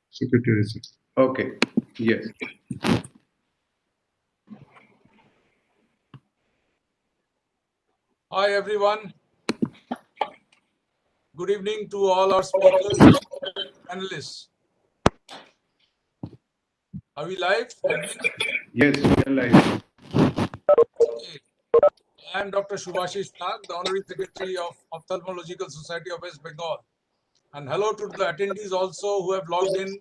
Secretary. Okay. Yes. Hi everyone. Good evening to all our speakers and panelists. Are we live? Yes, we are live. Okay. I am Dr. Shubhashish Nag, the Honorary Secretary of Ophthalmological Society of West Bengal. And hello to the attendees also who have logged in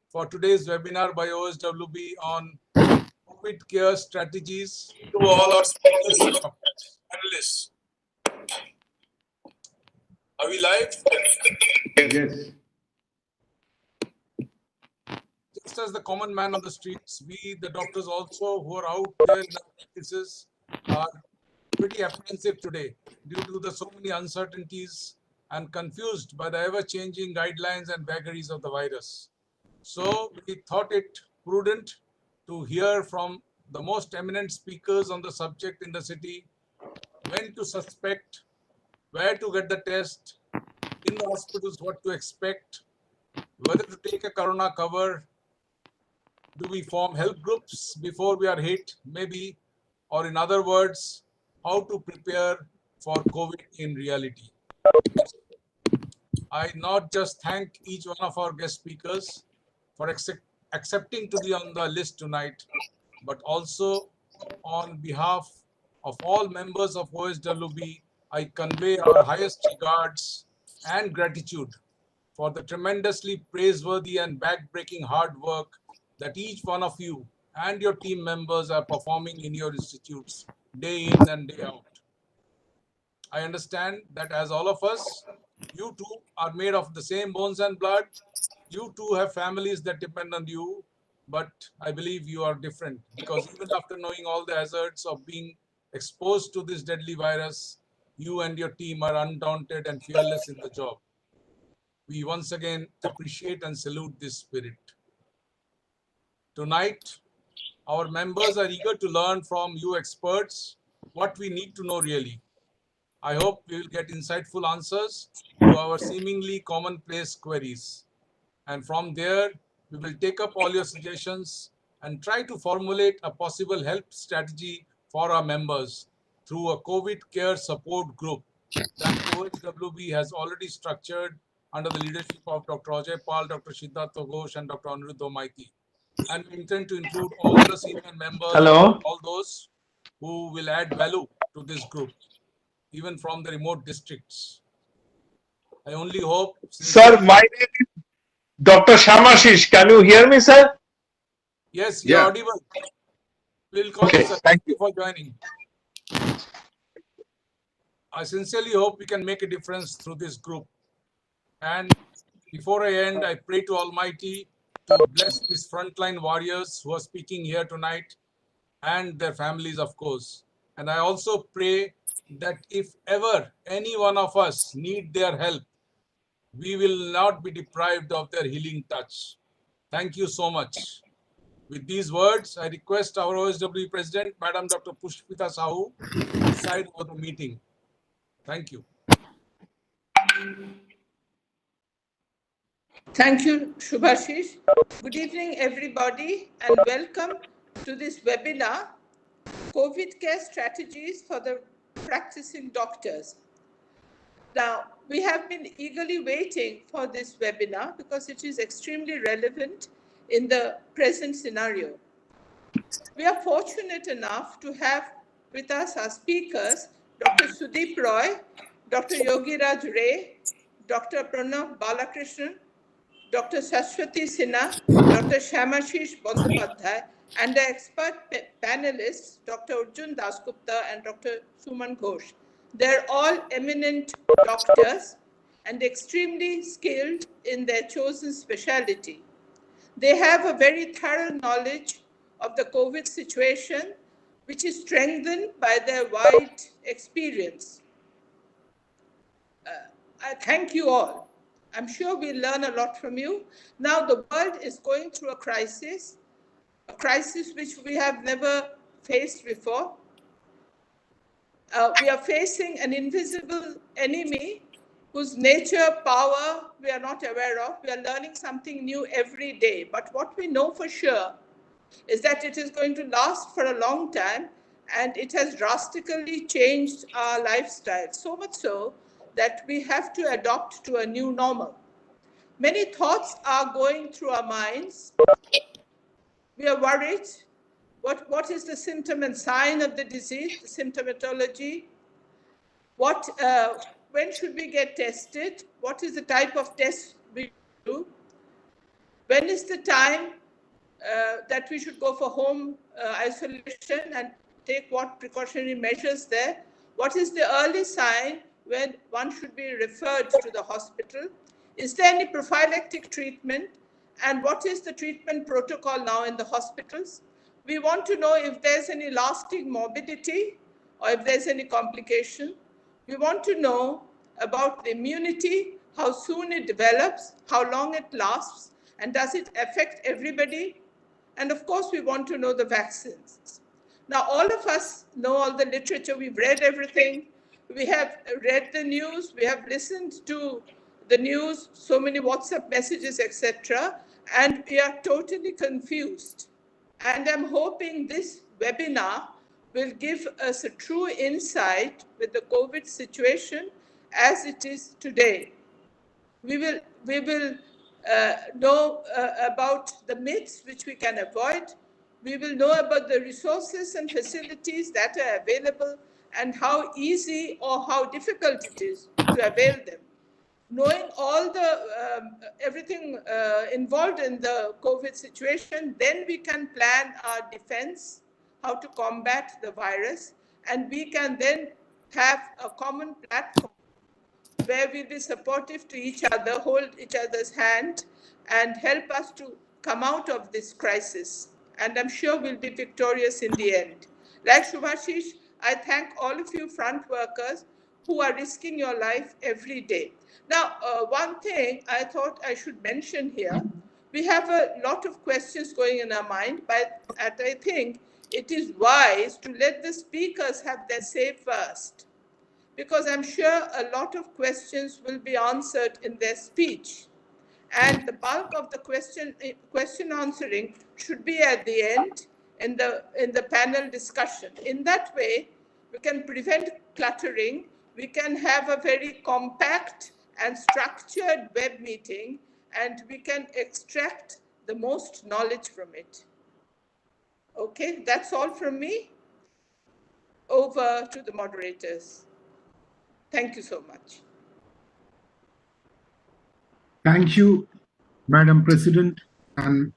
for today's webinar by OSWB on COVID care strategies. To all our speakers and panelists. Are we live? Yes. Just as the common man on the streets, we, the doctors also who are out there in our practices, are pretty apprehensive today due to the so many uncertainties and confused by the ever-changing guidelines and vagaries of the virus. So we thought it prudent to hear from the most eminent speakers on the subject in the city, when to suspect, where to get the test, in the hospitals what to expect, whether to take a corona cover, do we form help groups before we are hit, maybe, or in other words, how to prepare for COVID in reality. I not just thank each one of our guest speakers for accepting to be on the list tonight, but also on behalf of all members of OSWB, I convey our highest regards and gratitude for the tremendously praiseworthy and back-breaking hard work that each one of you and your team members are performing in your institutes day in and day out. I understand that as all of us, you too are made of the same bones and blood. You too have families that depend on you, but I believe you are different because even after knowing all the hazards of being exposed to this deadly virus, you and your team are undaunted and fearless in the job. We once again appreciate and salute this spirit. Tonight, our members are eager to learn from you experts what we need to know really. I hope we will get insightful answers to our seemingly commonplace queries. And from there, we will take up all your suggestions and try to formulate a possible help strategy for our members through a COVID care support group that OHWB has already structured under the leadership of Dr. Ajay Pal, Dr. Siddhartha Ghosh, and Dr. Aniruddha Maiti. And we intend to include all the senior members, Hello. all those who will add value to this group, even from the remote districts. I only hope. Sir, my name is Dr. Shamashish. Can you hear me, sir? Yes, you're audible. We'll call Okay, you, sir. thank you for joining. I sincerely hope we can make a difference through this group. And before I end, I pray to Almighty to bless these frontline warriors who are speaking here tonight and their families, of course. And I also pray that if ever any one of us need their help, we will not be deprived of their healing touch. Thank you so much. With these words, I request our OSW President, Madam Dr. Pushpita Sahu, to preside over the meeting. Thank you. Thank you, Shubhashish. Good evening, everybody, and welcome to this webinar, COVID Care Strategies for the Practicing Doctors. Now, we have been eagerly waiting for this webinar because it is extremely relevant in the present scenario. We are fortunate enough to have with us our speakers, Dr. Sudeep Roy, Dr. Yogiraj Ray, Dr. Pranav Balakrishnan, Dr. Sashwati Sinha, Dr. Shamashish Bandyopadhyay, and the expert panelists, Dr. Arjun Dasgupta and Dr. Suman Ghosh. They're all eminent doctors and extremely skilled in their chosen specialty. They have a very thorough knowledge of the COVID situation, which is strengthened by their wide experience. I thank you all. I'm sure we'll learn a lot from you. Now the world is going through a crisis which we have never faced before. We are facing an invisible enemy whose nature, power, we are not aware of. We are learning something new every day. But what we know for sure is that it is going to last for a long time, and it has drastically changed our lifestyle, so much so that we have to adopt to a new normal. Many thoughts are going through our minds. We are worried. What is the symptom and sign of the disease, the symptomatology? When should we get tested? What is the type of test we do? When is the time that we should go for home isolation and take what precautionary measures there? What is the early sign when one should be referred to the hospital? Is there any prophylactic treatment? And what is the treatment protocol now in the hospitals? We want to know if there's any lasting morbidity or if there's any complication. We want to know about the immunity, how soon it develops, how long it lasts, and does it affect everybody? And of course, we want to know the vaccines. Now, all of us know all the literature. We've read everything. We have read the news. We have listened to the news, so many WhatsApp messages, etc. And we are totally confused. And I'm hoping this webinar will give us a true insight with the COVID situation as it is today. We will know about the myths which we can avoid. We will know about the resources and facilities that are available and how easy or how difficult it is to avail them. Knowing all the everything involved in the COVID situation, then we can plan our defense, how to combat the virus, and we can then have a common platform where we'll be supportive to each other, hold each other's hand, and help us to come out of this crisis. And I'm sure we'll be victorious in the end. Like Shubhashish, I thank all of you front workers who are risking your life every day. Now, one thing I thought I should mention here, we have a lot of questions going in our mind, but I think it is wise to let the speakers have their say first, because I'm sure a lot of questions will be answered in their speech. And the bulk of the question answering should be at the end in the panel discussion. In that way, we can prevent cluttering. We can have a very compact and structured web meeting, and we can extract the most knowledge from it. Okay, that's all from me. Over to the moderators. Thank you so much. Thank you, Madam President and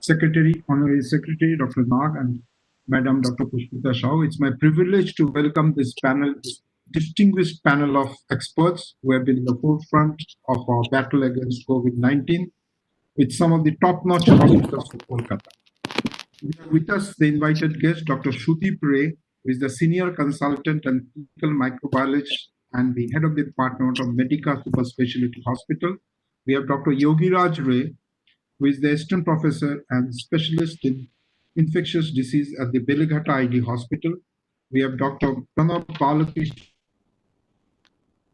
Secretary, Honorary Secretary, Dr. Nag, and Madam Dr. Pushpita Shah. It's my privilege to welcome this panel, this distinguished panel of experts who have been in the forefront of our battle against COVID-19 with some of the top-notch hospitals of Kolkata. We have with us the invited guest, Dr. Shruti Ray, who is the Senior Consultant and Clinical Microbiologist and the Head of the Department of Medica Super Specialty Hospital. We have Dr. Yogiraj Ray, who is the Assistant Professor and Specialist in Infectious Disease at the Beligghata ID Hospital. We have Dr. Pranab Balakrishnan,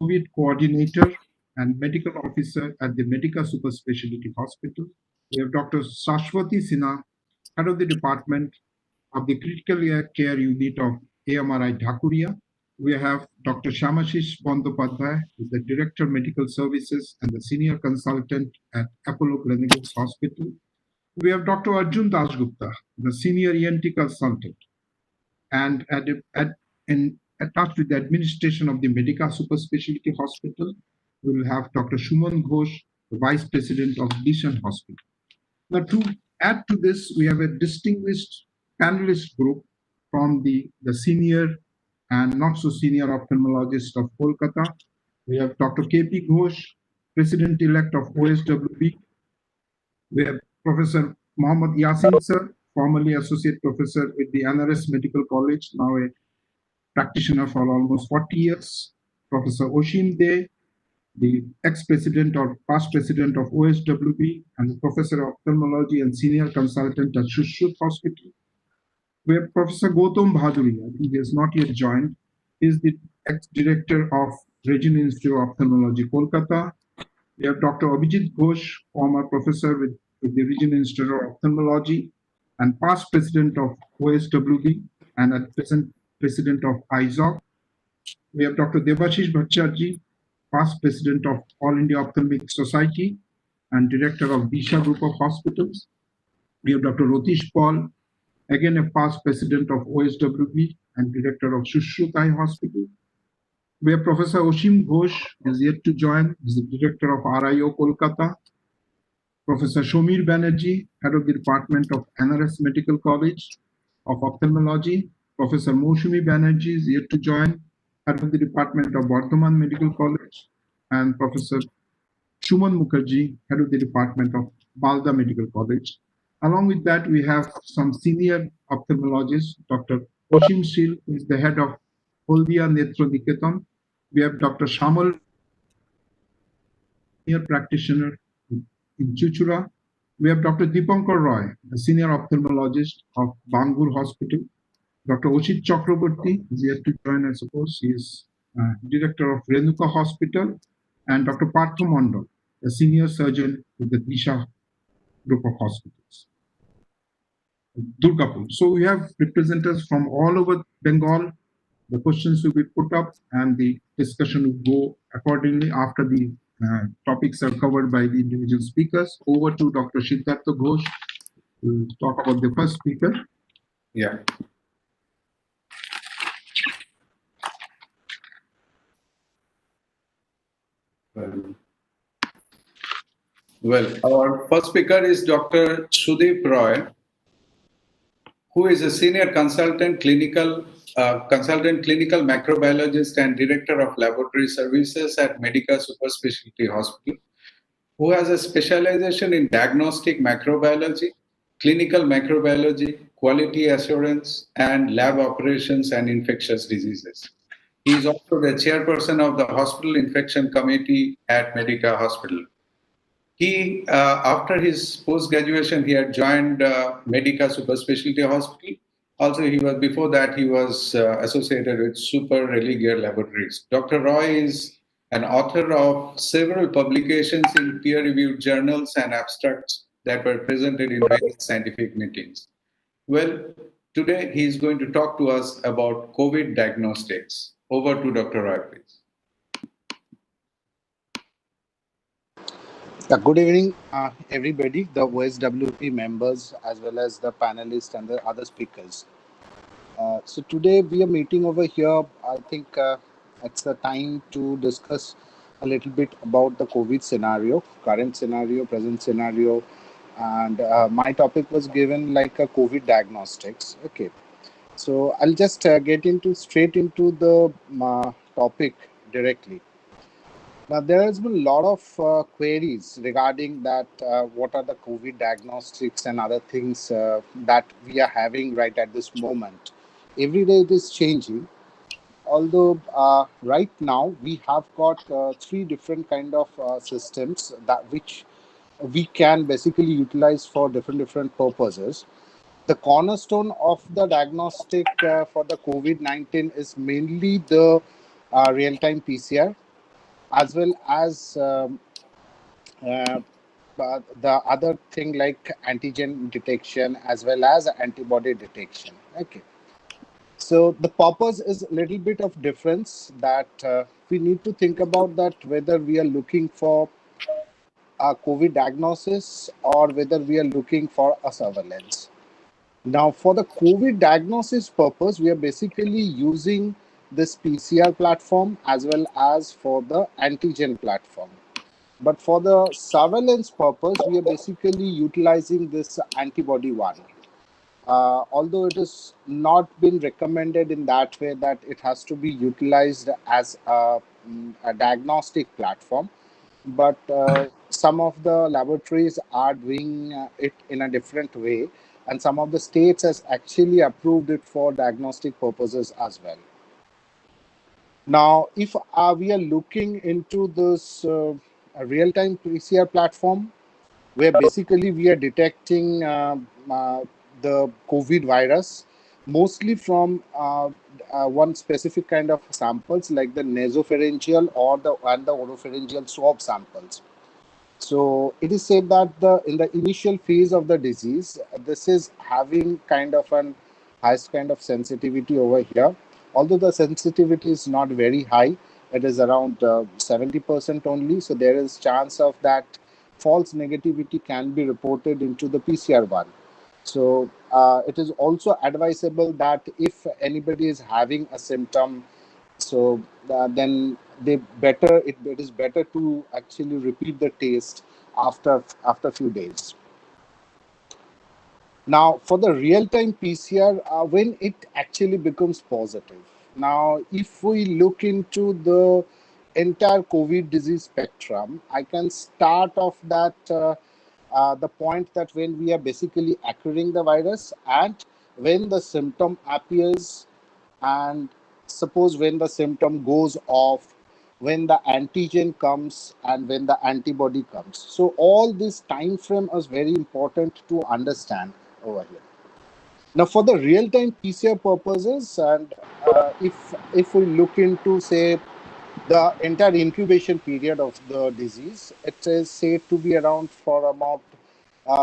COVID Coordinator and Medical Officer at the Medica Super Specialty Hospital. We have Dr. Shashwati Sinha, Head of the Department of the Critical Care Unit of AMRI Dhakuria. We have Dr. Shamashish Bandopadhyay, who is the Director of Medical Services and the Senior Consultant at Apollo Clinicals Hospital. We have Dr. Arjun Dasgupta, the Senior ENT Consultant, and attached with the administration of the Medica Super Specialty Hospital, we will have Dr. Shuman Ghosh, the Vice President of Mission Hospital. Now, to add to this, we have a distinguished panelist group from the senior and not so senior ophthalmologist of Kolkata. We have Dr. K.P. Ghosh, President-elect of OSWB. We have Professor Mohammad Yasin sir, formerly Associate Professor with the NRS Medical College, now a practitioner for almost 40 years. Professor Oshim De, the ex-president or past president of OSWB and Professor of Ophthalmology and Senior Consultant at Shushruth Hospital. We have Professor Gautam Bhaduria. He has not yet joined. He is the ex-director of Regional Institute of Ophthalmology, Kolkata. We have Dr. Abhijit Ghosh, former professor with the Regional Institute of Ophthalmology and past president of OSWB and at present president of IZOC. We have Dr. Debashish Bhattacharjee, past president of All India Ophthalmic Society and director of Disha Group of Hospitals. We have Dr. Rotish Paul, again a past president of OSWB and director of Shushrutai Hospital. We have Professor Oshim Ghosh, who is yet to join, he is the director of RIO Kolkata. Professor Shomir Banerjee, head of the Department of NRS Medical College of Ophthalmology. Professor Moushumi Banerjee is yet to join, head of the Department of Bardhaman Medical College. And Professor Shuman Mukherjee, head of the Department of Malda Medical College. Along with that, we have some senior ophthalmologists, Dr. Oshim Shil, who is the head of Holdia Netro Niketan. We have Dr. Shamal, senior practitioner in Chuchura. We have Dr. Dipankar Roy, a senior ophthalmologist of Bangur Hospital. Dr. Oshit Chakraborty is yet to join, I suppose. He is director of Renuka Hospital. And Dr. Partho Mondal, a senior surgeon with the Disha Group of Hospitals. Durgapur. So we have representatives from all over Bengal. The questions will be put up and the discussion will go accordingly after the topics are covered by the individual speakers. Over to Dr. Siddhartha Ghosh to talk about the first speaker. Yeah. Well, our first speaker is Dr. Sudeep Roy, who is a senior clinical microbiologist and director of laboratory services at Medica Super Specialty Hospital, who has a specialization in diagnostic microbiology, clinical microbiology, quality assurance, and lab operations and infectious diseases. He is also the chairperson of the Hospital Infection Committee at Medica Hospital. He, after his post-graduation, he had joined Medica Super Specialty Hospital. Also, before that, he was associated with Super Religare Laboratories. Dr. Roy is an author of several publications in peer-reviewed journals and abstracts that were presented in various scientific meetings. Well, today he is going to talk to us about COVID diagnostics. Over to Dr. Roy, please. Good evening, everybody, the OSWP members, as well as the panelists and the other speakers. So today we are meeting over here. I think it's a time to discuss a little bit about the COVID scenario, current scenario, present scenario, and my topic was given like a COVID diagnostics. Okay, so I'll just get straight into the topic directly. Now, there has been a lot of queries regarding that what are the COVID diagnostics and other things that we are having right at this moment. Every day it is changing. Although right now we have got three different kind of systems that which we can basically utilize for different purposes. The cornerstone of the diagnostic for the COVID-19 is mainly the real-time PCR, as well as the other thing like antigen detection as well as antibody detection. Okay, so the purpose is a little bit of difference that we need to think about, that whether we are looking for a COVID diagnosis or whether we are looking for a surveillance. Now, for the COVID diagnosis purpose, we are basically using this PCR platform as well as for the antigen platform. But for the surveillance purpose, we are basically utilizing this antibody one. Although it has not been recommended in that way that it has to be utilized as a diagnostic platform, but some of the laboratories are doing it in a different way, and some of the states has actually approved it for diagnostic purposes as well. Now, if we are looking into this real-time PCR platform, where basically we are detecting the COVID virus mostly from one specific kind of samples like the nasopharyngeal or the oropharyngeal swab samples. So it is said that in the initial phase of the disease, this is having kind of an highest kind of sensitivity over here. Although the sensitivity is not very high, it is around 70% only. So there is chance of that false negativity can be reported into the PCR1. So it is also advisable that if anybody is having a symptom, so then it is better to actually repeat the test after a few days. Now, for the real-time PCR, when it actually becomes positive. Now, if we look into the entire COVID disease spectrum, I can start off that the point that when we are basically acquiring the virus and when the symptom appears, and suppose when the symptom goes off, when the antigen comes and when the antibody comes. So all this time frame is very important to understand over here. Now for the real-time PCR purposes, and if we look into say the entire incubation period of the disease, it is said to be around for about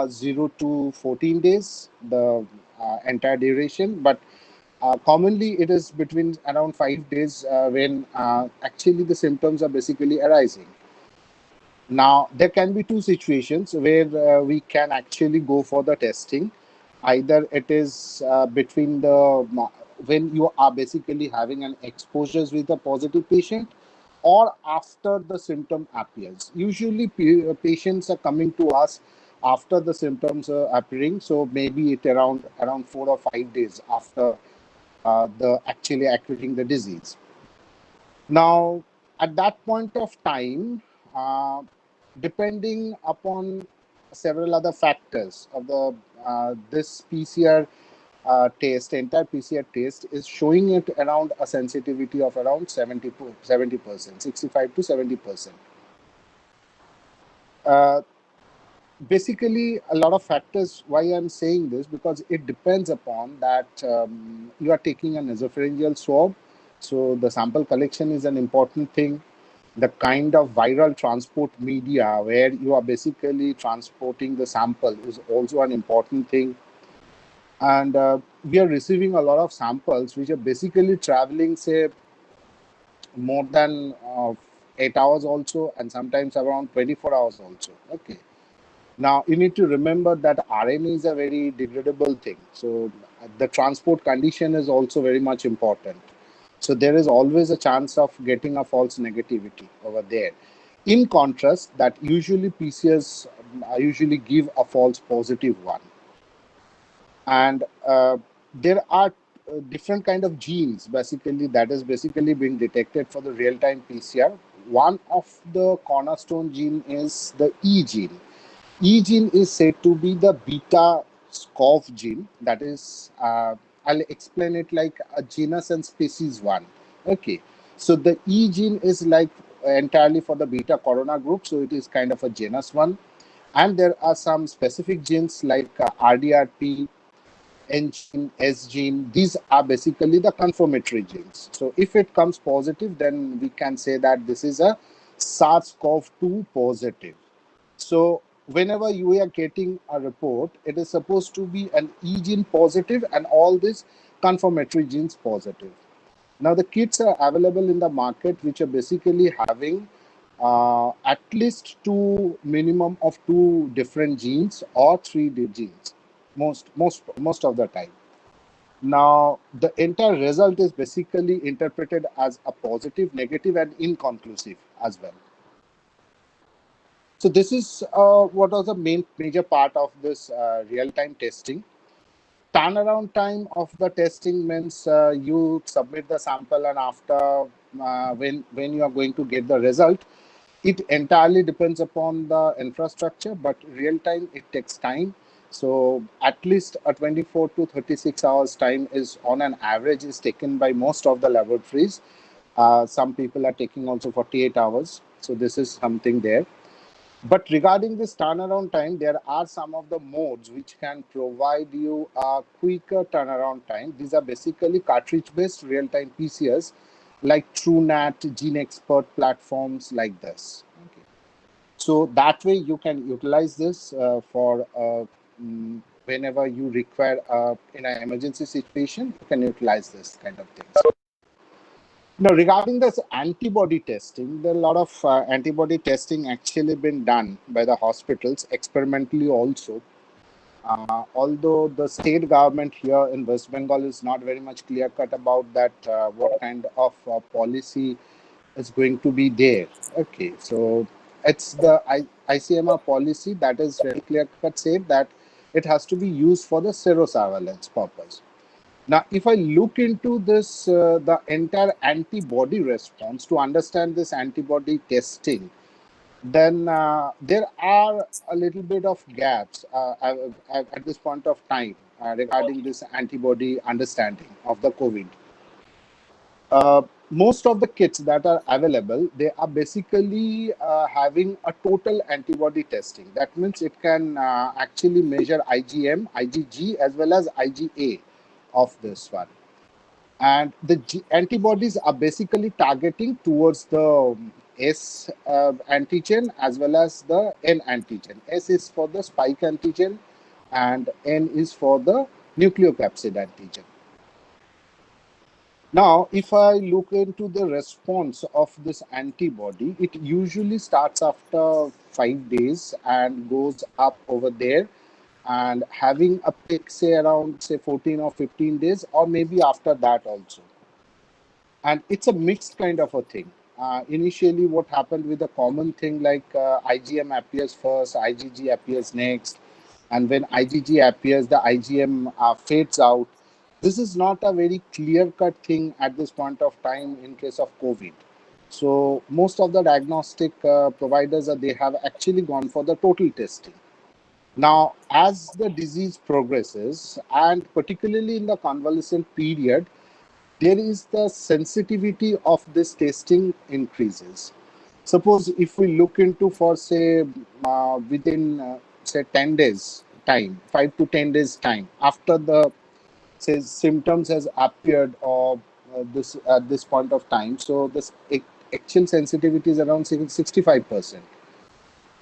0 to 14 days, the entire duration. But commonly, it is between around 5 days when actually the symptoms are basically arising. Now, there can be two situations where we can actually go for the testing. Either it is between the when you are basically having an exposures with a positive patient, or after the symptom appears. Usually, patients are coming to us after the symptoms are appearing. So maybe it around 4 or 5 days after the actually acquiring the disease. Now, at that point of time, uh, depending upon several other factors of the this PCR entire PCR test is showing it around a sensitivity of around 70%, 65 to 70%. Uh, Basically, a lot of factors why I'm saying this, because it depends upon that you are taking a nasopharyngeal swab. So the sample collection is an important thing. The kind of viral transport media where you are basically transporting the sample is also an important thing. And we are receiving a lot of samples which are basically traveling, say, more than 8 hours also, and sometimes around 24 hours also. Okay. Now, you need to remember that RNA is a very degradable thing. So the transport condition is also very much important. So there is always a chance of getting a false negativity over there. In contrast, that usually PCS usually give a false positive one. And there are different kind of genes basically that is basically being detected for the real-time PCR. One of the cornerstone gene is the E gene. E gene is said to be the beta SCOF gene. That is, I'll explain it like a genus and species one. Okay. So the E gene is like entirely for the beta corona group. So it is kind of a genus one. And there are some specific genes like RDRP, N gene, S gene. These are basically the confirmatory genes. So if it comes positive, then we can say that this is a SARS-CoV-2 positive. So whenever you are getting a report, it is supposed to be an E gene positive and all these confirmatory genes positive. Now the kits are available in the market which are basically having at least minimum of two different genes or three genes most of the time. Now the entire result is basically interpreted as a positive, negative, and inconclusive as well. So this is what was the major part of this real-time testing. Turnaround time of the testing means you submit the sample, and after when you are going to get the result, it entirely depends upon the infrastructure, but real time it takes time. So at least a 24 to 36 hours time is on an average is taken by most of the laboratories. Some people are taking also 48 hours. So this is something there. But regarding this turnaround time, there are some of the modes which can provide you a quicker turnaround time. These are basically cartridge-based real-time PCRs like TrueNat, GeneXpert platforms like this. Okay. So that way you can utilize this for whenever you require in an emergency situation, you can utilize this kind of things. Now, regarding this antibody testing, there are a lot of antibody testing actually been done by the hospitals experimentally also. Although the state government here in West Bengal is not very much clear cut about that, what kind of policy is going to be there. Okay, so it's the ICMR policy that is very clear cut, say that it has to be used for the serosurveillance purpose. Now, if I look into this, the entire antibody response to understand this antibody testing, then there are a little bit of gaps at this point of time regarding this antibody understanding of the COVID. Most of the kits that are available, they are basically having a total antibody testing. That means it can actually measure IgM, IgG, as well as IgA of this one. And the antibodies are basically targeting towards the S antigen as well as the N antigen. S is for the spike antigen and N is for the nucleocapsid antigen. Now, if I look into the response of this antibody, it usually starts after 5 days and goes up over there and having a peak, say around 14 or 15 days, or maybe after that also. And it's a mixed kind of a thing. Initially, what happened with the common thing like IgM appears first, IgG appears next, and when IgG appears, the IgM fades out. This is not a very clear-cut thing at this point of time in case of COVID. So most of the diagnostic providers, they have actually gone for the total testing. Now, as the disease progresses, and particularly in the convalescent period, there is the sensitivity of this testing increases. Suppose if we look into for say within say 10 days time, 5 to 10 days time after the say symptoms has appeared or this at this point of time, so this actual sensitivity is around 65%.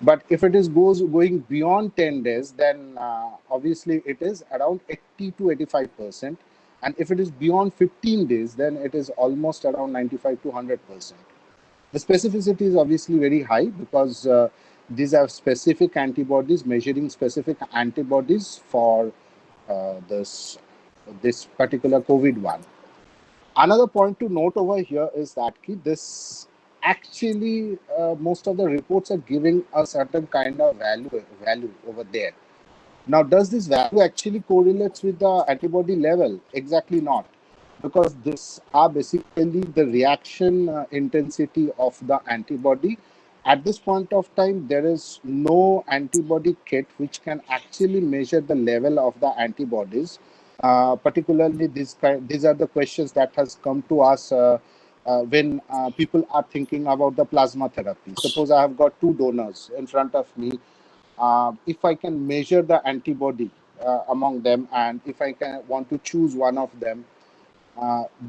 But if it is going beyond 10 days, then obviously it is around 80 to 85%. And if it is beyond 15 days, then it is almost around 95 to 100%. The specificity is obviously very high because these are specific antibodies, measuring specific antibodies for this particular COVID one. Another point to note over here is that this actually most of the reports are giving a certain kind of value over there. Now, does this value actually correlates with the antibody level? Exactly not, because this are basically the reaction intensity of the antibody. At this point of time, there is no antibody kit which can actually measure the level of the antibodies. Particularly, these are the questions that has come to us when people are thinking about the plasma therapy. Suppose I have got two donors in front of me. If I can measure the antibody among them, and if I can want to choose one of them,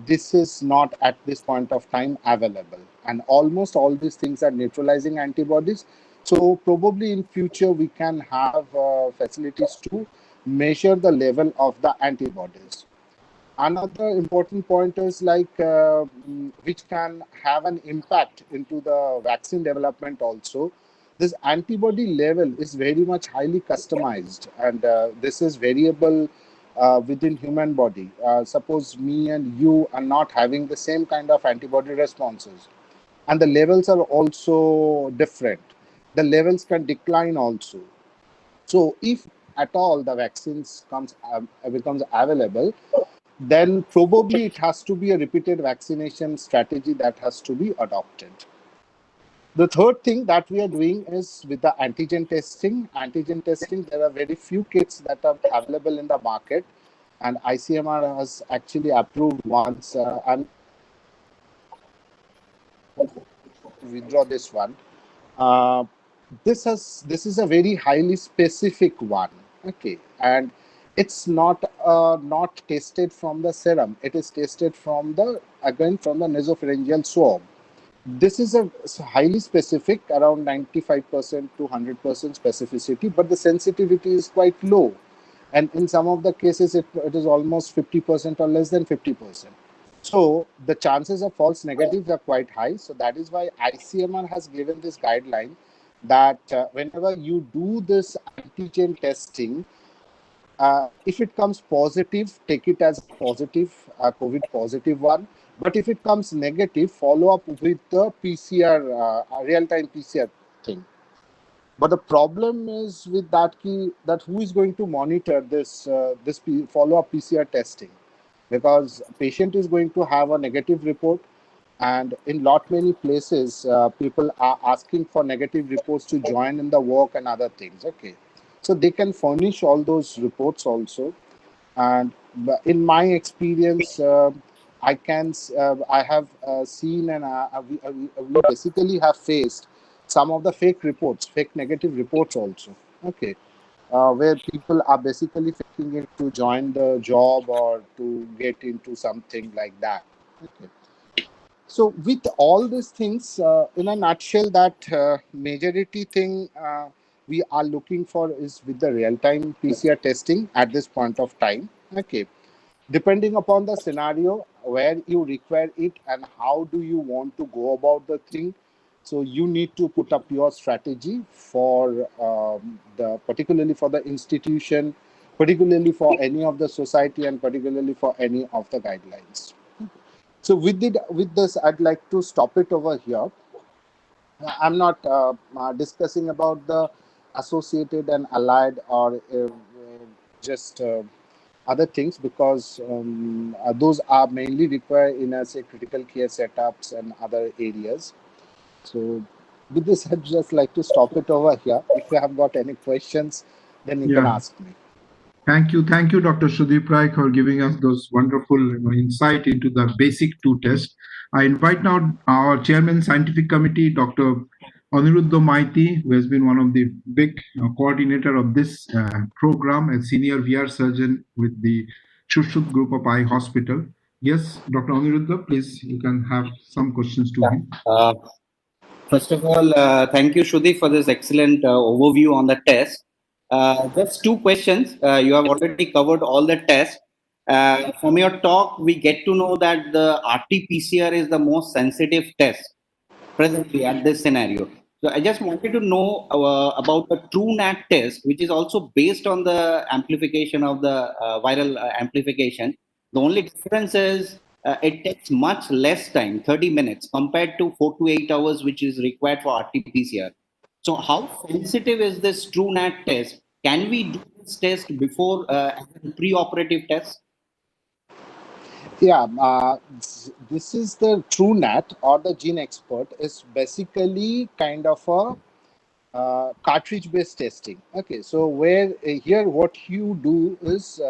this is not at this point of time available. And almost all these things are neutralizing antibodies. So probably in future we can have facilities to measure the level of the antibodies. Another important point is like which can have an impact into the vaccine development also. This antibody level is very much highly customized, and this is variable within human body. Suppose me and you are not having the same kind of antibody responses, and the levels are also different. The levels can decline also. So if at all the vaccines becomes available, then probably it has to be a repeated vaccination strategy that has to be adopted. The third thing that we are doing is with the antigen testing. Antigen testing, there are very few kits that are available in the market, and ICMR has actually approved once and withdraw this one. this is a very highly specific one. Okay, and it's not tested from the serum. It is tested from the nasopharyngeal swab. This is a highly specific, around 95% to 100% specificity, but the sensitivity is quite low. And in some of the cases, it is almost 50% or less than 50%. So the chances of false negatives are quite high. So that is why ICMR has given this guideline that whenever you do this antigen testing, if it comes positive, take it as a positive, COVID positive one. But if it comes negative, follow up with the PCR, real-time PCR thing. But the problem is with that key, that who is going to monitor this follow-up PCR testing? Because patient is going to have a negative report, and in lot many places, people are asking for negative reports to join in the work and other things. Okay, so they can furnish all those reports also. And in my experience, I have seen, and we basically have faced some of the fake reports, fake negative reports also. Okay, where people are basically faking it to join the job or to get into something like that. Okay. So with all these things, in a nutshell, that majority thing we are looking for is with the real-time PCR testing at this point of time. Okay, depending upon the scenario where you require it and how do you want to go about the thing. So you need to put up your strategy for particularly for the institution, particularly for any of the society, and particularly for any of the guidelines. So with this, I'd like to stop it over here. I'm not discussing about the associated and allied or just other things, because those are mainly required in, say, critical care setups and other areas. So with this, I'd just like to stop it over here. If you have got any questions, then you can Yeah. ask me. Thank you, Dr. Sudeep Rai, for giving us those wonderful insight into the basic two tests. I invite now our Chairman, Scientific Committee, Dr. Aniruddha Maiti, who has been one of the big coordinator of this program, a senior VR surgeon with the Shushruth Group of Eye Hospital. Yes, Dr. Aniruddha, please, you can have some questions to him. First of all, thank you, Shruti, for this excellent overview on the test. Just two questions. You have already covered all the tests. From your talk, we get to know that the RT-PCR is the most sensitive test presently at this scenario. So I just wanted to know about the TrueNat test, which is also based on the amplification of the viral amplification. The only difference is it takes much less time, 30 minutes, compared to 4 to 8 hours, which is required for RT-PCR. So how sensitive is this TrueNat test? Can we do this test before as a pre-operative test? Yeah, this is the TrueNat, or the Gene Expert, is basically kind of a cartridge-based testing. Okay, so where here what you do is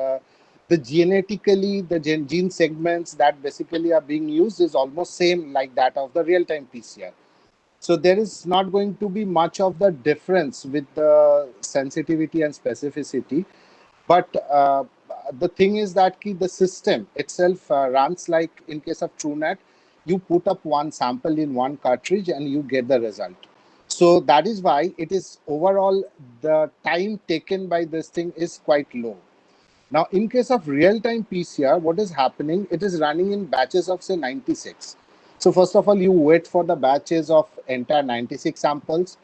the genetically the gene segments that basically are being used is almost same like that of the real-time PCR. So there is not going to be much of the difference with the sensitivity and specificity. But the thing is that the system itself runs like, in case of TrueNat, you put up one sample in one cartridge and you get the result. So that is why it is overall the time taken by this thing is quite low. Now, in case of real-time PCR, what is happening? It is running in batches of, say, 96. So first of all, you wait for the batches of entire 96 samples.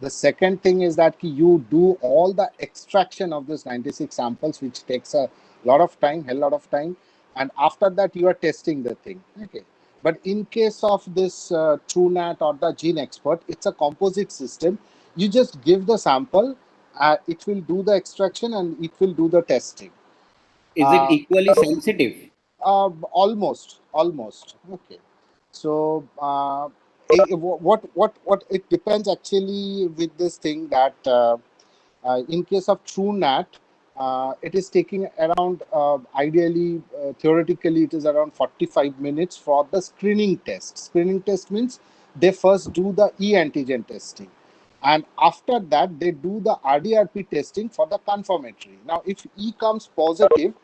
The second thing is that you do all the extraction of this 96 samples, which takes a lot of time, hell lot of time. And after that, you are testing the thing. Okay. But in case of this TrueNat or the Gene Expert, it's a composite system. You just give the sample, it will do the extraction and it will do the testing. Is it equally sensitive? Almost. Okay. So what it depends actually with this thing that in case of TrueNat, it is taking around ideally theoretically it is around 45 minutes for the screening test. Screening test means they first do the e-antigen testing, And after that, they do the RDRP testing for the confirmatory. Now, if E comes positive,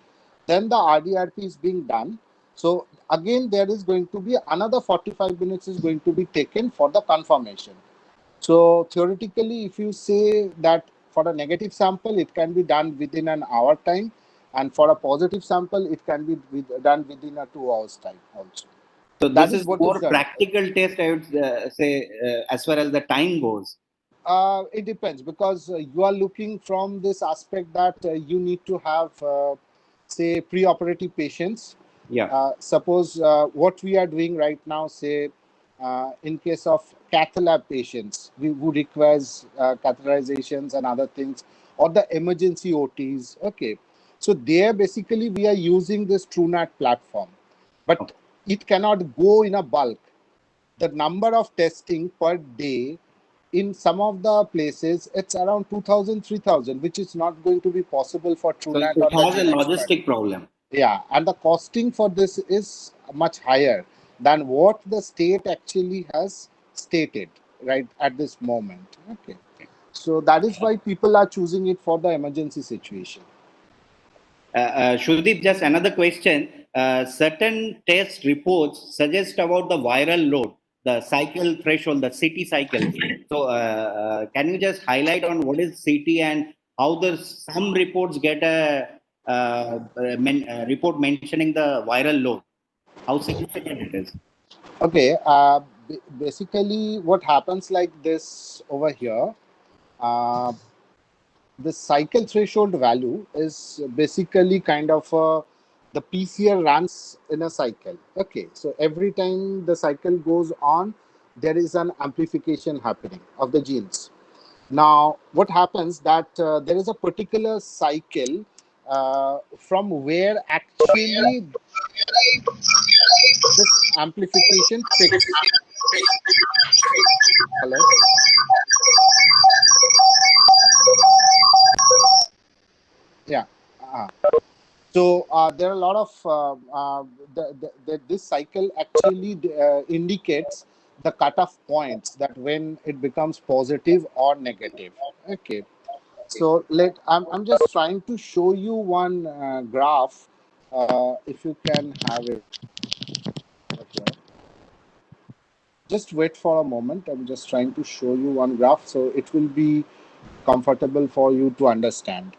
then the RDRP is being done. So again, there is going to be another 45 minutes is going to be taken for the confirmation. So theoretically, if you say that for a negative sample, it can be done within an hour time, and for a positive sample, it can be done within a 2 hours time also. So That this is what more is done. practical test, I would say, as far as the time goes. It depends, because you are looking from this aspect that you need to have, say, pre-operative patients. Yeah. Suppose what we are doing right now, say, in case of cath lab patients, who requires catheterizations and other things, or the emergency OTs. Okay, so there basically we are using this TrueNat platform, but it cannot go in a bulk. The number of testing per day in some of the places, it's around 2,000, 3,000, which is not going to be possible for So TrueNat it or the has a GeneXpert. logistic problem. Yeah, and the costing for this is much higher than what the state actually has stated right at this moment. Okay, so that is why people are choosing it for the emergency situation. Shudip, just another question. Certain test reports suggest about the viral load, the cycle threshold, the CT cycle. So, can you just highlight on what is CT and how some reports get a report mentioning the viral load? How significant it is? Okay, basically what happens like this over here. The cycle threshold value is basically kind of the PCR runs in a cycle. Okay, so every time the cycle goes on, there is an amplification happening of the genes. Now, what happens that there is a particular cycle from where actually this amplification picks. Hello? Yeah. So there are a lot of this cycle actually indicates the cutoff points that when it becomes positive or negative. Okay. So I'm just trying to show you one graph. If you can have it. Okay. Just wait for a moment. I'm just trying to show you one graph, so it will be comfortable for you to understand.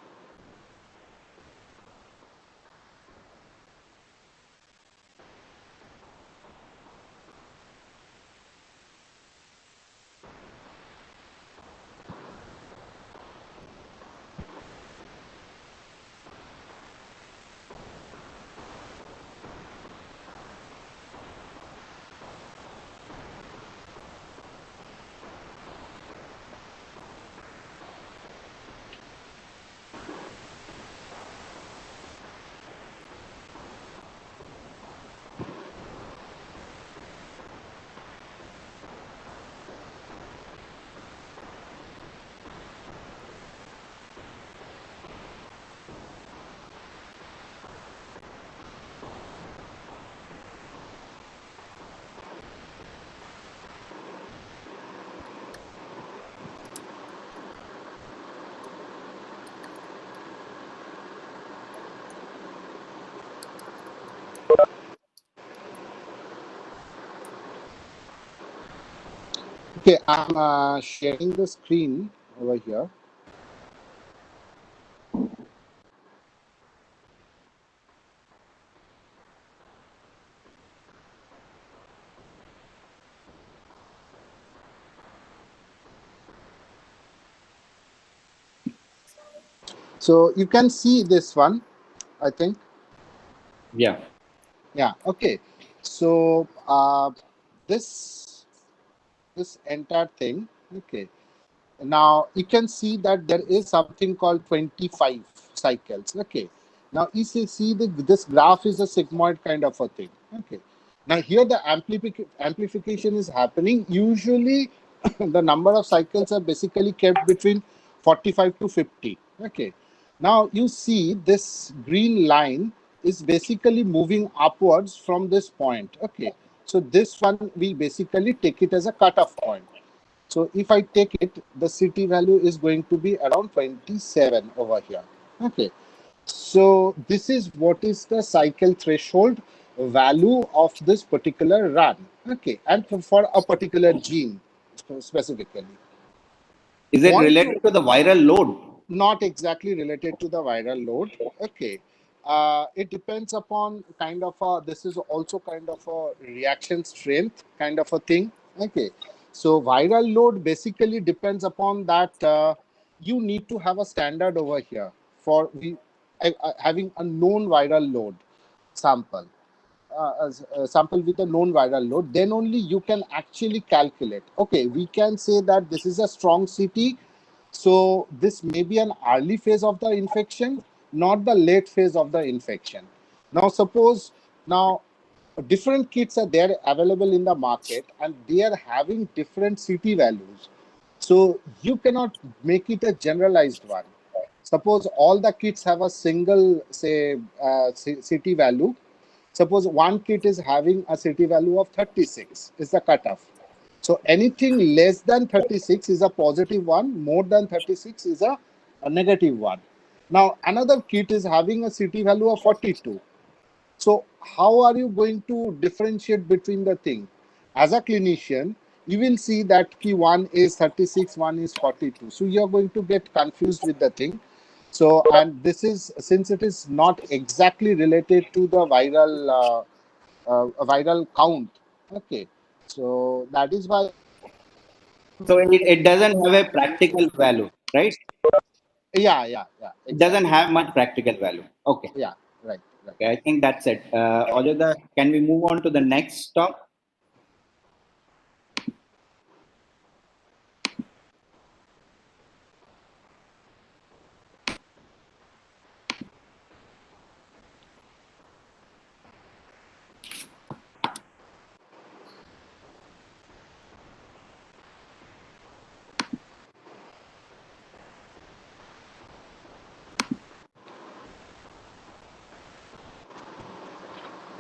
Okay, I'm sharing the screen over here. So you can see this one, I think. Yeah. Yeah. Okay. So this entire thing. Okay. Now you can see that there is something called 25 cycles. Okay. Now you see that this graph is a sigmoid kind of a thing. Okay. Now here the amplification is happening. Usually the number of cycles are basically kept between 45 to 50. Okay. Now you see this green line is basically moving upwards from this point. Okay. So this one we basically take it as a cutoff point. So if I take it, the city value is going to be around 27 over here. Okay. So this is what is the cycle threshold value of this particular run. Okay. And for a particular gene specifically. Is it Once related to the viral load? not exactly related to the viral load. Okay. It depends upon kind of a, this is also kind of a reaction strength kind of a thing. Okay. So viral load basically depends upon that you need to have a standard over here for having a known viral load sample. A sample with a known viral load, then only you can actually calculate. Okay, we can say that this is a strong city, so this may be an early phase of the infection, not the late phase of the infection. Now, suppose now different kits are there available in the market and they are having different CT values. So you cannot make it a generalized one. Suppose all the kits have a single, say, CT value. Suppose one kit is having a CT value of 36 is the cutoff. So anything less than 36 is a positive one, more than 36 is a negative one. Now another kit is having a CT value of 42. So how are you going to differentiate between the thing? As a clinician, you will see that key one is 36, one is 42. So you're going to get confused with the thing. So, and this is, since it is not exactly related to the viral count. Okay. So that is why. So it doesn't have a practical value, right? Yeah, It doesn't exactly. have much practical value. Okay. Yeah, right. Okay, I think that's it. Ojada, can we move on to the next talk?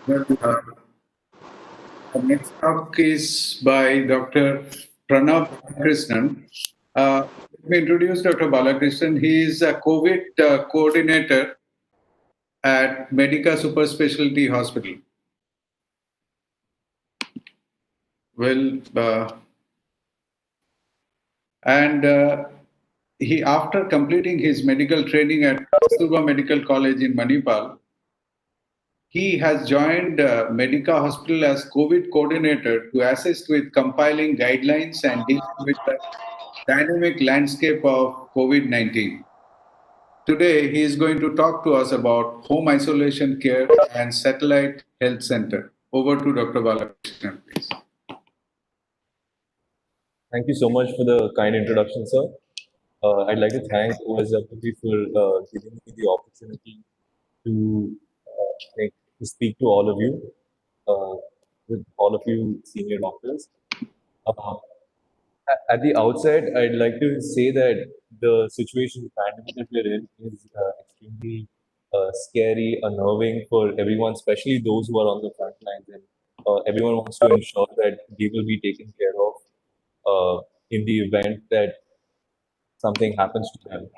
Well, the next talk is by Dr. Pranav Krishnan. Let me introduce Dr. Balakrishnan. He is a COVID coordinator at Medica Super Specialty Hospital. Well, and he, after completing his medical training at Kastuba Medical College in Manipal, he has joined Medica Hospital as COVID coordinator to assist with compiling guidelines and dealing with the dynamic landscape of COVID-19. Today, he is going to talk to us about home isolation care and satellite health center. Over to Dr. Balakrishnan, please. Thank you so much for the kind introduction, sir. I'd like to thank OSWP for giving me the opportunity to, to speak to all of you, with all of you senior doctors. Uh, at the outset, I'd like to say that the situation, the pandemic that we're in, is extremely scary, unnerving for everyone, especially those who are on the front lines. And everyone wants to ensure that they will be taken care of in the event that something happens to them.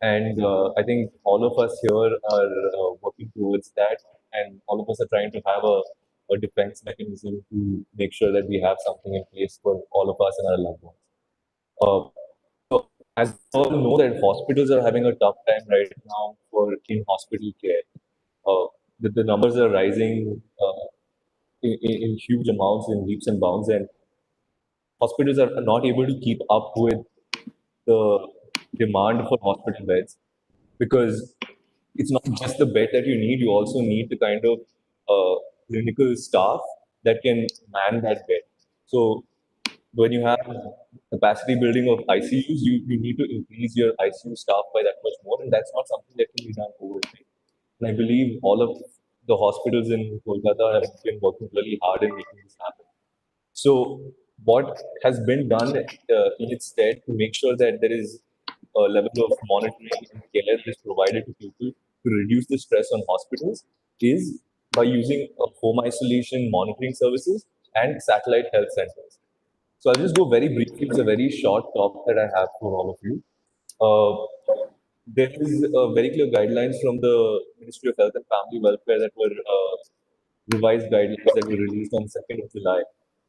And I think all of us here are working towards that, and all of us are trying to have a defense mechanism to make sure that we have something in place for all of us and our loved ones. So, as we all know, that hospitals are having a tough time right now for in-hospital care. The numbers are rising in huge amounts, in leaps and bounds, and hospitals are not able to keep up with the demand for hospital beds, because it's not just the bed that you need, you also need the kind of clinical staff that can man that bed. So when you have capacity building of ICUs, you need to increase your ICU staff by that much more, and that's not something that can be done overnight. And I believe all of the hospitals in Kolkata have been working really hard in making this happen. So, what has been done in its stead to make sure that there is a level of monitoring and care that is provided to people to reduce the stress on hospitals is by using home isolation monitoring services and satellite health centers. So I'll just go very briefly. It's a very short talk that I have for all of you. There is very clear guidelines from the Ministry of Health and Family Welfare that were revised guidelines that were released on 2nd of July.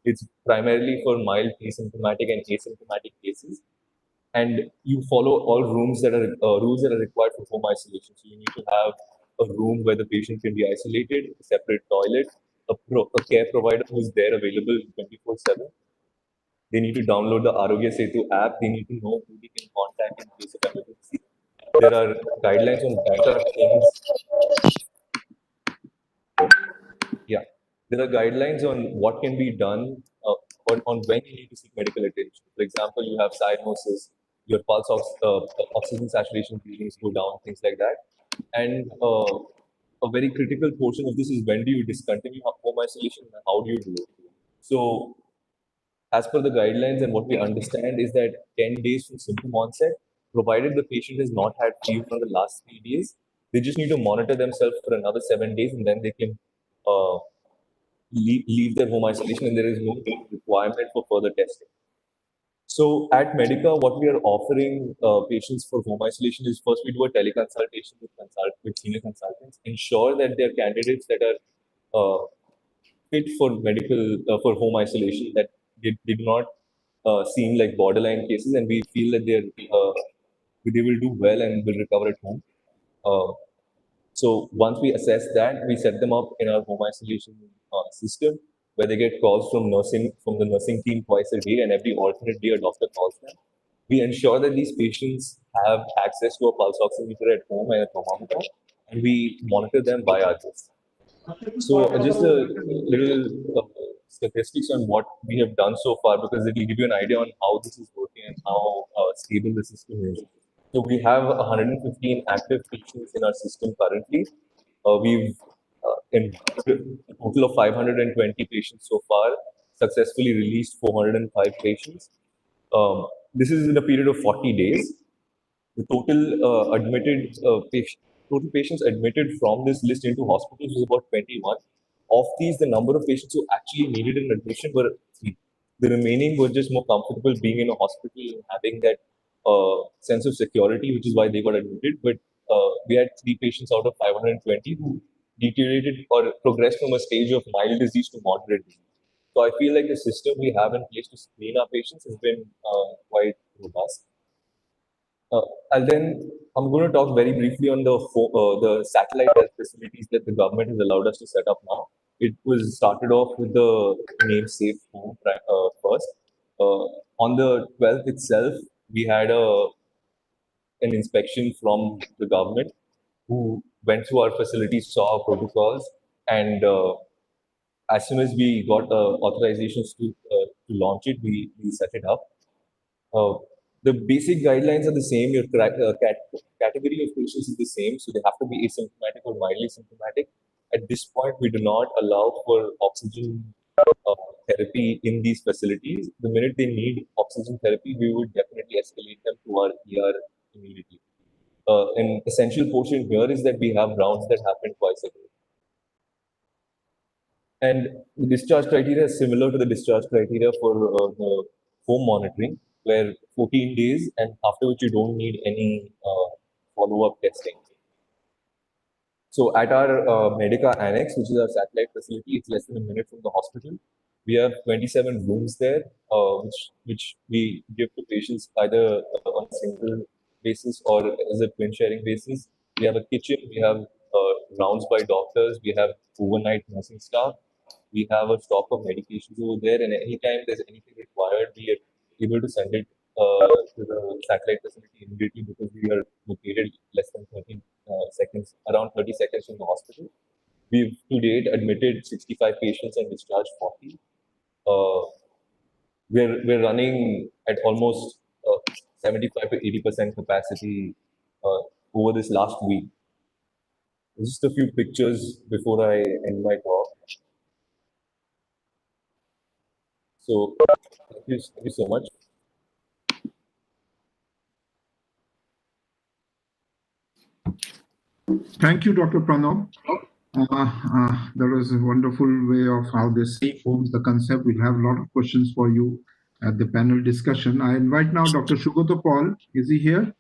It's primarily for mild asymptomatic and asymptomatic cases, and you follow all rules that are required for home isolation. So you need to have a room where the patient can be isolated, a separate toilet, a care provider who is there available 24/7. They need to download the Arogya Setu app. They need to know who they can contact in case of emergency. There are guidelines on what are things. Yeah, there are guidelines on what can be done on when you need to seek medical attention. For example, you have cyanosis, your oxygen saturation readings go down, things like that. And a very critical portion of this is when do you discontinue home isolation and how do you do it. So as per the guidelines and what we understand is that 10 days from symptom onset, provided the patient has not had fever for the last 3 days, they just need to monitor themselves for another 7 days and then they can uh, leave their home isolation and there is no requirement for further testing. So at Medica, what we are offering patients for home isolation is first we do a teleconsultation with senior consultants, ensure that they are candidates that are fit for for home isolation, that did not seem like borderline cases, and we feel that they will do well and will recover at home. So once we assess that, we set them up in our home isolation system where they get calls from the nursing team twice a day, and every alternate day a doctor calls them. We ensure that these patients have access to a pulse oximeter at home and a thermometer, and we monitor them via this. So just a little statistics on what we have done so far, because it will give you an idea on how this is working and how stable the system is. So we have 115 active patients in our system currently. We've enrolled a total of 520 patients so far, successfully released 405 patients. This is in a period of 40 days. The total patients admitted from this list into hospitals was about 21. Of these, the number of patients who actually needed an admission were 3. The remaining were just more comfortable being in a hospital and having that sense of security, which is why they got admitted. But we had 3 patients out of 520 who deteriorated or progressed from a stage of mild disease to moderate disease. So I feel like the system we have in place to screen our patients has been quite robust. And then I'm going to talk very briefly on the satellite health facilities that the government has allowed us to set up now. It was started off with the name Safe Home first. On the 12th itself, we had an inspection from the government who went through our facilities, saw our protocols, and as soon as we got authorizations to launch it, we set it up. The basic guidelines are the same. Your category of patients is the same, so they have to be asymptomatic or mildly symptomatic. At this point, we do not allow for oxygen therapy in these facilities. The minute they need oxygen therapy, we would definitely escalate them to our ER immediately. An essential portion here is that we have rounds that happen twice a day. And the discharge criteria is similar to the discharge criteria for the home monitoring, where 14 days and after which you don't need any follow-up testing. So at our Medica Annex, which is our satellite facility, it's less than a minute from the hospital. We have 27 rooms there, which we give to patients either on a single basis or as a twin sharing basis. We have a kitchen, we have rounds by doctors, we have overnight nursing staff, we have a stock of medications over there, and anytime there's anything required, we are able to send it to the satellite facility immediately because we are located less than 30 seconds, around 30 seconds from the hospital. We've to date admitted 65 patients and discharged 40. We're running at almost 75 to 80% capacity over this last week. Just a few pictures before I end my talk. So thank you so much. Thank you, Dr. Pranav. That was a wonderful way of how they see homes, the concept. We'll have a lot of questions for you at the panel discussion. I invite now Dr. Sugata Paul. Is he here?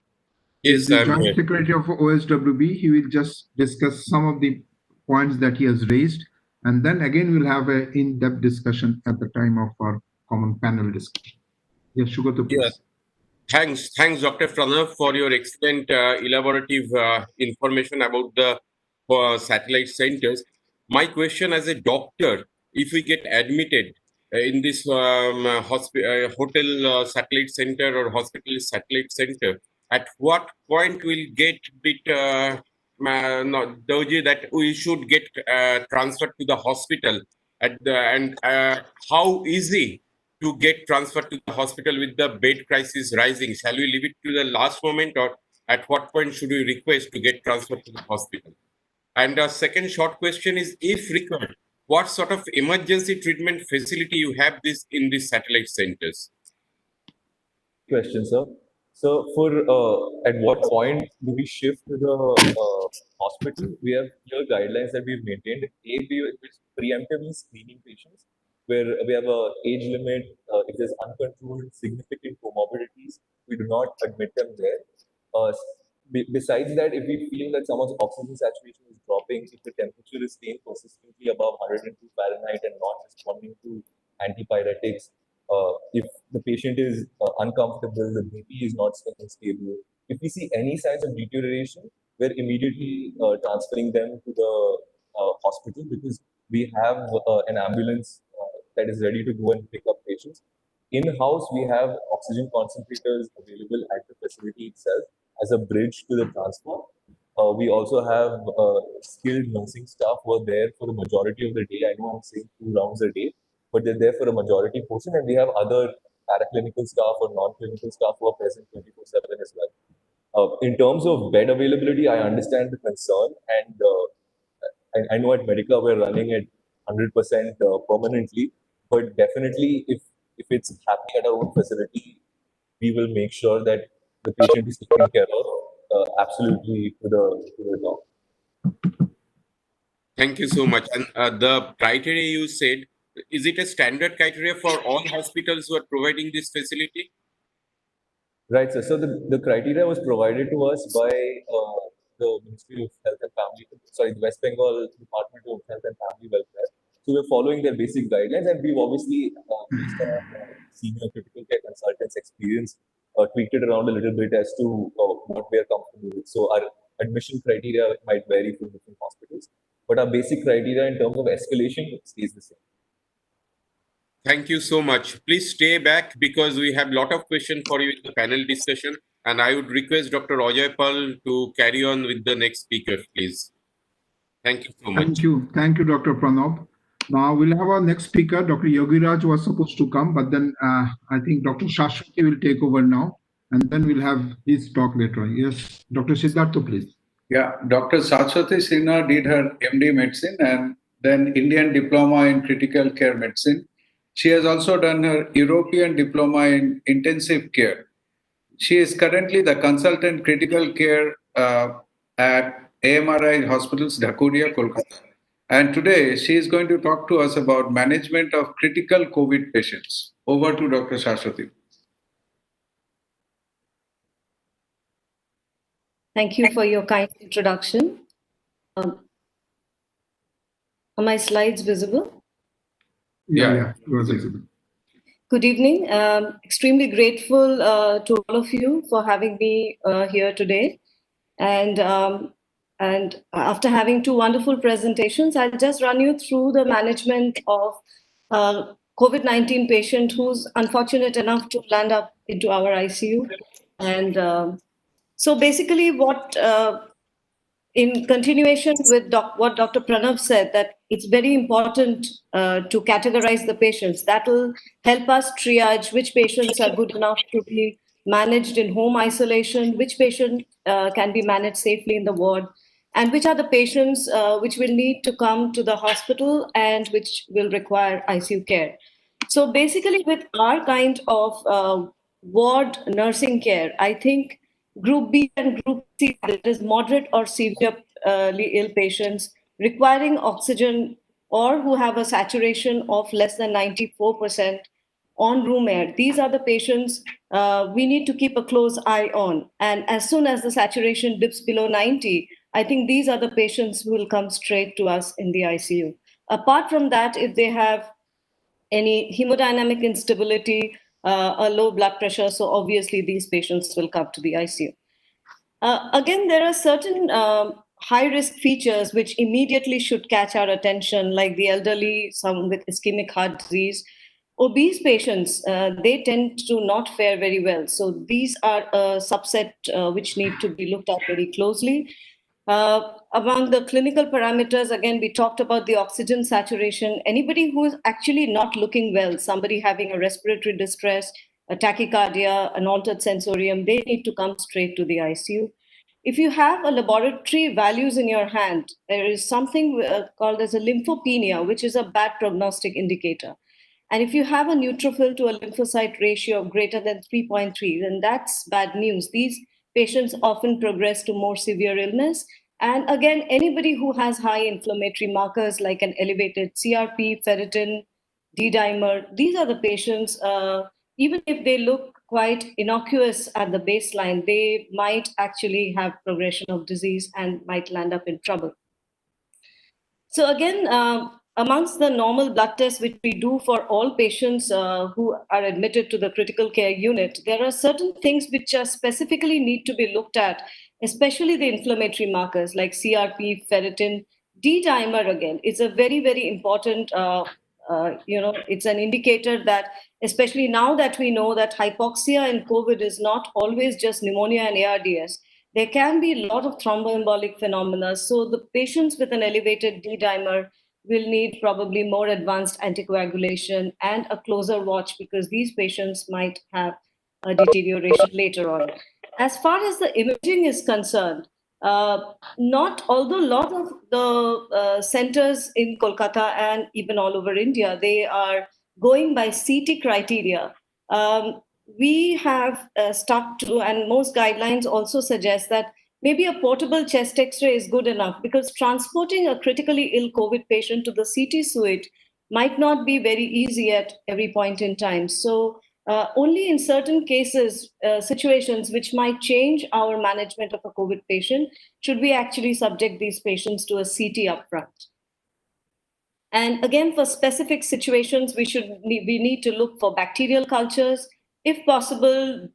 He's Yes, the I'm Joint here. Secretary of OSWB. He will just discuss some of the points that he has raised, and then again we'll have an in-depth discussion at the time of our common panel discussion. Yes, Sugata, Yeah, please. thanks, Dr. Pranav, for your excellent elaborative information about the satellite centers. My question as a doctor, if we get admitted in this hotel satellite center or hospital satellite center, at what point we'll get bit doji that we should get transferred to the hospital and how easy to get transferred to the hospital with the bed crisis rising? Shall we leave it to the last moment, or at what point should we request to get transferred to the hospital? And the second short question is, if required, what sort of emergency treatment facility you have this in these satellite centers? Question, sir. So, for at what point do we shift to the hospital? We have clear guidelines that we've maintained. Is preemptively screening patients, where we have a age limit. If there's uncontrolled significant comorbidities, we do not admit them there. Besides that, if we feel that someone's oxygen saturation is dropping, if the temperature is staying persistently above 102 Fahrenheit and not responding to antipyretics, if the patient is uncomfortable, the BP is not staying stable, if we see any signs of deterioration, we're immediately transferring them to the hospital, because we have an ambulance that is ready to go and pick up patients. In-house, we have oxygen concentrators available at the facility itself as a bridge to the transfer. We also have skilled nursing staff who are there for the majority of the day. I know I'm saying 2 rounds a day, but they're there for a majority portion, and we have other paraclinical staff or non-clinical staff who are present 24/7 as well. In terms of bed availability, I understand the concern, and I know at Medica we're running at 100% permanently, but definitely if it's happening at our own facility, we will make sure that the patient is taken care of absolutely to the top. Thank you so much. And the criteria you said, is it a standard criteria for all hospitals who are providing this facility? Right, sir. So the criteria was provided to us by the Ministry of Health and Family, sorry, the West Bengal Department of Health and Family Welfare. So we're following their basic guidelines, and we've obviously, based on senior critical care consultants' experience, tweaked it around a little bit as to what we are comfortable with. So our admission criteria might vary from different hospitals, but our basic criteria in terms of escalation stays the same. Thank you so much. Please stay back because we have a lot of questions for you in the panel discussion. And I would request Dr. Ajay Pal to carry on with the next speaker, please. Thank you so much. Thank you. Thank you, Dr. Pranav. Now we'll have our next speaker. Dr. Yogiraj was supposed to come, but then I think Dr. Shashwati will take over now, and then we'll have his talk later on. Yes, Dr. Siddhartha, please. Yeah, Dr. Shashwati Sinha did her MD Medicine and then Indian Diploma in Critical Care Medicine. She has also done her European Diploma in Intensive Care. She is currently the consultant critical care at AMRI Hospitals, Dhakuria, Kolkata. And today she is going to talk to us about management of critical COVID patients. Over to Dr. Shashwati. Thank you for your kind introduction. Are my slides visible? Yeah, visible. Good evening. Extremely grateful to all of you for having me here today. And after having two wonderful presentations, I'll just run you through the management of COVID-19 patient who's unfortunate enough to land up into our ICU. And so basically what in continuation with what Dr. Pranav said, that it's very important to categorize the patients. That will help us triage which patients are good enough to be managed in home isolation, which patient can be managed safely in the ward, and which are the patients which will need to come to the hospital and which will require ICU care. So basically with our kind of ward nursing care, I think Group B and Group C, that is moderate or severely ill patients requiring oxygen or who have a saturation of less than 94%, on room air. These are the patients we need to keep a close eye on. And as soon as the saturation dips below 90, I think these are the patients who will come straight to us in the ICU. Apart from that, if they have any hemodynamic instability, a low blood pressure, so obviously these patients will come to the ICU. Again, there are certain high-risk features which immediately should catch our attention, like the elderly, some with ischemic heart disease. Obese patients, they tend to not fare very well. So these are a subset which need to be looked at very closely. Among the clinical parameters, again, we talked about the oxygen saturation. Anybody who is actually not looking well, somebody having a respiratory distress, a tachycardia, an altered sensorium, they need to come straight to the ICU. If you have a laboratory values in your hand, there is something called as a lymphopenia, which is a bad prognostic indicator. And if you have a neutrophil to a lymphocyte ratio of greater than 3.3, then that's bad news. These patients often progress to more severe illness. And again, anybody who has high inflammatory markers like an elevated CRP, ferritin, D-dimer, these are the patients, even if they look quite innocuous at the baseline, they might actually have progression of disease and might land up in trouble. So again, amongst the normal blood tests which we do for all patients who are admitted to the critical care unit, there are certain things which are specifically need to be looked at, especially the inflammatory markers like CRP, ferritin, D-dimer again. It's a very, very important, it's an indicator that, especially now that we know that hypoxia in COVID is not always just pneumonia and ARDS, there can be a lot of thromboembolic phenomena. So the patients with an elevated D-dimer will need probably more advanced anticoagulation and a closer watch because these patients might have a deterioration later on. As far as the imaging is concerned, although a lot of the centers in Kolkata and even all over India, they are going by CT criteria. We have stuck to, and most guidelines also suggest that maybe a portable chest X-ray is good enough because transporting a critically ill COVID patient to the CT suite might not be very easy at every point in time. So only in certain cases, situations which might change our management of a COVID patient, should we actually subject these patients to a CT upfront. And again, for specific situations, we need to look for bacterial cultures. If possible,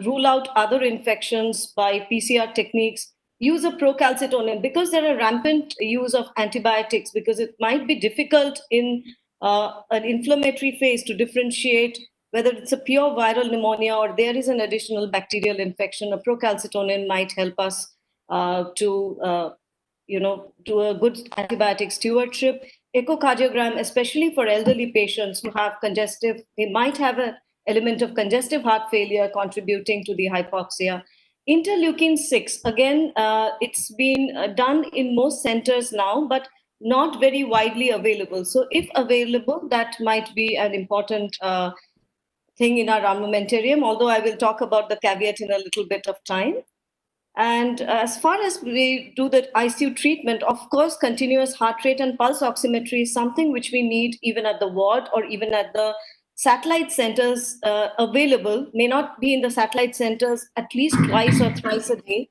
rule out other infections by PCR techniques. Use a procalcitonin because there are rampant use of antibiotics because it might be difficult in an inflammatory phase to differentiate whether it's a pure viral pneumonia or there is an additional bacterial infection. A procalcitonin might help us to do a good antibiotic stewardship. Echocardiogram, especially for elderly patients who have congestive, they might have an element of congestive heart failure contributing to the hypoxia. Interleukin-6, again, it's been done in most centers now, but not very widely available. So if available, that might be an important thing in our armamentarium, although I will talk about the caveat in a little bit of time. And as far as we do the ICU treatment, of course, continuous heart rate and pulse oximetry is something which we need even at the ward or even at the satellite centers available. May not be in the satellite centers at least twice or thrice a day.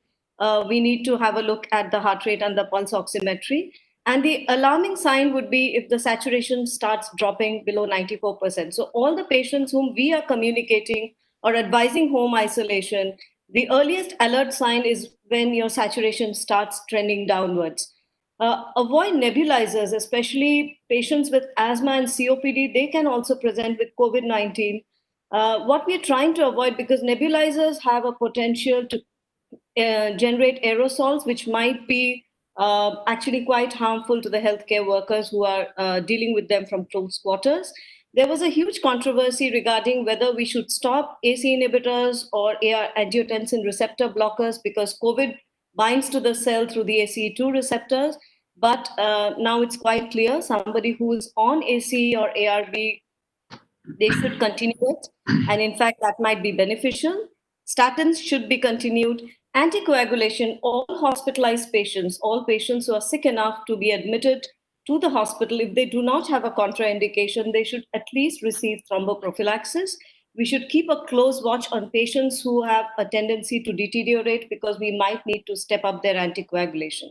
We need to have a look at the heart rate and the pulse oximetry. And the alarming sign would be if the saturation starts dropping below 94%. So all the patients whom we are communicating or advising home isolation, the earliest alert sign is when your saturation starts trending downwards. Avoid nebulizers, especially patients with asthma and COPD. They can also present with COVID-19. What we're trying to avoid, because nebulizers have a potential to generate aerosols, which might be actually quite harmful to the healthcare workers who are dealing with them from close quarters. There was a huge controversy regarding whether we should stop ACE inhibitors or angiotensin receptor blockers because COVID binds to the cell through the ACE2 receptors. But now it's quite clear somebody who is on ACE or ARB, they should continue it. And in fact, that might be beneficial. Statins should be continued. Anticoagulation, all hospitalized patients, all patients who are sick enough to be admitted to the hospital, if they do not have a contraindication, they should at least receive thromboprophylaxis. We should keep a close watch on patients who have a tendency to deteriorate because we might need to step up their anticoagulation.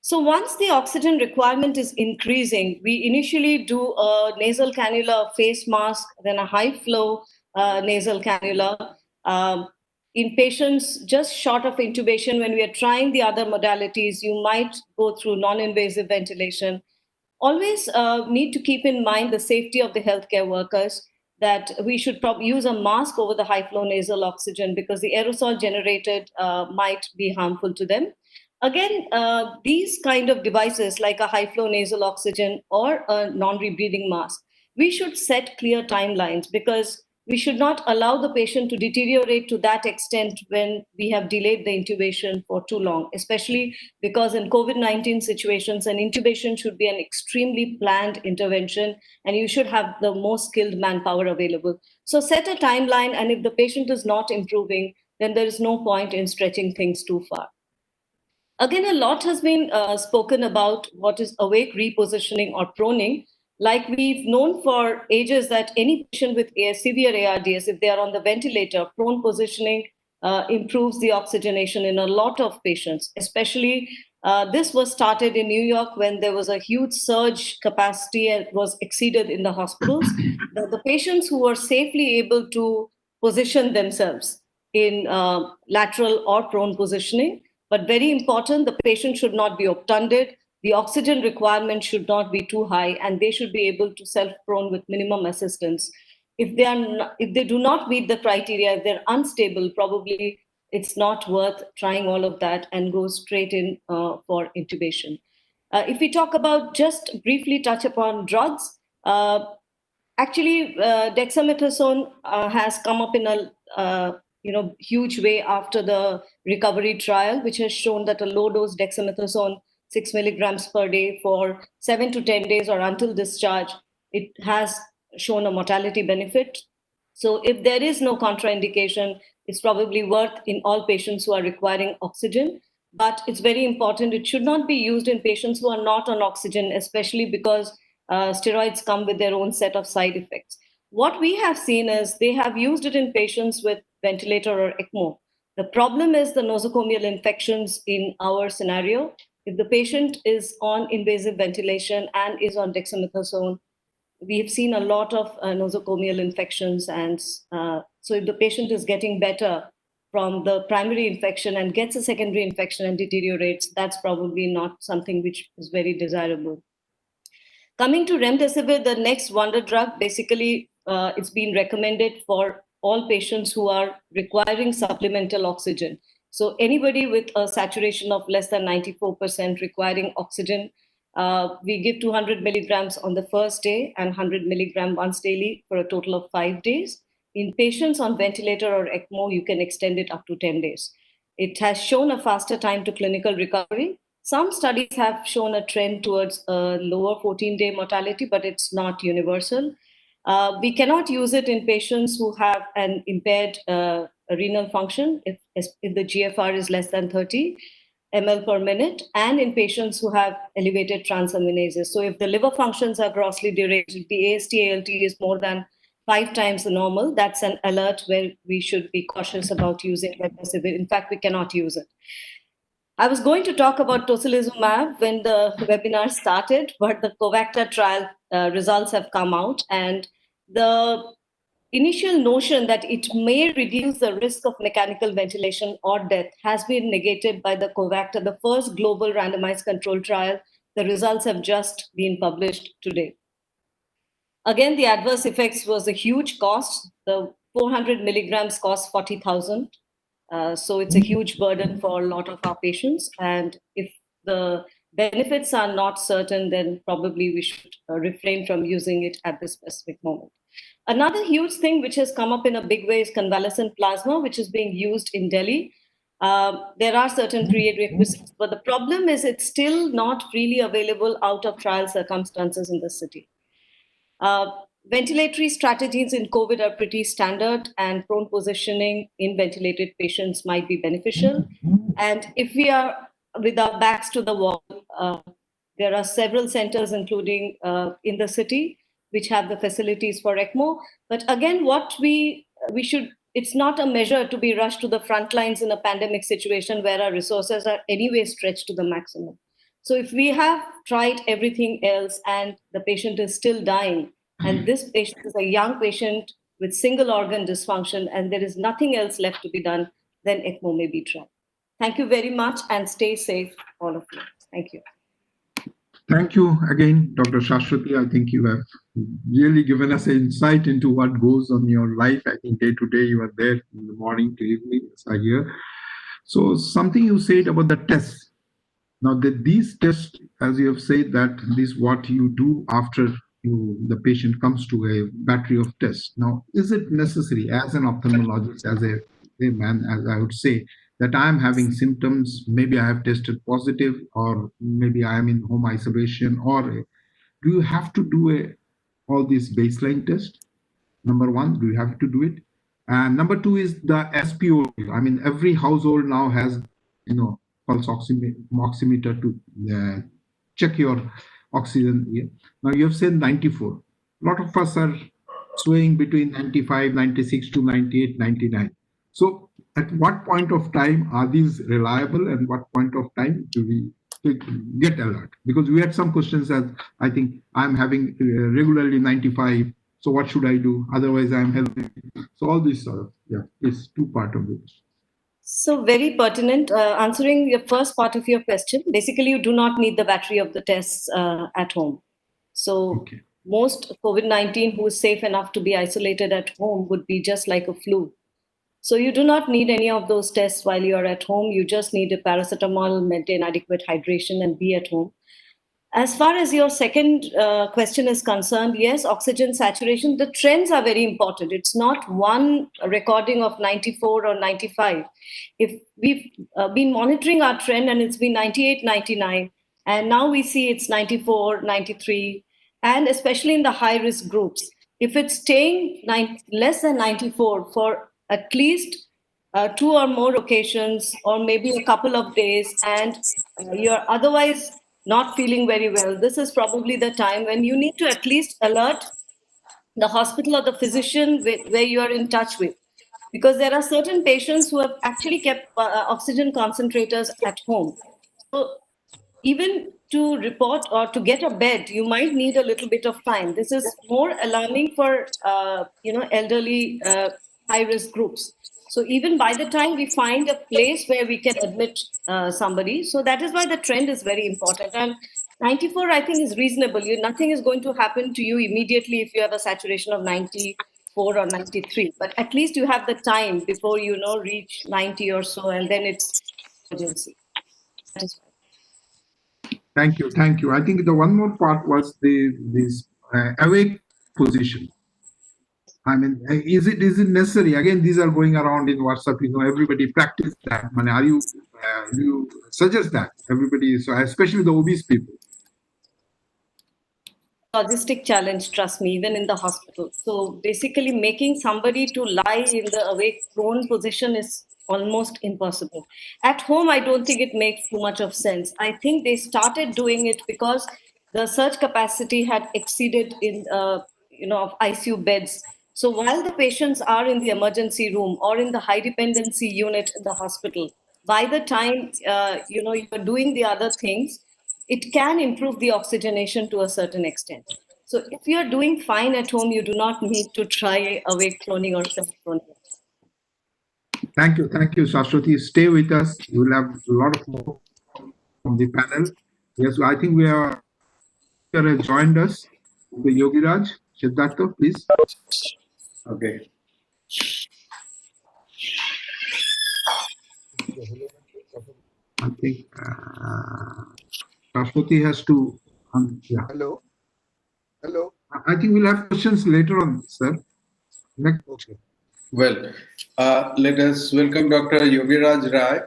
So once the oxygen requirement is increasing, we initially do a nasal cannula, face mask, then a high flow nasal cannula. In patients just short of intubation, when we are trying the other modalities, you might go through non-invasive ventilation. Always need to keep in mind the safety of the healthcare workers, that we should probably use a mask over the high flow nasal oxygen because the aerosol generated might be harmful to them. Again, these kind of devices like a high flow nasal oxygen or a non-rebreathing mask, we should set clear timelines because we should not allow the patient to deteriorate to that extent when we have delayed the intubation for too long, especially because in COVID-19 situations, an intubation should be an extremely planned intervention and you should have the most skilled manpower available. So set a timeline, and if the patient is not improving, then there is no point in stretching things too far. Again, a lot has been spoken about what is awake repositioning or proning. Like we've known for ages that any patient with severe ARDS, if they are on the ventilator, prone positioning improves the oxygenation in a lot of patients. Especially this was started in New York when there was a huge surge capacity and was exceeded in the hospitals. The patients who were safely able to position themselves in lateral or prone positioning, but very important, the patient should not be obtunded. The oxygen requirement should not be too high, and they should be able to self-prone with minimum assistance. If they do not meet the criteria, if they're unstable, probably it's not worth trying all of that and go straight in for intubation. If we talk about, just briefly touch upon drugs, actually, dexamethasone has come up in a huge way after the recovery trial, which has shown that a low dose dexamethasone, 6 milligrams per day for 7 to 10 days or until discharge, it has shown a mortality benefit. So if there is no contraindication, it's probably worth in all patients who are requiring oxygen. But it's very important, it should not be used in patients who are not on oxygen, especially because steroids come with their own set of side effects. What we have seen is they have used it in patients with ventilator or ECMO. The problem is the nosocomial infections in our scenario. If the patient is on invasive ventilation and is on dexamethasone, we have seen a lot of nosocomial infections. And so if the patient is getting better from the primary infection and gets a secondary infection and deteriorates, that's probably not something which is very desirable. Coming to remdesivir, the next wonder drug, basically it's been recommended for all patients who are requiring supplemental oxygen. So anybody with a saturation of less than 94% requiring oxygen, we give 200 milligrams on the first day and 100 milligram once daily for a total of 5 days. In patients on ventilator or ECMO, you can extend it up to 10 days. It has shown a faster time to clinical recovery. Some studies have shown a trend towards a lower 14-day mortality, but it's not universal. We cannot use it in patients who have an impaired renal function if the GFR is less than 30 ml per minute, and in patients who have elevated transaminases. So if the liver functions are grossly deranged, if the AST-ALT is more than 5 times the normal, that's an alert where we should be cautious about using remdesivir. In fact, we cannot use it. I was going to talk about tocilizumab when the webinar started, but the COVACTA trial results have come out, and the initial notion that it may reduce the risk of mechanical ventilation or death has been negated by the COVACTA, the first global randomized control trial. The results have just been published today. Again, the adverse effects was a huge cost. The 400 milligrams cost 40,000. So it's a huge burden for a lot of our patients. And if the benefits are not certain, then probably we should refrain from using it at this specific moment. Another huge thing which has come up in a big way is convalescent plasma, which is being used in Delhi. There are certain prerequisites, but the problem is it's still not freely available out of trial circumstances in the city. Ventilatory strategies in COVID are pretty standard, and prone positioning in ventilated patients might be beneficial. And if we are with our backs to the wall, There are several centers, including in the city, which have the facilities for ECMO. But again, what we should, it's not a measure to be rushed to the front lines in a pandemic situation where our resources are anyway stretched to the maximum. So if we have tried everything else and the patient is still dying, and this patient is a young patient with single organ dysfunction and there is nothing else left to be done, then ECMO may be tried. Thank you very much and stay safe, all of you. Thank you. Thank you again, Dr. Shashwati. I think you have really given us an insight into what goes on in your life. I think day to day you are there in the morning to evening, as I hear. So something you said about the tests. Now that these tests, as you have said, that this is what you do after the patient comes to a battery of tests. Now, is it necessary as an ophthalmologist, as a man, as I would say, that I am having symptoms, maybe I have tested positive, or maybe I am in home isolation, or do you have to do all these baseline tests? Number one, do you have to do it? And number two is the SPO. I mean, every household now has, pulse oximeter to check your oxygen. Yeah. Now you have said 94. A lot of us are swaying between 95, 96 to 98, 99. So at what point of time are these reliable, and what point of time do we get alert? Because we had some questions as, I think I'm having regularly 95. So what should I do? Otherwise I'm healthy. So all this sort of, is two part of it. So very pertinent. Answering your first part of your question, basically you do not need the battery of the tests at home. So most COVID-19 who is safe enough to be isolated at home would be just like a flu. So you do not need any of those tests while you are at home. You just need a paracetamol, maintain adequate hydration, and be at home. As far as your second question is concerned, yes, oxygen saturation, the trends are very important. It's not one recording of 94 or 95. If we've been monitoring our trend and it's been 98, 99, and now we see it's 94, 93, and especially in the high risk groups, if it's staying less than 94 for at least 2 or more occasions, or maybe a couple of days, and you're otherwise not feeling very well, this is probably the time when you need to at least alert the hospital or the physician where you are in touch with. Because there are certain patients who have actually kept oxygen concentrators at home. So even to report or to get a bed, you might need a little bit of time. This is more alarming for elderly high-risk groups. So even by the time we find a place where we can admit somebody, so that is why the trend is very important. And 94, I think, is reasonable. Nothing is going to happen to you immediately if you have a saturation of 94 or 93. But at least you have the time before reach 90 or so, and then it's emergency. That is right. Thank you. Thank you. I think the one more part was this awake position. I mean, is it necessary? Again, these are going around in WhatsApp. Everybody practice that. I mean, do you suggest that everybody, so especially the obese people? Logistic challenge, trust me, even in the hospital. So basically, making somebody to lie in the awake prone position is almost impossible. At home, I don't think it makes too much of sense. I think they started doing it because the surge capacity had exceeded in of ICU beds. So while the patients are in the emergency room or in the high dependency unit in the hospital, by the time you're doing the other things, it can improve the oxygenation to a certain extent. So if you're doing fine at home, you do not need to try awake proning or self-proning. Thank you, Shashwati. Stay with us. We'll have a lot of more from the panel. Yes, I think we have joined us. The Yogiraj Siddhartha, please. Okay. I think Shashwati has to. Hello. Hello. I think we'll have questions later on, sir. Next. Okay. Well, let us welcome Dr. Yogiraj Rai.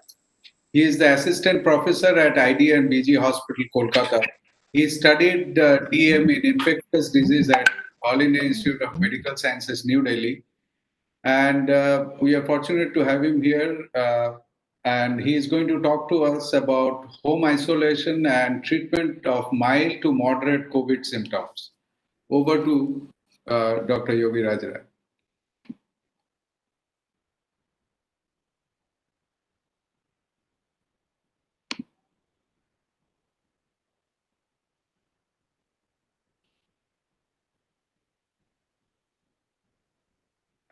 He is the assistant professor at ID and BG Hospital, Kolkata. He studied DM in infectious disease at All India Institute of Medical Sciences, New Delhi. And we are fortunate to have him here and he is going to talk to us about home isolation and treatment of mild to moderate COVID symptoms. Over to Dr. Yogi Rajara.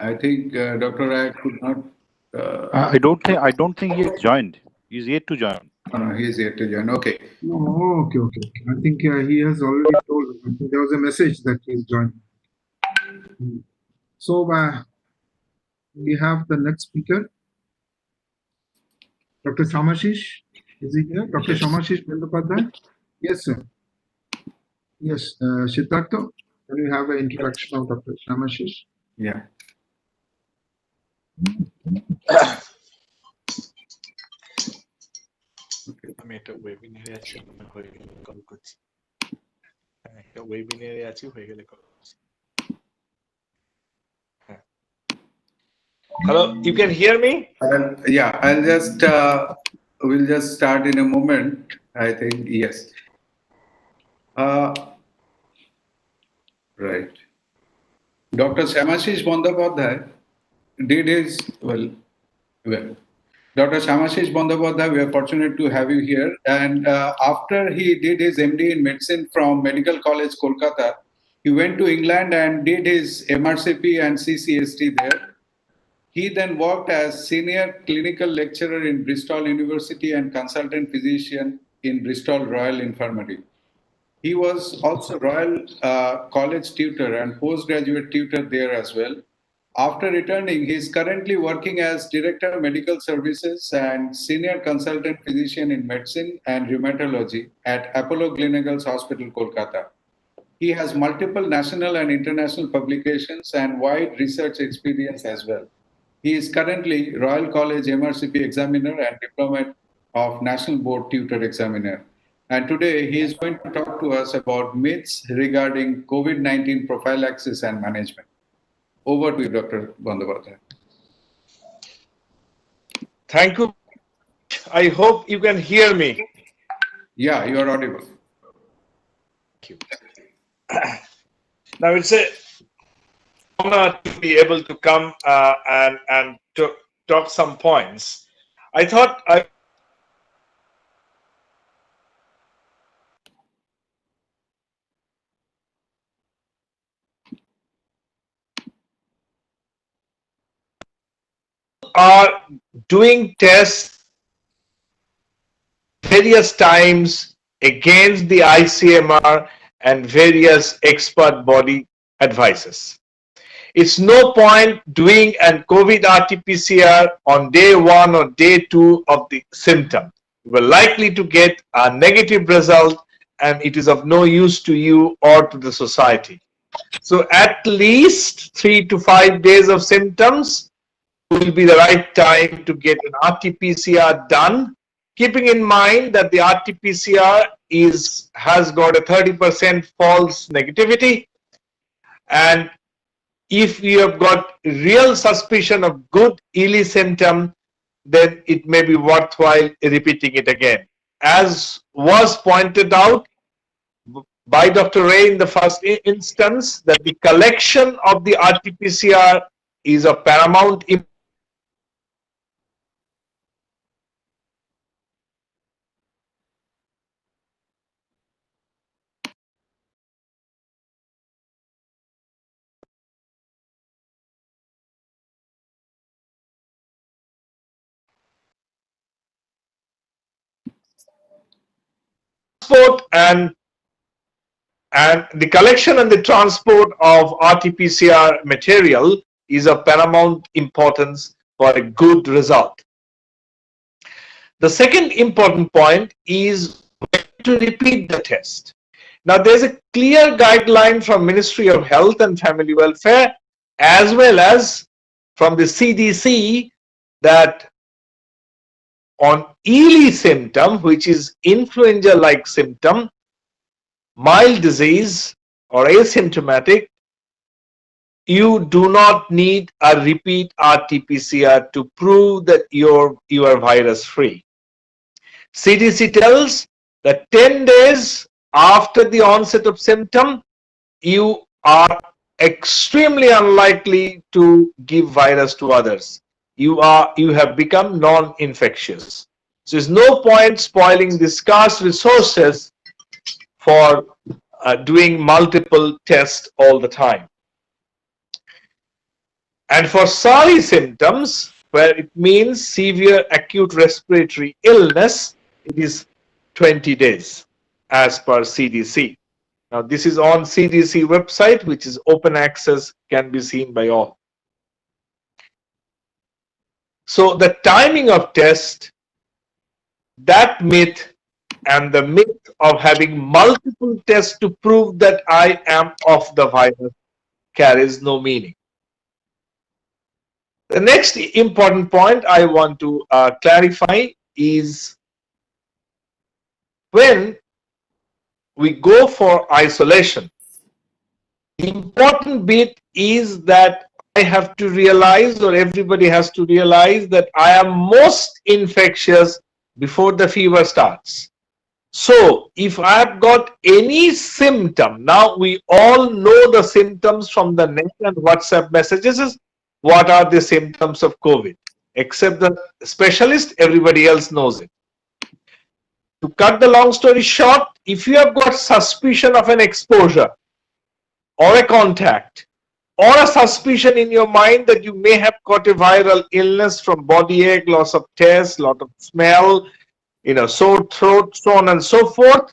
I think Dr. Rai could not. I don't think he has joined. He's yet to join. No, he is yet to join. Okay. Oh, okay. I think he has already told. I think there was a message that he's joined. So we have the next speaker, Dr. Shamashish. Is he here? Dr. Yes. Shamashish Bandopadhyay? Yes, sir. Yes, Siddhartha, can we have an introduction of Dr. Shamashish? Yeah. আমি একটা ওয়েবিনারে আছি হয়ে গেলে call করছি একটা ওয়েবিনারে আছি হয়ে গেলে কল করছি Hello, you can hear me? Yeah, we'll just start in a moment. I think, yes. Right. Dr. Shamashish Bandyopadhyay did his, well, Dr. Shamashish Bandyopadhyay, we are fortunate to have you here. And after he did his MD in medicine from Medical College, Kolkata, he went to England and did his MRCP and CCST there. He then worked as senior clinical lecturer in Bristol University and consultant physician in Bristol Royal Infirmary. He was also Royal College tutor and postgraduate tutor there as well. After returning, he is currently working as Director of Medical Services and Senior Consultant Physician in Medicine and Rheumatology at Apollo Gleneagles Hospital, Kolkata. He has multiple national and international publications and wide research experience as well. He is currently Royal College MRCP examiner and diplomat of National Board Tutor Examiner. And today he is going to talk to us about myths regarding COVID-19 prophylaxis and management. Over to you, Dr. Bandyopadhyay. Thank you. I hope you can hear me. Yeah, you are audible. Thank you. Now it's a honor to be able to come and to talk some points. I thought are doing tests various times against the ICMR and various expert body advices. It's no point doing an COVID RT-PCR on day 1 or day 2 of the symptom. You are likely to get a negative result and it is of no use to you or to the society. So at least 3 to 5 days of symptoms will be the right time to get an RT-PCR done, keeping in mind that the RT-PCR has got a 30% false negativity, and if you have got real suspicion of good ELE symptom, then it may be worthwhile repeating it again. As was pointed out by Dr. Ray in the first instance, that the collection of the RT-PCR is of paramount importance. Transport and the collection and the transport of RT-PCR material is of paramount importance for a good result. The second important point is when to repeat the test. Now, there's a clear guideline from Ministry of Health and Family Welfare as well as from the CDC that on ELE symptom, which is influenza-like symptom, mild disease or asymptomatic, you do not need a repeat RT-PCR to prove that you are virus free. CDC tells that 10 days after the onset of symptom, you are extremely unlikely to give virus to others. You have become non-infectious. So there's no point spoiling the scarce resources for doing multiple tests all the time. And for SARI symptoms, where it means severe acute respiratory illness, it is 20 days as per CDC. Now, this is on CDC website, which is open access, can be seen by all. So the timing of test, that myth, and the myth of having multiple tests to prove that I am of the virus carries no meaning. The next important point I want to clarify is when we go for isolation, the important bit is that I have to realize, or everybody has to realize, that I am most infectious before the fever starts. So if I have got any symptom, now we all know the symptoms from the net and WhatsApp messages. What are the symptoms of COVID? Except the specialist, everybody else knows it. To cut the long story short, if you have got suspicion of an exposure or a contact, or a suspicion in your mind that you may have got a viral illness from body ache, loss of taste, lot of smell, sore throat, so on and so forth,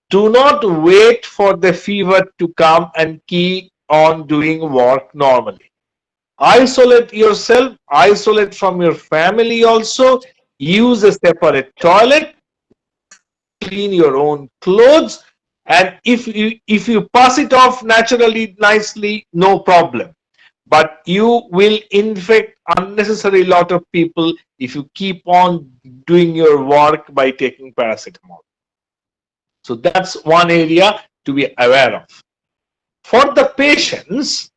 do not wait for the fever to come and keep on doing work normally. Isolate yourself, isolate from your family also, use a separate toilet, clean your own clothes, and if you pass it off naturally, nicely, no problem. But you will infect unnecessary lot of people if you keep on doing your work by taking paracetamol. So that's one area to be aware of. For the patients,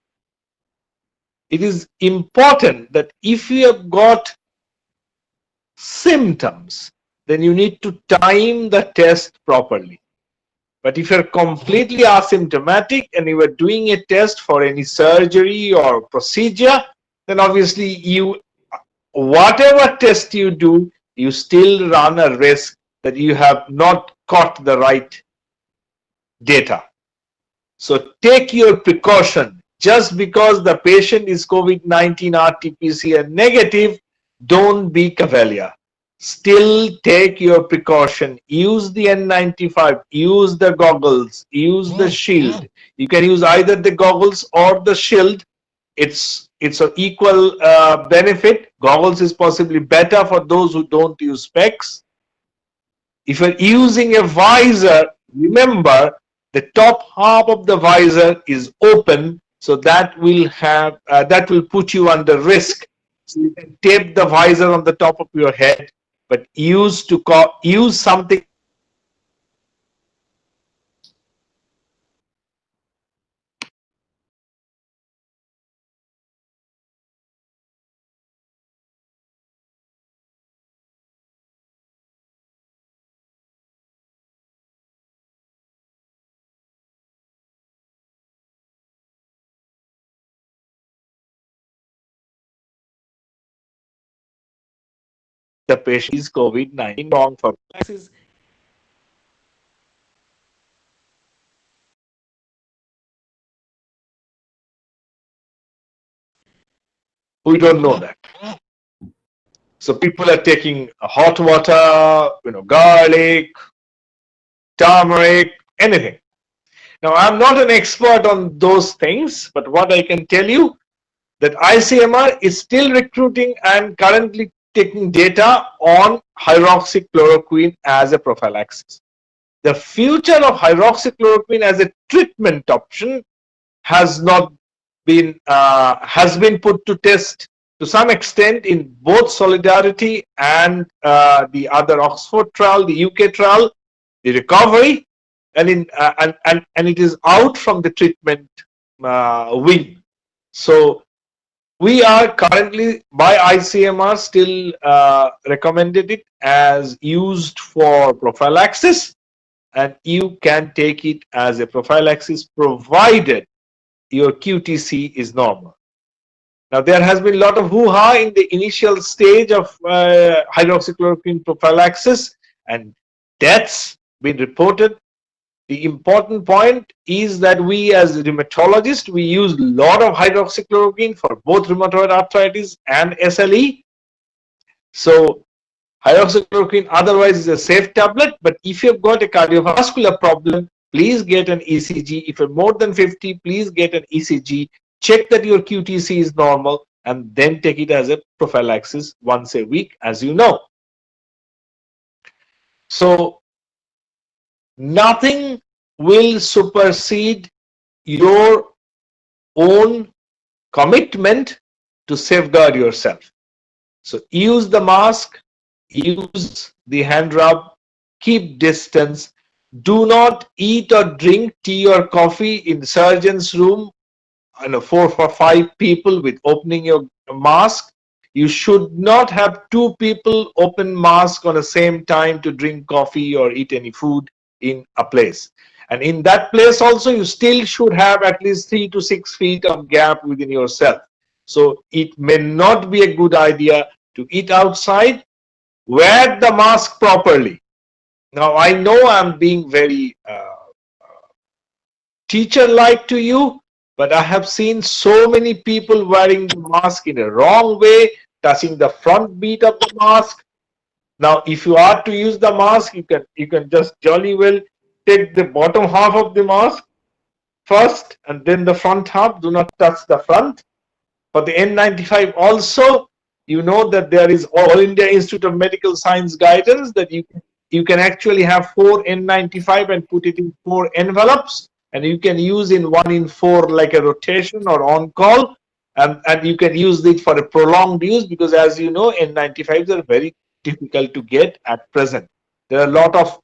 it is important that if you have got symptoms, then you need to time the test properly. But if you're completely asymptomatic and you are doing a test for any surgery or procedure, then obviously whatever test you do, you still run a risk that you have not caught the right data. So take your precaution. Just because the patient is COVID-19 RT-PCR negative, don't be cavalier. Still take your precaution. Use the N95, use the goggles, use the shield. You can use either the goggles or the shield. It's an equal benefit. Goggles is possibly better for those who don't use specs. If you're using a visor, remember the top half of the visor is open, so that will put you under risk. So you can tape the visor on the top of your head, but use something. The patient is COVID-19 wrong for prophylaxis. We don't know that. So people are taking hot water, garlic, turmeric, anything. Now, I'm not an expert on those things, but what I can tell you that ICMR is still recruiting and currently taking data on hydroxychloroquine as a prophylaxis. The future of hydroxychloroquine as a treatment option has been put to test to some extent in both Solidarity and the other Oxford trial, the UK trial, the recovery, and it is out from the treatment wing. So we are currently by ICMR still recommended it as used for prophylaxis, and you can take it as a prophylaxis provided your QTC is normal. Now, there has been a lot of hoo-ha in the initial stage of hydroxychloroquine prophylaxis, and deaths been reported. The important point is that we as rheumatologists, we use a lot of hydroxychloroquine for both rheumatoid arthritis and SLE. So hydroxychloroquine otherwise is a safe tablet, but if you've got a cardiovascular problem, please get an ECG. If you're more than 50, please get an ECG. Check that your QTC is normal and then take it as a prophylaxis once a week, as you know. So nothing will supersede your own commitment to safeguard yourself. So use the mask, use the hand rub, keep distance. Do not eat or drink tea or coffee in the surgeon's room, 4 or 5 people with opening your mask. You should not have 2 people open mask on the same time to drink coffee or eat any food in a place. And in that place also, you still should have at least 3 to 6 feet of gap within yourself. So it may not be a good idea to eat outside. Wear the mask properly. Now, I know I'm being very teacher-like to you, but I have seen so many people wearing the mask in a wrong way, touching the front bead of the mask. Now, if you are to use the mask, you can just jolly well take the bottom half of the mask first and then the front half. Do not touch the front. For the N95 also, you know that there is All India Institute of Medical Science guidance that you can actually have 4 N95 and put it in 4 envelopes, and you can use in 1 in 4 like a rotation or on call, and you can use it for a prolonged use, because as you know, N95s are very difficult to get at present. There are a lot of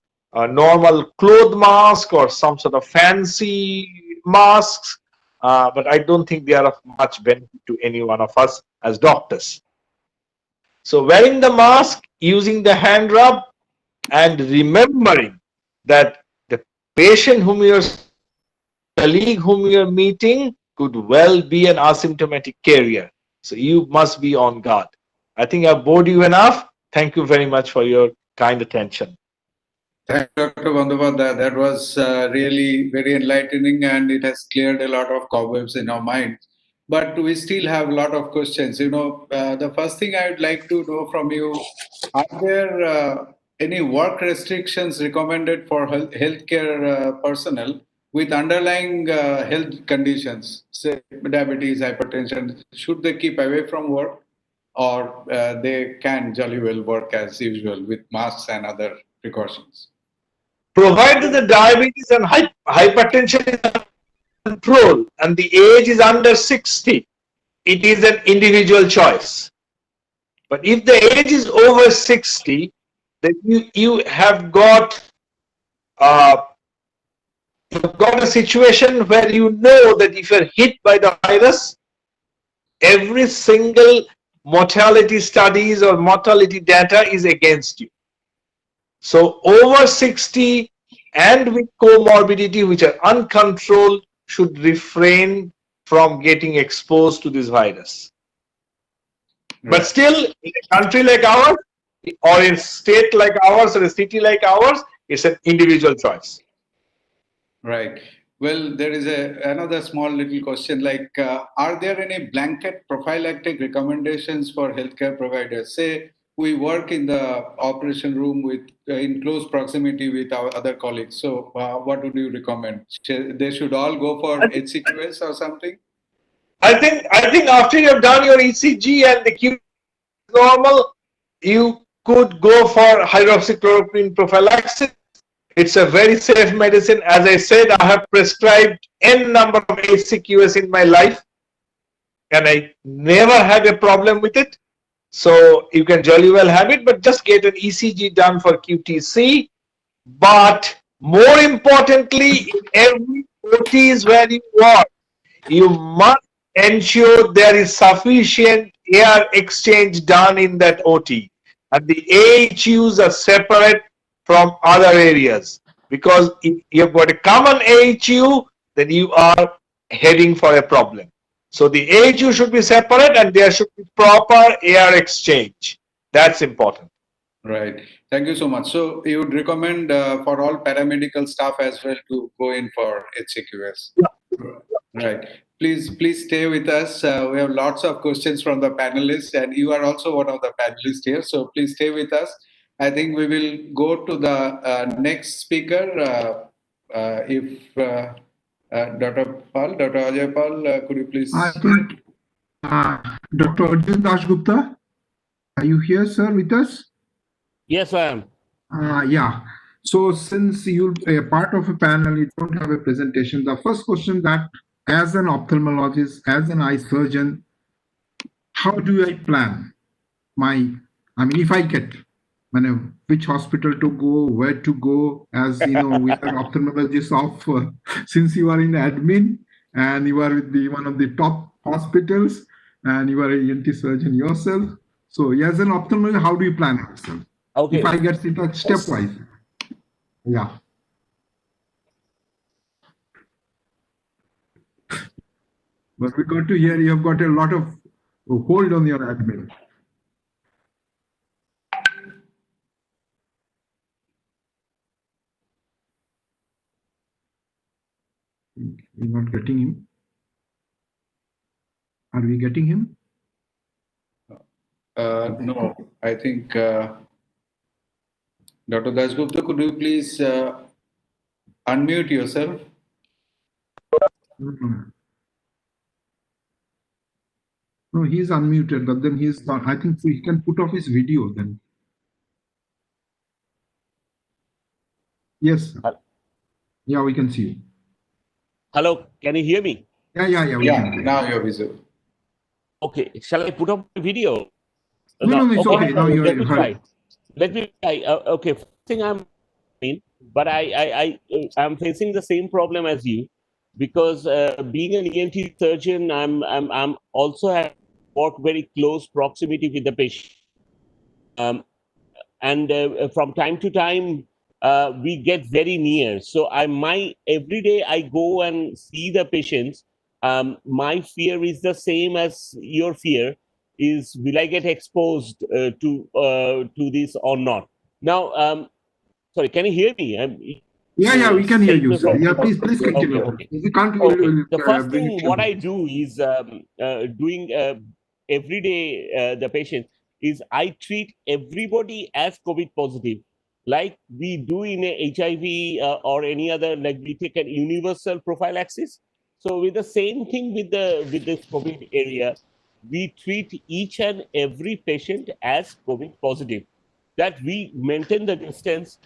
normal cloth mask or some sort of fancy masks, but I don't think they are of much benefit to any one of us as doctors. So wearing the mask, using the hand rub, and remembering that the patient whom you're, colleague whom you're meeting could well be an asymptomatic carrier. So you must be on guard. I think I've bored you enough. Thank you very much for your kind attention. Thank you, Dr. Bandyopadhyay. That was really very enlightening, and it has cleared a lot of cobwebs in our mind. But we still have a lot of questions. The first thing I would like to know from you, are there any work restrictions recommended for healthcare personnel with underlying health conditions, say diabetes, hypertension? Should they keep away from work, or they can jolly well work as usual with masks and other precautions? Provided the diabetes and hypertension is under control and the age is under 60, it is an individual choice. But if the age is over 60, then you have got a situation where you know that if you're hit by the virus, every single mortality studies or mortality data is against you. So over 60 and with comorbidity which are uncontrolled should refrain from getting exposed to this virus. Right. But still, in a country like ours, or in a state like ours, or a city like ours, it's an individual choice. Right. Well, there is another small little question like, are there any blanket prophylactic recommendations for healthcare providers? Say we work in the operation room with in close proximity with our other colleagues. So what would you recommend? They should all go for HCQS or something? I think after you have done your ECG and the Q is normal, you could go for hydroxychloroquine prophylaxis. It's a very safe medicine. As I said, I have prescribed n number of HCQS in my life, and I never had a problem with it. So you can jolly well have it, but just get an ECG done for QTC. But more importantly, in every OTs where you are, you must ensure there is sufficient air exchange done in that OT, and the AHUs are separate from other areas, because if you've got a common AHU, then you are heading for a problem. So the AHU should be separate and there should be proper air exchange. That's important. Right. Thank you so much. So you would recommend for all paramedical staff as well to go in for HCQS? Right. Please stay with us. We have lots of questions from the panelists, and you are also one of the panelists here. So please stay with us. I think we will go to the next speaker. If Dr. Ajay Pal, could you please? I think Dr. Arjun Dasgupta, are you here, sir, with us? Yes, I am. Yeah. So since you're a part of a panel, you don't have a presentation. The first question that, as an ophthalmologist, as an eye surgeon, how do I plan if I get, which hospital to go, where to go, as you know, we are ophthalmologists of, since you are in admin and you are with one of the top hospitals and you are a ENT surgeon yourself. So as an ophthalmologist, how do you plan yourself? Okay. If I get into stepwise. Yeah. But we got to hear you have got a lot of hold on your admin. We're not getting him. Are we getting him? No, I think Dr. Dasgupta, could you please unmute yourself? No, he's unmuted, but then he's not. I think he can put off his video then. Yes. Yeah, we can see you. Hello, can you hear me? Yeah. We can. Now you're visible. Okay, shall I put up the video? No, it's okay. Now you're let me try. heard. Let me try. Okay, first thing but I'm facing the same problem as you, because being an ENT surgeon, I'm also have got very close proximity with the patient, and from time to time we get very near. So every day I go and see the patients. My fear is the same as your fear. Is will I get exposed to this or not? Now, sorry, can you hear me? Yeah, we can hear you, sir. Yeah, please continue. Okay. If you can't, The first thing what I do is doing every day the patient is I treat everybody as COVID positive, like we do in a HIV or any other, like we take a universal prophylaxis. So with the same thing with this COVID area, we treat each and every patient as COVID positive. That we maintain the distance.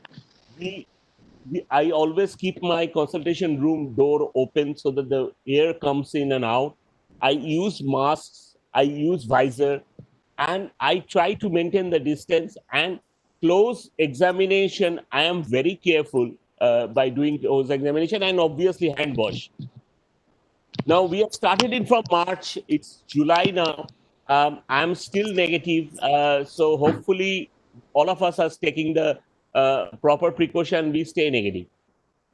I always keep my consultation room door open so that the air comes in and out. I use masks, I use visor, and I try to maintain the distance. And close examination, I am very careful by doing close examination, and obviously hand wash. Now we have started in from March. It's July now. I'm still negative, so hopefully all of us are taking the proper precaution. We stay negative.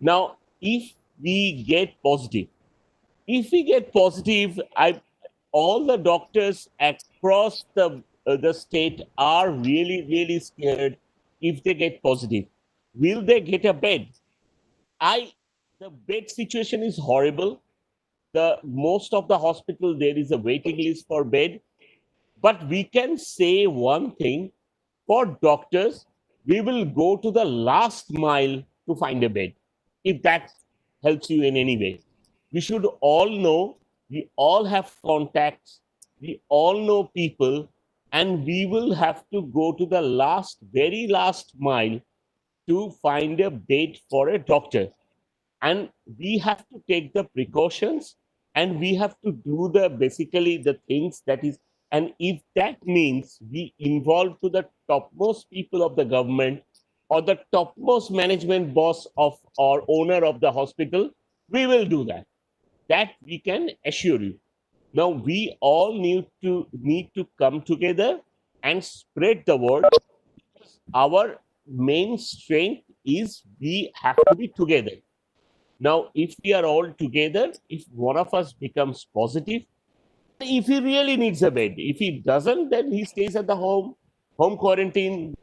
Now, if we get positive, all the doctors across the state are really scared. If they get positive, will they get a bed? The bed situation is horrible. Most of the hospital there is a waiting list for bed, but we can say one thing: for doctors, we will go to the last mile to find a bed, if that helps you in any way. We should all know, we all have contacts, we all know people, and we will have to go to the very last mile to find a bed for a doctor. And we have to take the precautions, and we have to do basically the things that is. And if that means we involve to the topmost people of the government or the topmost management boss of or owner of the hospital, we will do that. That we can assure you. Now we all need to come together and spread the word. Our main strength is we have to be together. Now, if we are all together, if one of us becomes positive, if he really needs a bed, if he doesn't, then he stays at the home quarantine.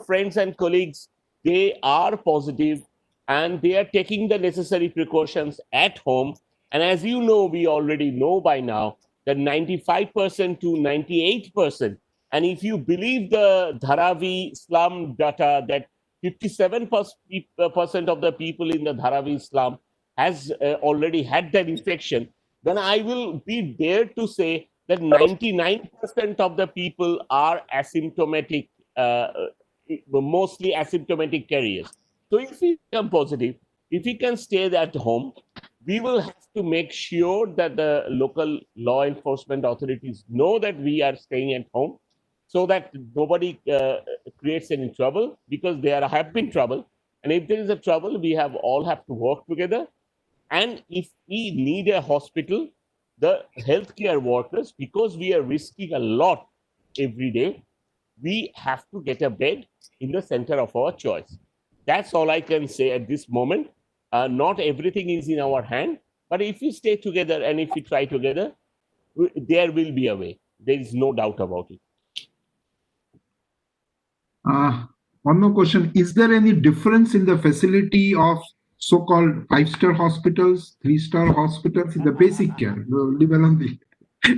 Friends and colleagues, they are positive and they are taking the necessary precautions at home. And as you know, we already know by now that 95% to 98%, and if you believe the Dharavi slum data, that 57% of the people in the Dharavi slum has already had that infection, then I will be there to say that 99% of the people are asymptomatic, mostly asymptomatic carriers. So if we become positive, if we can stay at home, we will have to make sure that the local law enforcement authorities know that we are staying at home, so that nobody creates any trouble, because there have been trouble. And if there is a trouble, we all have to work together. And if we need a hospital, the healthcare workers, because we are risking a lot every day, we have to get a bed in the center of our choice. That's all I can say at this moment. Not everything is in our hand, but if we stay together and if we try together, there will be a way. There is no doubt about it. One more question. Is there any difference in the facility of so-called 5-star hospitals, 3-star hospitals in the basic care?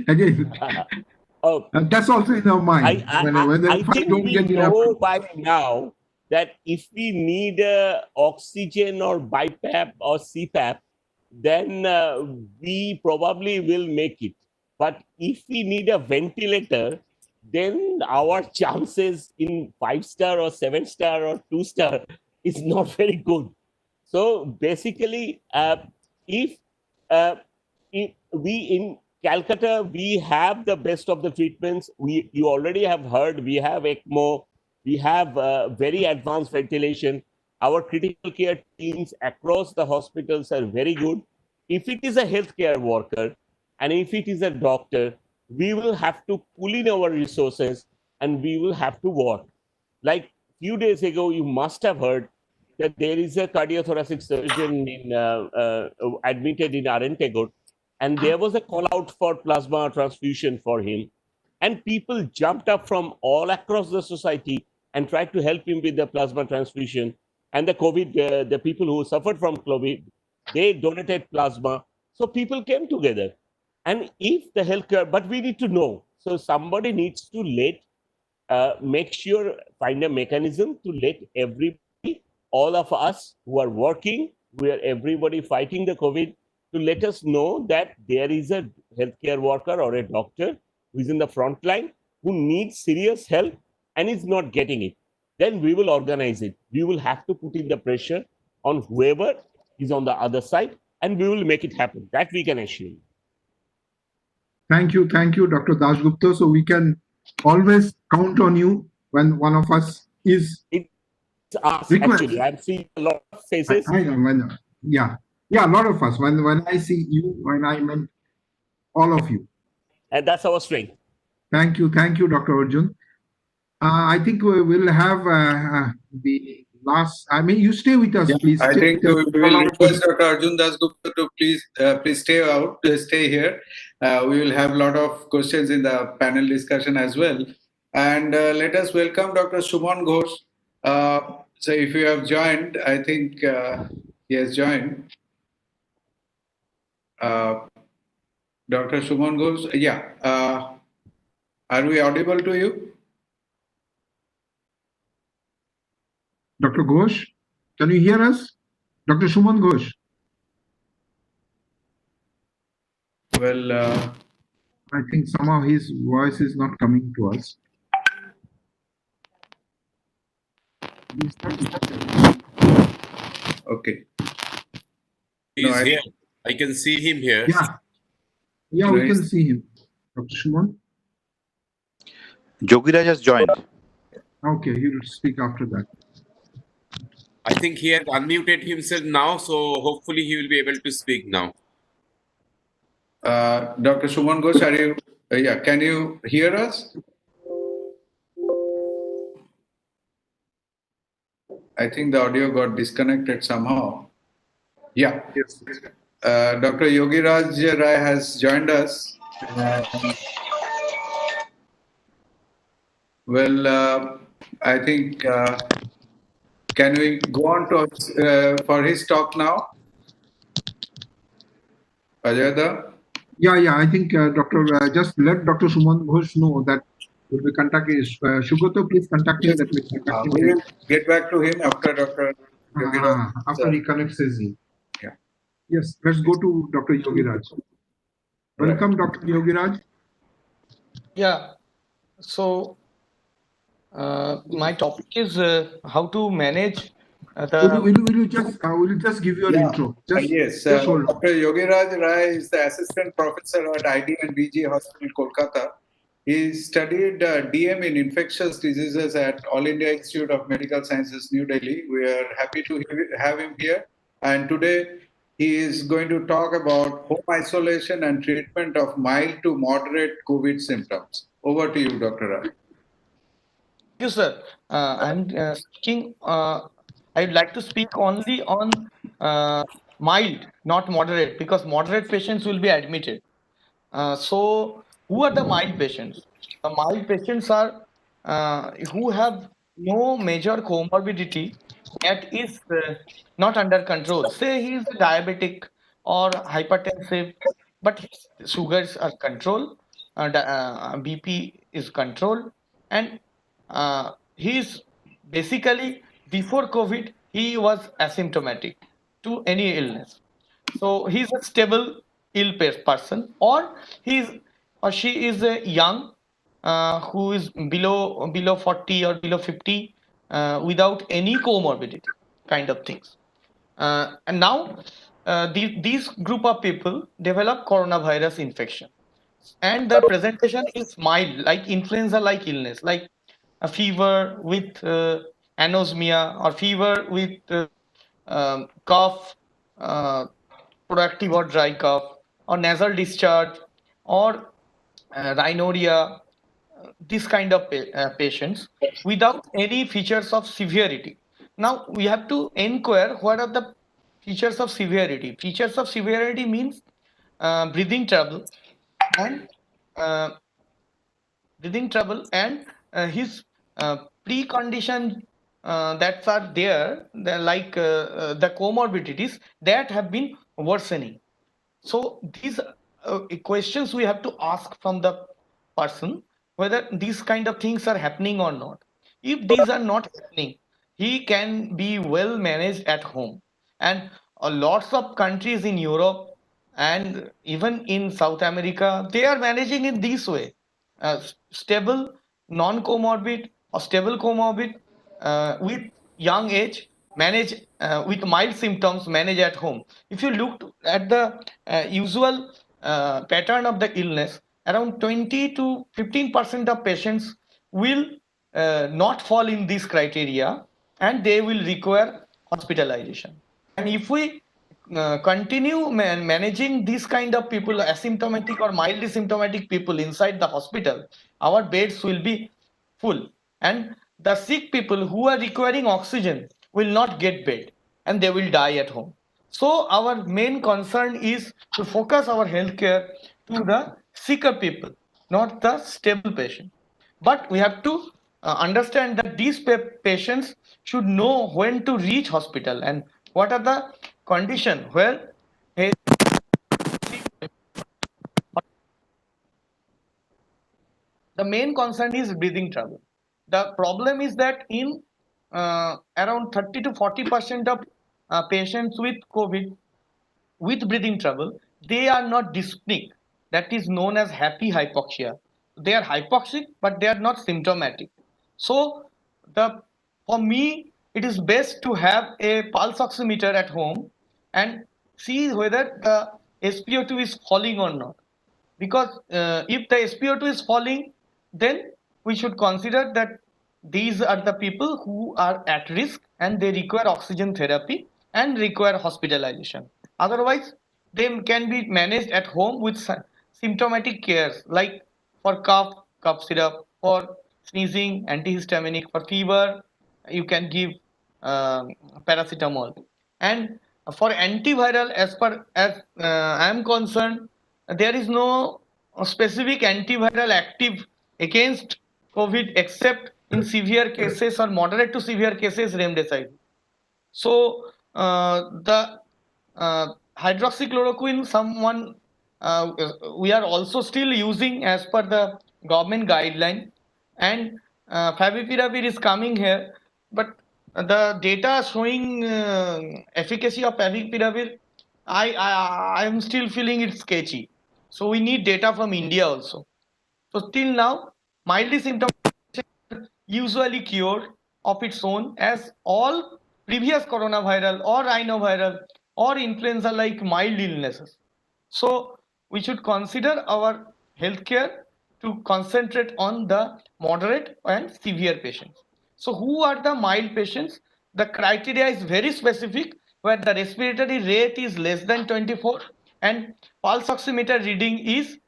Again, that's also in our mind. I think we know by now that if we need oxygen or BiPAP or CPAP, then we probably will make it. But if we need a ventilator, then our chances in 5-star or 7-star or 2-star is not very good. So basically, if we in Calcutta, we have the best of the treatments. You already have heard, we have ECMO, we have very advanced ventilation. Our critical care teams across the hospitals are very good. If it is a healthcare worker and if it is a doctor, we will have to pull in our resources and we will have to work. Like few days ago, you must have heard that there is a cardiothoracic surgeon admitted in Arantegot, and there was a call out for plasma transfusion for him. And people jumped up from all across the society and tried to help him with the plasma transfusion. And the COVID, the people who suffered from COVID, they donated plasma. So people came together. And if the healthcare, but we need to know. So somebody needs to make sure, find a mechanism to let everybody, all of us who are working, we are everybody fighting the COVID, to let us know that there is a healthcare worker or a doctor who is in the front line who needs serious help and is not getting it. Then we will organize it. We will have to put in the pressure on whoever is on the other side, and we will make it happen. That we can assure you. Thank you, Dr. Dasgupta. So we can always count on you when one of us is actually. I'm seeing a lot of faces. I know, yeah, a lot of us. When I see you, when I meant all of you. And that's our strength. Thank you, Dr. Arjun. I think we will have the last. I mean, you stay with us, please. I think we will request Dr. Arjun Dasgupta to please stay here. We will have a lot of questions in the panel discussion as well. And let us welcome Dr. Suman Ghosh. So if you have joined, I think he has joined. Dr. Suman Ghosh, yeah. Are we audible to you? Dr. Ghosh, can you hear us? Dr. Suman Ghosh. Well, I think somehow his voice is not coming to us. Okay. He's here. I can see him here. Yeah, we can see him. Dr. Suman? Jogiraj has joined. Okay, he will speak after that. I think he has unmuted himself now, so hopefully he will be able to speak now. Dr. Suman Ghosh, are you? Yeah, can you hear us? I think the audio got disconnected somehow. Yeah. Yes. Dr. Yogiraj Rai has joined us. I think, can we go on to for his talk now? Ajayda? Yeah. I think just let Dr. Suman Ghosh know that we'll be contacting. Shugoto, please contact him. Yes. That we'll contact him. We will get back to him after Dr. Yogiraj. After he connects his in. Yeah. Yes, let's go to Dr. Yogiraj. Welcome, Dr. Yogiraj. Yeah, so my topic is how to manage Will you just give your intro? Yes, just hold on. Dr. Yogiraj Rai is the assistant professor at ID and BG Hospital, Kolkata. He studied DM in infectious diseases at All India Institute of Medical Sciences, New Delhi. We are happy to have him here. And today he is going to talk about home isolation and treatment of mild to moderate COVID symptoms. Over to you, Dr. Rai. Thank you, sir. I'm speaking. I'd like to speak only on mild, not moderate, because moderate patients will be admitted. So, who are the mild patients? The mild patients are who have no major comorbidity that is not under control. Say he is diabetic or hypertensive, but his sugars are controlled, BP is controlled, and he is basically before COVID he was asymptomatic to any illness. So he's a stable ill person, or he's or she is a young who is below 40 or below 50 without any comorbidity kind of things. And now these group of people develop coronavirus infection, and the presentation is mild, like influenza like illness, like a fever with anosmia, or fever with cough, uh, productive or dry cough, or nasal discharge, or rhinorrhea, this kind of patients without any features of severity. Now we have to inquire what are the features of severity. Features of severity means breathing trouble and uh, his precondition that are there, the comorbidities that have been worsening. So these questions we have to ask from the person whether these kind of things are happening or not. If these are not happening, he can be well managed at home. And lots of countries in Europe and even in South America, they are managing it this way. Stable, non-comorbid or stable comorbid with young age, manage with mild symptoms, manage at home. If you look at the usual pattern of the illness, around 20 to 15% of patients will not fall in this criteria, and they will require hospitalization. And if we continue managing these kind of people, asymptomatic or mildly symptomatic people inside the hospital, our beds will be full, and the sick people who are requiring oxygen will not get bed, and they will die at home. So our main concern is to focus our healthcare to the sicker people, not the stable patient. But we have to understand that these patients should know when to reach hospital and what are the condition where the main concern is breathing trouble. The problem is that in around 30 to 40% of patients with COVID with breathing trouble, they are not dyspneic. That is known as happy hypoxia. They are hypoxic, but they are not symptomatic. So, for me, it is best to have a pulse oximeter at home and see whether the SpO2 is falling or not. Because if the SpO2 is falling, then we should consider that these are the people who are at risk and they require oxygen therapy and require hospitalization. Otherwise, they can be managed at home with symptomatic cares like for cough syrup, for sneezing, antihistaminic, for fever, you can give paracetamol. And for antiviral, as far as I am concerned, there is no specific antiviral active against COVID except in severe cases or moderate to severe cases, remdesivir. So the hydroxychloroquine, we are also still using as per the government guideline, and favipiravir is coming here, but the data showing efficacy of favipiravir, I am still feeling it's sketchy. So we need data from India also. So till now, mildly symptomatic usually cured of its own, as all previous coronaviral or rhinoviral or influenza like mild illnesses. So we should consider our healthcare to concentrate on the moderate and severe patients. So who are the mild patients? The criteria is very specific, where the respiratory rate is less than 24 and pulse oximeter reading is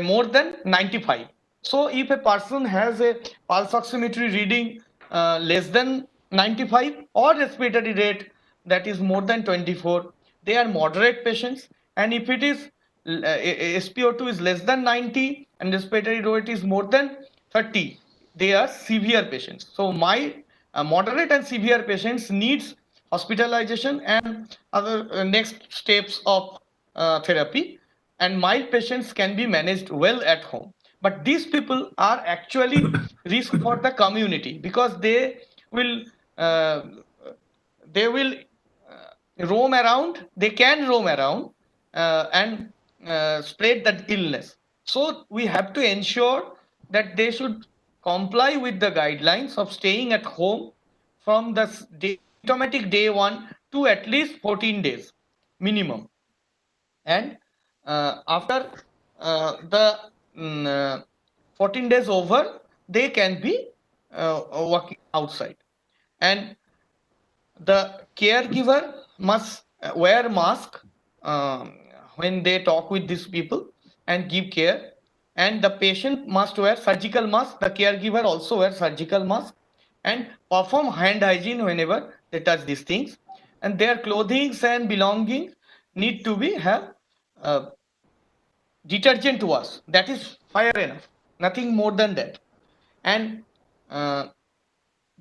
more than 95. So if a person has a pulse oximetry reading less than 95 or respiratory rate that is more than 24, they are moderate patients. And if it is SpO2 is less than 90 and respiratory rate is more than 30, they are severe patients. So my moderate and severe patients needs hospitalization and other next steps of therapy, and mild patients can be managed well at home. But these people are actually risk for the community, because uh, they will roam around, they can roam around and spread that illness. So we have to ensure that they should comply with the guidelines of staying at home from the symptomatic day 1 to at least 14 days minimum. And after the 14 days over, they can be working outside. And the caregiver must wear mask um, when they talk with these people and give care, and the patient must wear surgical mask. The caregiver also wear surgical mask and perform hand hygiene whenever they touch these things, and their clothing and belongings need to be have uh, detergent wash. That is fire enough, nothing more than that. And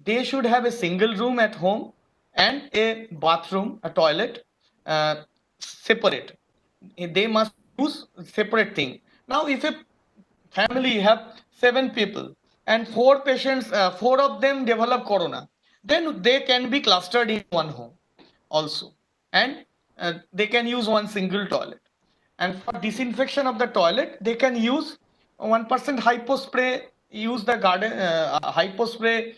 they should have a single room at home and a bathroom, a toilet, separate. They must use separate thing. Now if a family have 7 people and 4 patients, 4 of them develop corona, then they can be clustered in one home also, and they can use one single toilet. And for disinfection of the toilet, they can use 1% hypospray, use the garden hypospray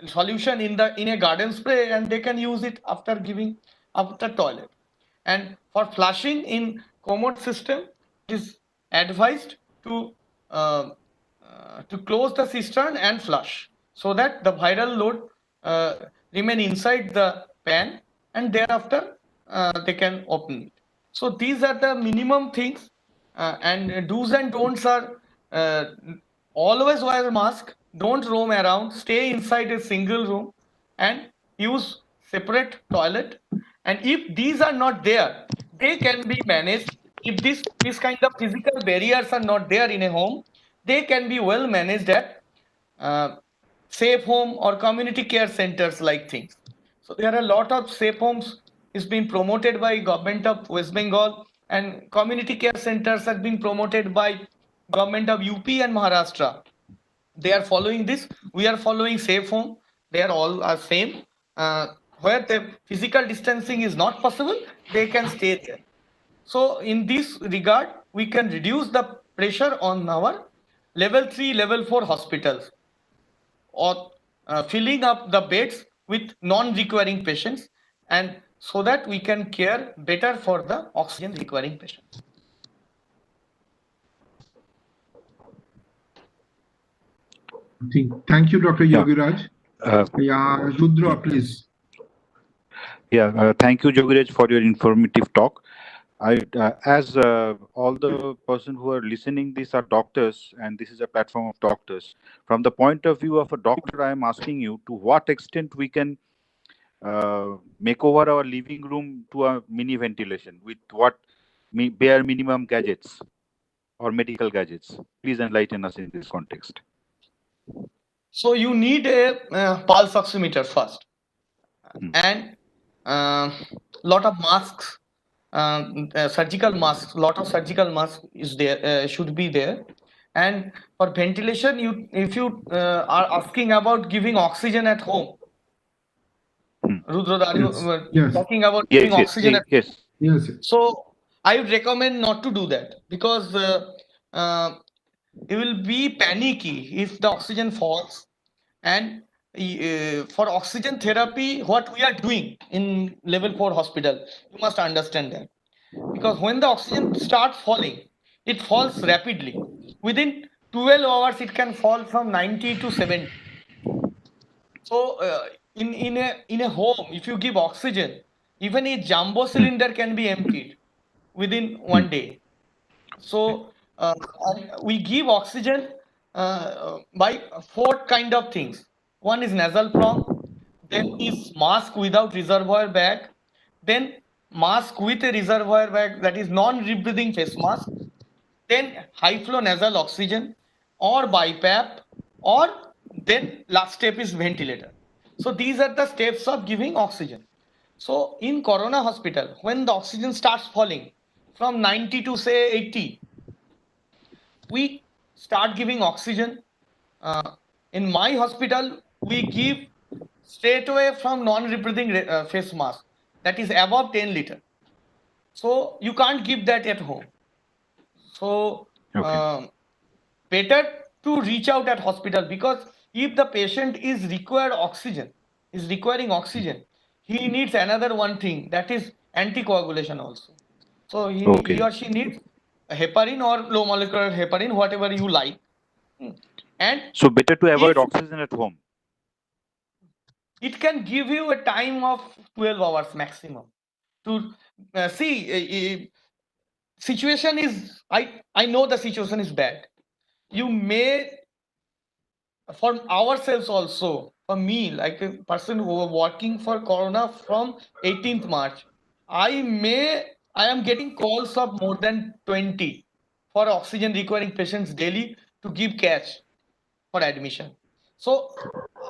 solution in a garden spray, and they can use it after toilet. And for flushing in commode system, it is advised uh, to close the cistern and flush, so that the viral load remain inside the pan, and thereafter they can open it. So these are the minimum things, and do's and don'ts are uh, always wear a mask, don't roam around, stay inside a single room, and use separate toilet. And if these are not there, they can be managed. If this kind of physical barriers are not there in a home, they can be well managed at uh, safe home or community care centers like things. So there are a lot of safe homes is being promoted by government of West Bengal, and community care centers are being promoted by government of UP and Maharashtra. They are following this. We are following safe home. They are all are same. Where the physical distancing is not possible, they can stay there. So in this regard, we can reduce the pressure on our level 3, level 4 hospitals, or filling up the beds with non-requiring patients, and so that we can care better for the oxygen requiring patients. Thank you, Dr. Yeah. Yogiraj. Yeah, Rudra, please. Yeah, thank you, Jogiraj, for your informative talk. As all the person who are listening, these are doctors, and this is a platform of doctors. From the point of view of a doctor, I am asking you to what extent we can make over our living room to a mini ventilation with what bare minimum gadgets or medical gadgets. Please enlighten us in this context. So you need a pulse oximeter first, and lot of masks, surgical masks. Lot of surgical masks is there, should be there. And for ventilation, if you are asking about giving oxygen at home, Rudra, are you talking about giving oxygen at home? Yes. So I would recommend not to do that, because you will be panicky if the oxygen falls. And for oxygen therapy, what we are doing in level 4 hospital, you must understand that, because when the oxygen starts falling, it falls rapidly. Within 12 hours, it can fall from 90 to 70. So in a home, if you give oxygen, even a jumbo cylinder can be emptied within 1 day. So and we give oxygen by 4 kind of things. One is nasal prong, then is mask without reservoir bag, then mask with a reservoir bag, that is non-rebreathing face mask, then high flow nasal oxygen or BiPAP, or then last step is ventilator. So these are the steps of giving oxygen. So in corona hospital, when the oxygen starts falling from 90 to say 80, we start giving oxygen. In my hospital, we give straight away from non-rebreathing face mask, that is above 10 liter. So you can't give that at home. So better to reach out at hospital, because if the patient is requiring oxygen, he needs another one thing, that is anticoagulation also. So he or she needs heparin or low molecular heparin, whatever you like. And so better to avoid oxygen at home. It can give you a time of 12 hours maximum to see. Situation is, I know the situation is bad. You may, for ourselves also, for me, like a person who was working for corona from 18th March, I am getting calls of more than 20 for oxygen requiring patients daily to give cash for admission. So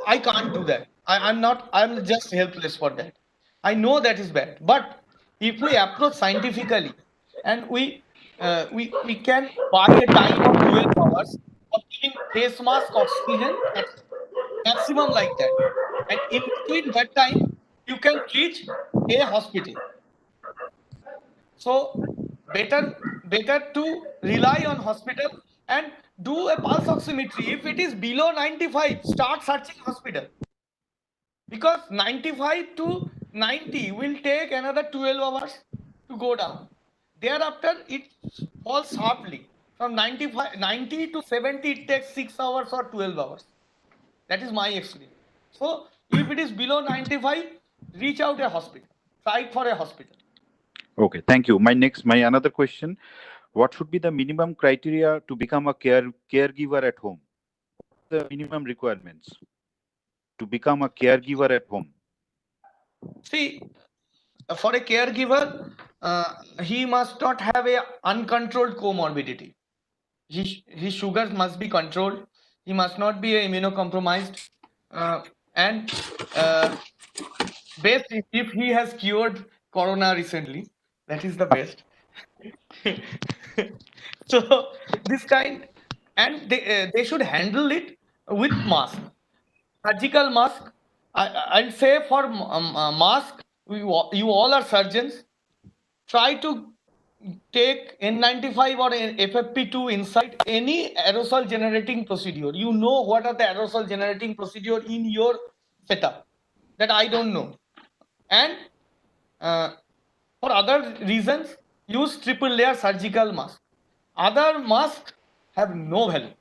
I can't do that. I'm just helpless for that. I know that is bad, but if we approach scientifically, and we can buy a time of 12 hours of giving face mask oxygen at maximum like that, and in between that time you can reach a hospital. So better to rely on hospital and do a pulse oximetry. If it is below 95, start searching hospital, because 95 to 90 will take another 12 hours to go down. Thereafter it falls sharply from 90 to 70. It takes 6 hours or 12 hours. That is my experience. So if it is below 95, reach out a hospital, try for a hospital. Okay, thank you. My another question: what should be the minimum criteria to become a caregiver at home? The minimum requirements to become a caregiver at home. See, for a caregiver, he must not have a uncontrolled comorbidity. His sugars must be controlled. He must not be immunocompromised, and best if he has cured corona recently. That is the best. So this kind, and they should handle it with mask, surgical mask. I'll say for mask, you all are surgeons. Try to take N95 or FFP2 inside any aerosol generating procedure. You know what are the aerosol generating procedure in your setup that I don't know. And for other reasons, use triple layer surgical mask. Other masks have no value.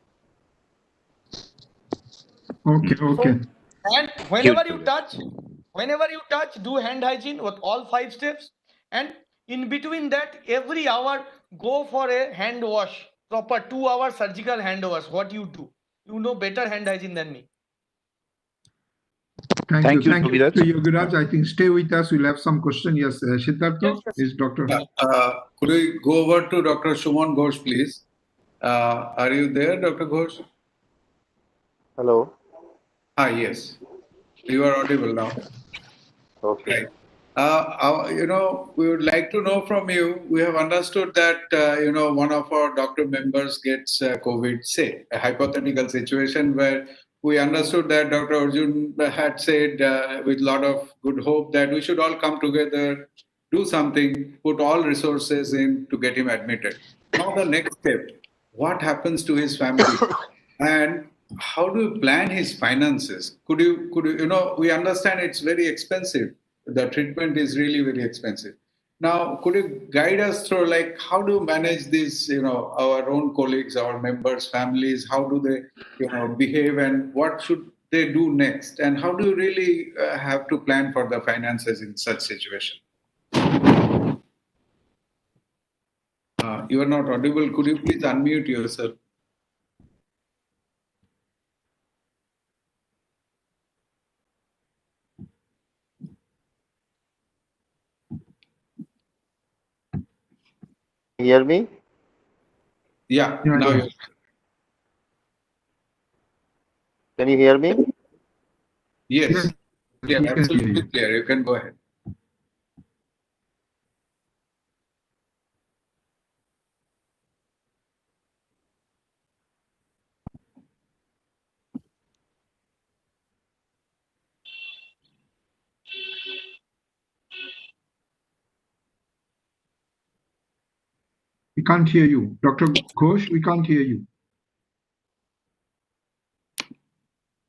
Okay. So, and whenever you touch, Whenever you touch, do hand hygiene with all 5 steps. And in between that, every hour, go for a hand wash, proper 2-hour surgical hand wash. What you do? You know better hand hygiene than me. Thank you, Yogi Raj. Dr. Yogiraj. I think stay with us. We'll have some question. Yes, Siddhartha Yes, is Dr. Could we go over to Dr. Shuman Ghosh, please? Are you there, Dr. Ghosh? Hello. Yes. You are audible now. Okay. Right. We would like to know from you. We have understood that one of our doctor members gets COVID. Say a hypothetical situation where we understood that Dr. Arjun had said with a lot of good hope that we should all come together, do something, put all resources in to get him admitted. Now the next step: what happens to his family? And how do you plan his finances? We understand it's very expensive. The treatment is really very expensive. Now, could you guide us through, like, how do you manage this, our own colleagues, our members, families, how do they, behave, and what should they do next? And how do you really have to plan for the finances in such situation? You are not audible. Could you please unmute yourself? Hear me? Yeah, now yeah. you're. Can you hear me? Yes, we can hear absolutely you. clear. You can go ahead. We can't hear you. Dr. Ghosh, we can't hear you.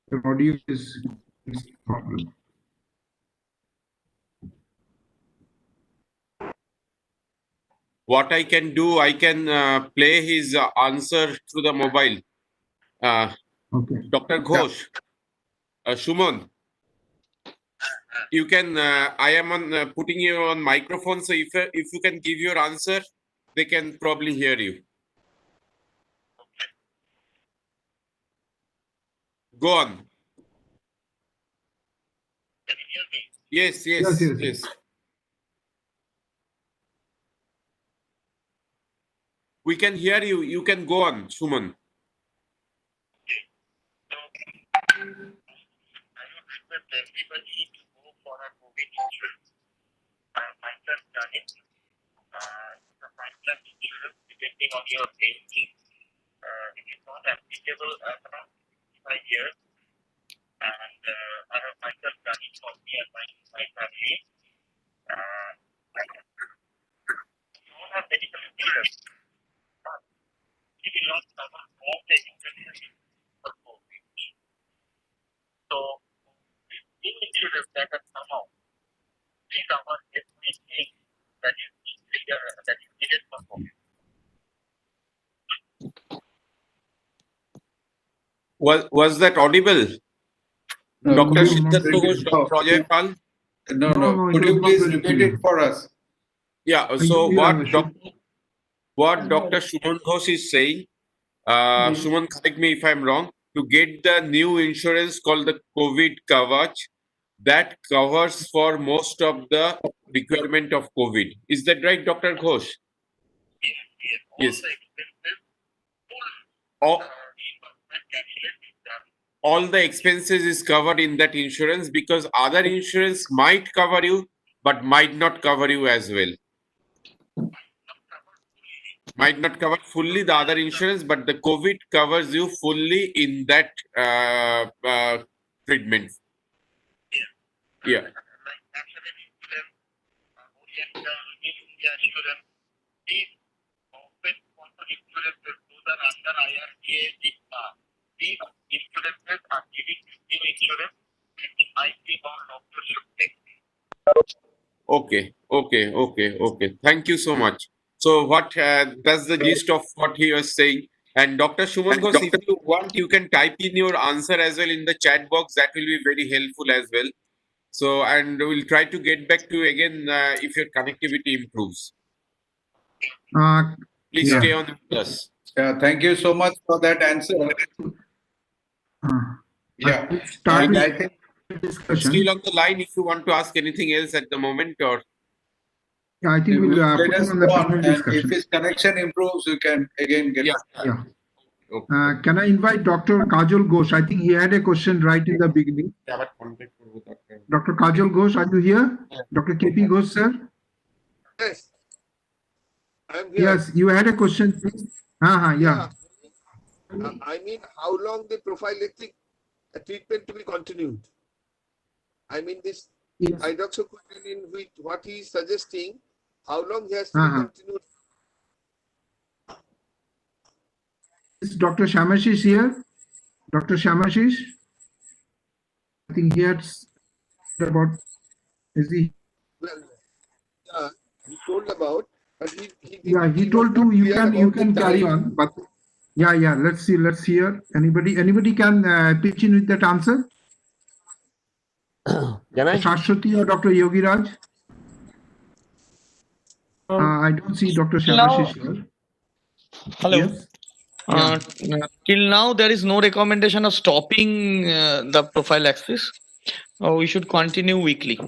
The audio is a problem. What I can do, I can play his answer through the mobile. Okay. Dr. Ghosh, Shumon, you can. I am on putting you on microphone, so if you can give your answer, they can probably hear you. Go on. Yes. We can hear you. You can go on, Shuman. Everybody to go for a COVID insurance. I have myself done it. It's a 5 lakh insurance depending on your age. It is not applicable around 65 years. And I have myself done it for me and my family. I don't have medical insurance. But it will not cover all the expenses for COVID. So, this new insurance that has come out, they cover everything that is needed for COVID. Was that audible? Dr. Siddhartha Ghosh, Dr. Ajay Pal? No. Could you please repeat it for us? Yeah. So what Dr. Shuman Ghosh is saying, Shuman, correct me if I'm wrong, to get the new insurance called the COVID Kavach, that covers for most of the requirement of COVID. Is that right, Dr. Ghosh? Yes. All the expenses is covered in that insurance, because other insurance might cover you, but might not cover you as well. Might not cover fully the other insurance, but the COVID covers you fully in that treatment. Yeah. These insurances are giving new insurance, which I think all doctors should take. Okay. Thank you so much. So that's the gist of what he was saying. And Dr. Shuman Ghosh, if you want, you can type in your answer as well in the chat box. That will be very helpful as well. So, and we'll try to get back to you again if your connectivity improves. Please Yeah. stay on with us. Yeah, thank you so much for that answer. Yeah, start and with I think discussion. still on the line if you want to ask anything else at the moment, or Yeah, I think we'll let put him us on go the on, panel and if discussion. his connection improves, we can again get. Yeah. Can I invite Dr. Kajol Ghosh? I think he had a question right in the beginning. Dr. Kajol Ghosh, are you here? Dr. KP Ghosh, sir? Yes, I'm here. Yes, you had a question, please. Yeah. I mean, how long the prophylactic treatment to be continued? I mean, this Yes. hydroxychloroquine, with what he is suggesting, how long he has to be continued? Is Dr. Shamashish here? Dr. Shamashish? I think he had about, is he? Well, he told about, but he Yeah, he was told not to you clear can about the carry time. on, but yeah, let's see, let's hear. Anybody can pitch in with that answer? Can I? Shashwati or Dr. Yogi Raj? I don't see Dr. Shamashish here. Hello. Yes. Yeah. Till now, there is no recommendation of stopping the prophylaxis. We should continue weekly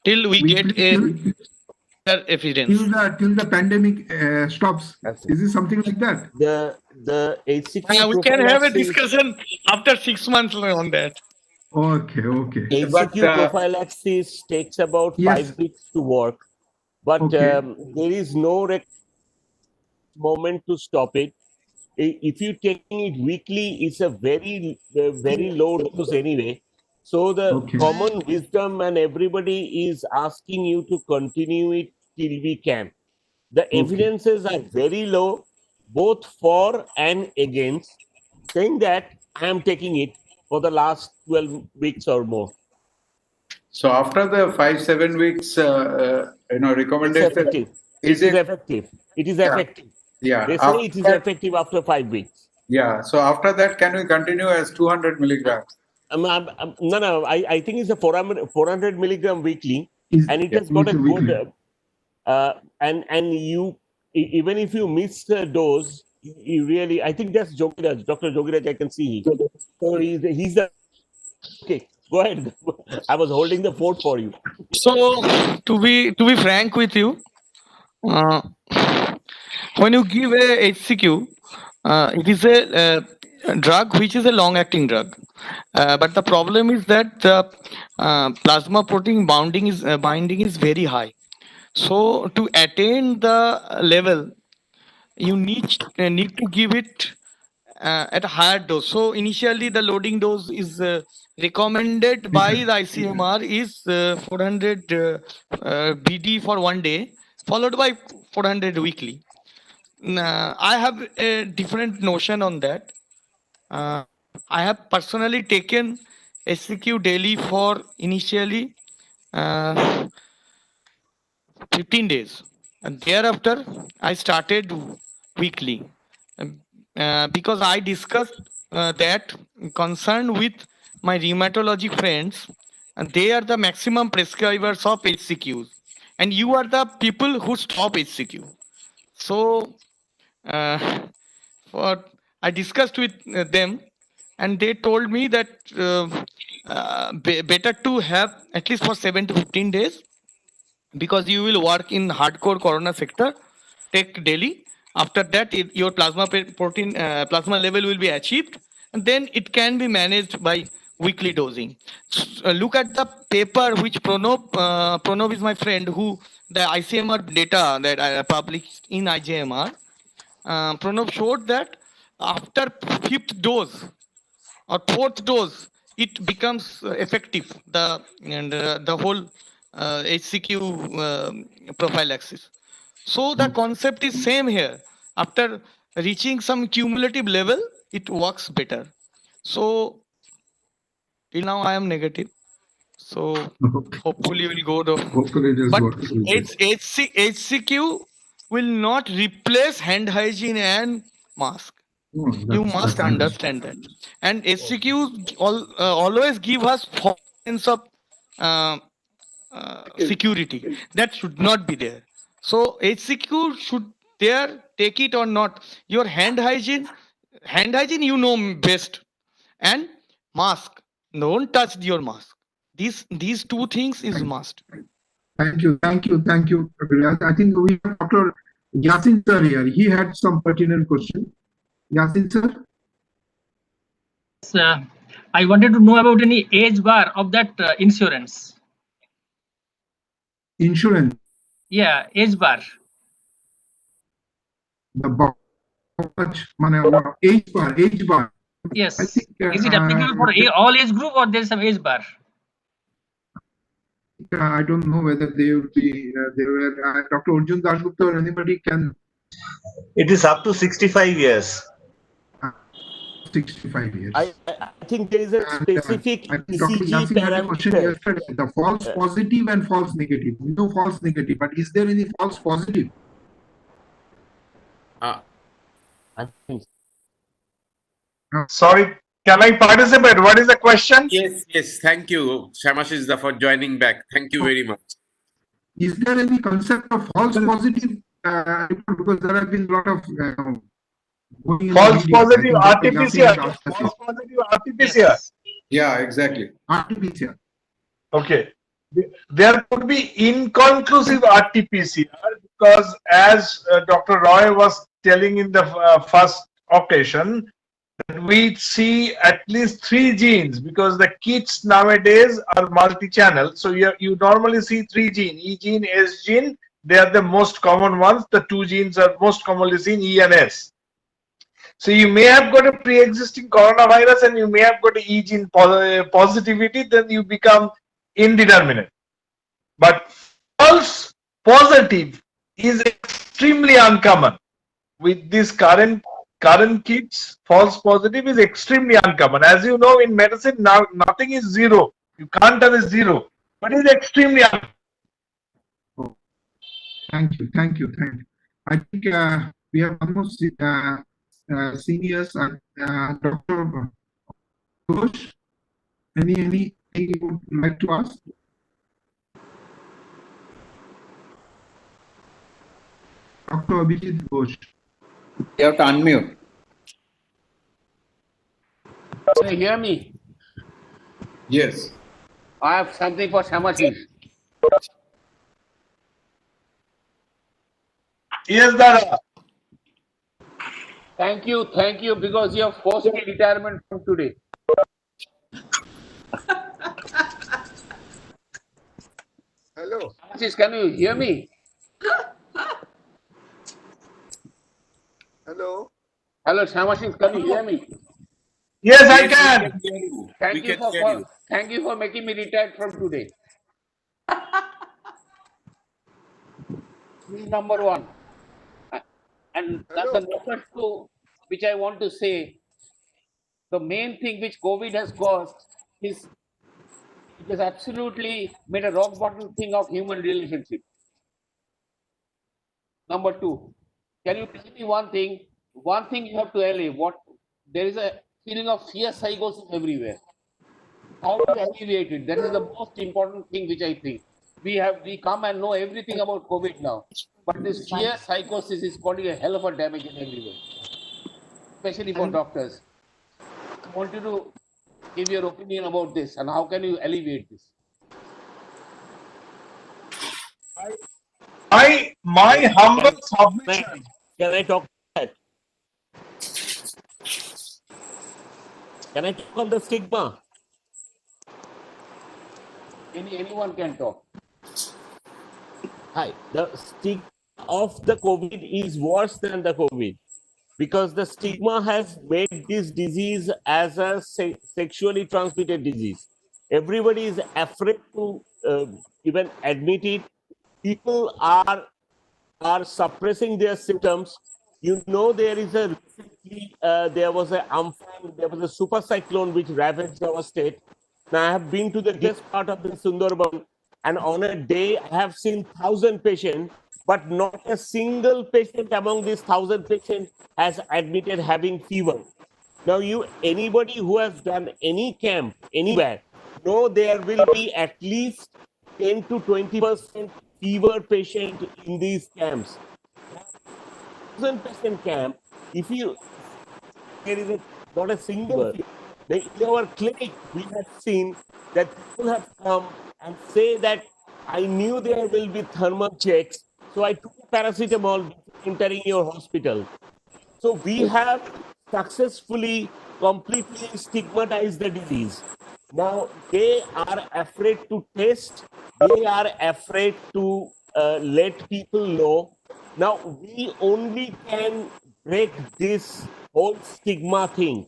till we get a evidence. Till the pandemic stops. Is it something like that? The HCQ We can have a prophylaxis. discussion after 6 months on that. Okay. HCQ prophylaxis takes about 5 weeks to work, but there is no moment to stop it. If you taking it weekly, it's a very low dose anyway. So the common wisdom and everybody is asking you to continue it till we can. The evidences are very low, both for and against, saying that I am taking it for the last 12 weeks or more. So after the 5-7 weeks, recommendation, it's effective. is It is it effective. It is effective. Yeah. They say it is effective after 5 weeks. Yeah. So after that, can we continue as 200 milligrams? No. I think it's a 400 milligram weekly, and it has got a good. And you, even if you miss the dose, you really, I think that's Jogiraj, Dr. Jogiraj. I can see him. So he's the. Okay, go ahead. I was holding the fort for you. So to be frank with you, when you give a HCQ, it is a drug which is a long-acting drug. But the problem is that the plasma protein binding is very high. So to attain the level, you need to give it at a higher dose. So initially, the loading dose is recommended by the ICMR is 400 BD for 1 day, followed by 400 weekly. I have a different notion on that. I have personally taken SCQ daily for initially 15 days, and thereafter I started weekly. Because I discussed that concern with my rheumatology friends, and they are the maximum prescribers of HCQs, and you are the people who stop HCQ. So, for I discussed with them, and they told me that better to have at least for 7 to 15 days, because you will work in hardcore corona sector. Take daily. After that, your plasma level will be achieved, and then it can be managed by weekly dosing. Look at the paper which Pranab is my friend, who the ICMR data that I published in IJMR. Pranab showed that after 5th dose or 4th dose, it becomes effective. The whole HCQ prophylaxis. So the concept is same here. After reaching some cumulative level, it works better. So till now I am negative. So hopefully we'll go the. Hopefully it is But working. HCQ will not replace hand hygiene and mask. You must understand that. And HCQ always give us 4 sense of security. That should not be there. So HCQ should there take it or not. Your hand hygiene you know best, and mask. Don't touch your mask. These two things is must. Thank you, I think we have Dr. Yasin sir here. He had some pertinent question. Yasin sir. I wanted to know about any age bar of that insurance. Insurance. Yeah, age bar. The age bar. Yes. I think, Is it applicable for all age group or there is some age bar? I don't know whether they will be. Dr. Arjun Dasgupta or anybody can. It is up to 65 years. 65 years. I think there is a specific I think Dr. ECG Yasin had a question parameter. yesterday. The false positive and false negative. We know false negative, but is there any false positive? Sorry, can I participate? What is the question? Yes. Thank you, Shamashizda, for joining back. Thank you very much. Is there any concept of false positive? Because there have been a lot of false positive RT-PCR. False positive RT-PCR. Yes. Yeah, exactly. RT-PCR. Okay. There could be inconclusive RT-PCR because, as Dr. Roy was telling in the first occasion, that we see at least 3 genes because the kits nowadays are multi-channel. So you normally see 3 genes: E gene, S gene. They are the most common ones. The 2 genes are most commonly seen, E and S. So you may have got a pre-existing coronavirus and you may have got a E gene positivity, then you become indeterminate. But false positive is extremely uncommon. With these current kits, false positive is extremely uncommon. As you know, in medicine, now nothing is zero. You can't have a zero, but it's extremely uncommon. Thank you. I think we have almost seniors. Dr. Ghosh, anything you would like to ask? Dr. Abhijit Ghosh. You have to unmute. Can you hear me? Yes. I have something for Shamashi. Yes, Dada. Thank you, because you have forced me retirement from today. Hello. Shamashi, can you hear me? Hello. Hello, Shamashi, can you hear me? Yes, I can. Thank you for making me retired from today. This is number 1. And that's the number 2, which I want to say. The main thing which COVID has caused is it has absolutely made a rock bottom thing of human relationship. Number 2, can you tell me one thing? One thing you have to alleviate. There is a feeling of fear psychosis everywhere. How to alleviate it? That is the most important thing which I think. We come and know everything about COVID now. But this fear psychosis is causing a hell of a damage in everywhere. Especially for doctors. I want you to give your opinion about this and how can you alleviate this? My humble submission. Can I talk that? Can I talk on the stigma? Anyone can talk. Hi. The stigma of the COVID is worse than the COVID because the stigma has made this disease as a sexually transmitted disease. Everybody is afraid to even admit it. People are suppressing their symptoms. You know, there was a Amphan, there was a super cyclone which ravaged our state. Now I have been to the deepest part of the Sundarban, and on a day I have seen 1,000 patients, but not a single patient among these 1,000 patients has admitted having fever. Now, anybody who has done any camp anywhere, know there will be at least 10 to 20% fever patient in these camps. 1,000-patient camp, if you there is not a single fever. In our clinic, we have seen that people have come and say that I knew there will be thermal checks, so I took paracetamol before entering your hospital. So we have successfully, completely stigmatized the disease. Now they are afraid to test. They are afraid to let people know. Now we only can break this whole stigma thing.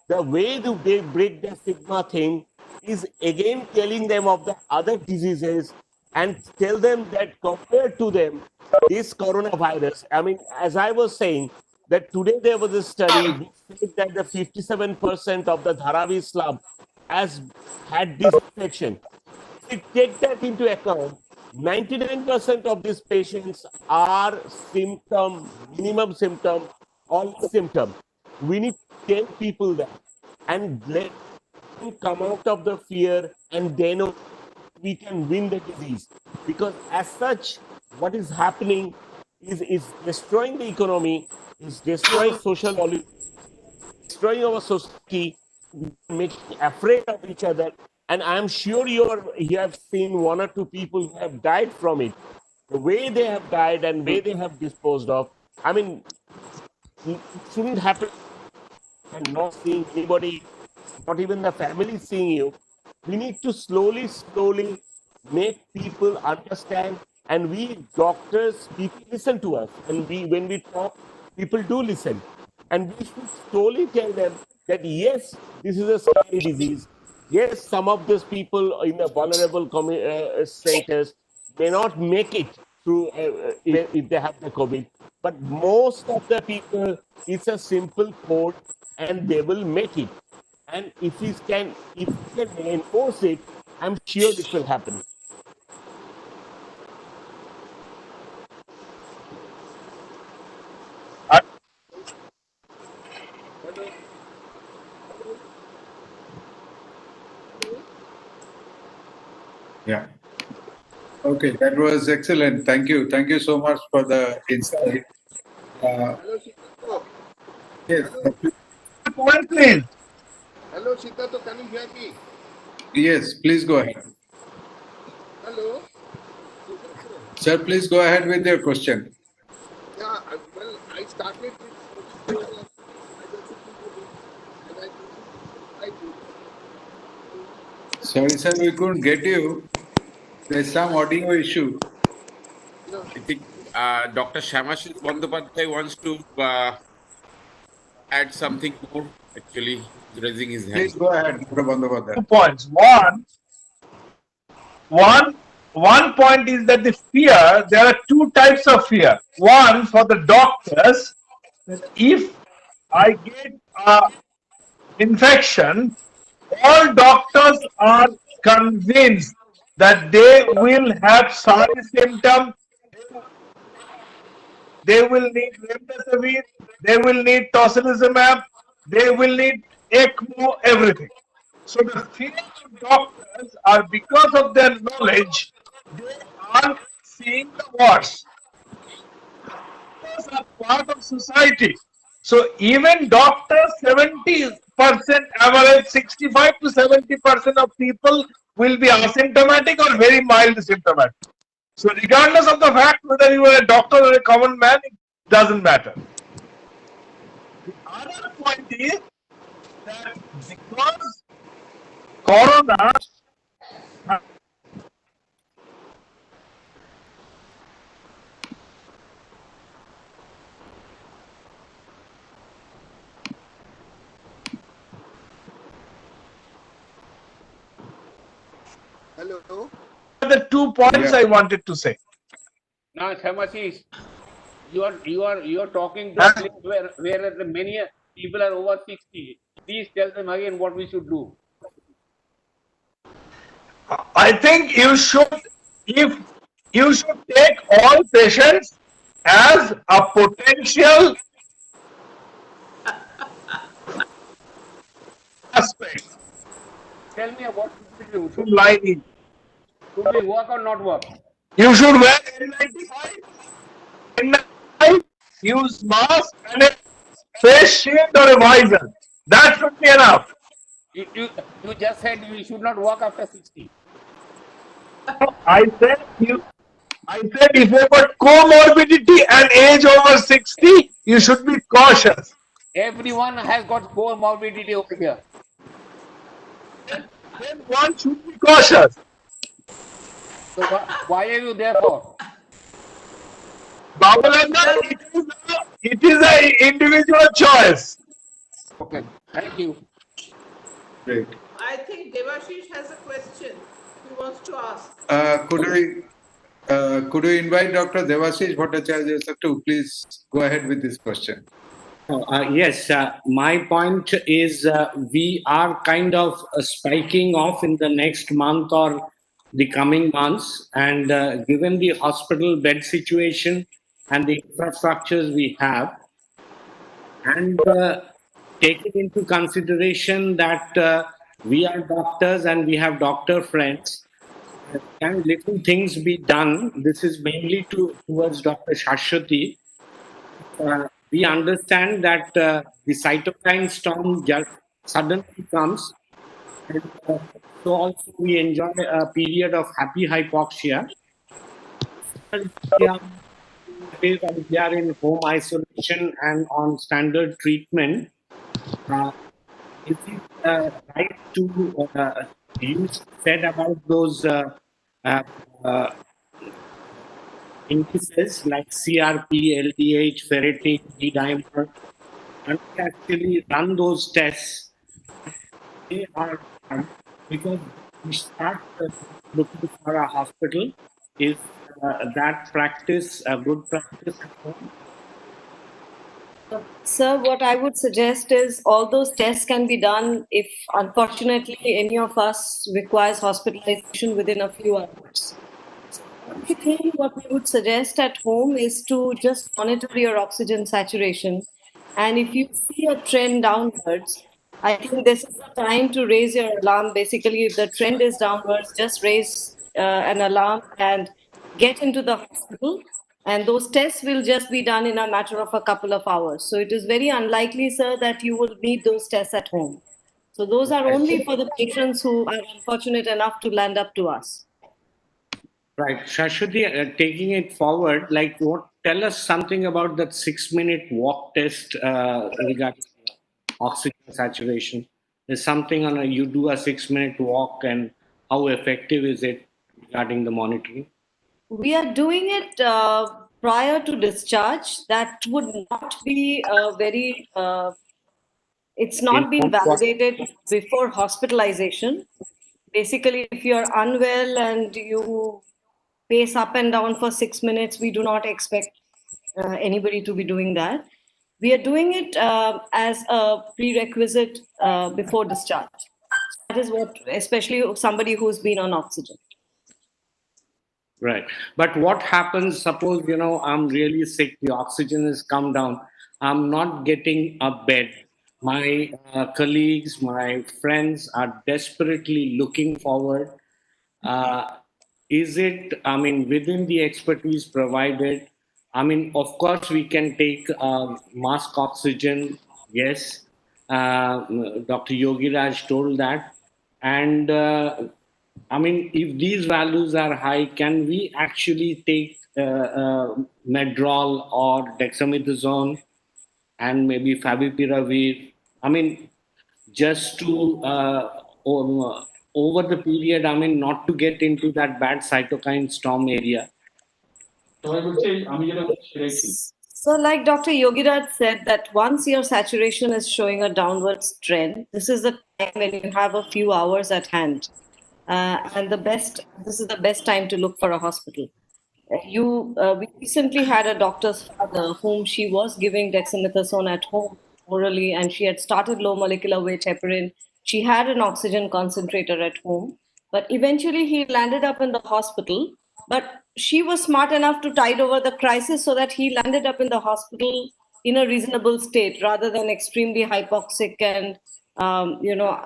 The way to break the stigma thing is again telling them of the other diseases and tell them that compared to them, this coronavirus, I mean, as I was saying, that today there was a study which said that the 57% of the Dharavi slum has had this infection. If we take that into account, 99% of these patients are minimum symptom, or symptom. We need to tell people that and let them come out of the fear, and then we can win the disease. Because as such, what is happening is destroying the economy, is destroying social policy, destroying our society, making afraid of each other. And I'm sure you have seen one or two people who have died from it. The way they have died and way they have disposed of. I mean, it shouldn't happen. And not seeing anybody, not even the family seeing you. We need to slowly make people understand. And we doctors, people listen to us. And when we talk, people do listen. And we should slowly tell them that yes, this is a scary disease. Yes, some of those people in the vulnerable centers may not make it through if they have the COVID. But most of the people, it's a simple code and they will make it. And if we can enforce it, I'm sure it will happen. Yeah. Okay, that was excellent. Thank you. Thank you so much for the insight. Hello, Sitato. Yes. Point, please. Hello, Sitato. Can you hear me? Yes, please go ahead. Hello, Sitato. Sir, please go ahead with your question. Yeah, well, I started with 40 days of hydroxychloroquine and I completed it in 5 days. Sorry, sir, we couldn't get you. There's some audio issue. No. I think Dr. Shamashis Bandyopadhyay wants to add something more. Actually, he's raising his hand. Please go ahead, Dr. Bandyopadhyay. 2 points. One point is that the fear, there are 2 types of fear. One for the doctors, that if I get infection, all doctors are convinced that they will have sorry symptom. They will need remdesivir, they will need tocilizumab, they will need ECMO, everything. So the fear of doctors are because of their knowledge, they are seeing the worst. Doctors are part of society. So even doctors, 70% average, 65 to 70% of people will be asymptomatic or very mild symptomatic. So regardless of the fact whether you are a doctor or a common man, it doesn't matter. The other point is that because corona Hello. the 2 points I wanted to say. Now, Shamasis, you are talking to a place where the many people are over 60. Please tell them again what we should do. I think you should take all patients as a potential aspect. Tell me what to should lie in. Should we work or not work? You should wear N95, use mask and a face shield or a visor. That should be enough. You just said we should not work after 60. I said if you got comorbidity and age over 60, you should be cautious. Everyone has got comorbidity over here. Then one should be cautious. So why are you there for? Babalanda, it is an individual choice. Okay, thank you. Great. I think Devashish has a question he wants to ask. Could we invite Dr. Devashish Bhattacharya to please go ahead with this question? Yes, my point is we are kind of spiking off in the next month or the coming months, and given the hospital bed situation and the infrastructures we have, and taking into consideration that we are doctors and we have doctor friends, can little things be done? This is mainly towards Dr. Shashwati. We understand that the cytokine storm just suddenly comes, and so also we enjoy a period of happy hypoxia. They are in home isolation and on standard treatment. Is it right to use said about those indices like CRP, LDH, ferritin, D-dimer, and we actually run those tests? They are done because we start looking for a hospital. Is that practice a good practice at home? Sir, what I would suggest is all those tests can be done if, unfortunately, any of us requires hospitalization within a few hours. I think what we would suggest at home is to just monitor your oxygen saturation. And if you see a trend downwards, I think this is the time to raise your alarm. Basically, if the trend is downwards, just raise an alarm and get into the hospital. And those tests will just be done in a matter of a couple of hours. So it is very unlikely, sir, that you will need those tests at home. So those are only for the patients who are unfortunate enough to land up to us. Right. Shashwati, taking it forward, like tell us something about that 6-minute walk test regarding oxygen saturation. There's something on you do a 6-minute walk, and how effective is it regarding the monitoring? We are doing it prior to discharge. That would not be very, it's not been validated before hospitalization. Basically, if you're unwell and you pace up and down for 6 minutes, we do not expect anybody to be doing that. We are doing it as a prerequisite before discharge. That is what, especially somebody who's been on oxygen. Right. But what happens, suppose, I'm really sick, the oxygen has come down, I'm not getting a bed. My colleagues, my friends are desperately looking forward. Is it, within the expertise provided, of course, we can take mask oxygen, yes. Dr. Yogiraj told that. And if these values are high, can we actually take Medrol or dexamethasone and maybe favipiravir? Just to over the period, not to get into that bad cytokine storm area. So I would say, So, like Dr. Yogiraj said, that once your saturation is showing a downwards trend, this is the time when you have a few hours at hand. And this is the best time to look for a hospital. We recently had a doctor's father whom she was giving dexamethasone at home orally, and she had started low molecular weight heparin. She had an oxygen concentrator at home, but eventually he landed up in the hospital. But she was smart enough to tide over the crisis so that he landed up in the hospital in a reasonable state rather than extremely hypoxic and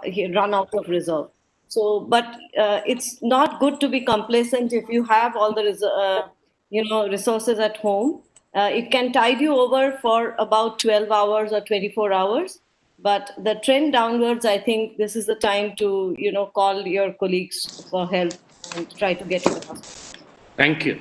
he run out of reserve. So, but it's not good to be complacent if you have all the resources at home. It can tide you over for about 12 hours or 24 hours. But the trend downwards, I think this is the time to, call your colleagues for help and try to get to the hospital. Thank you.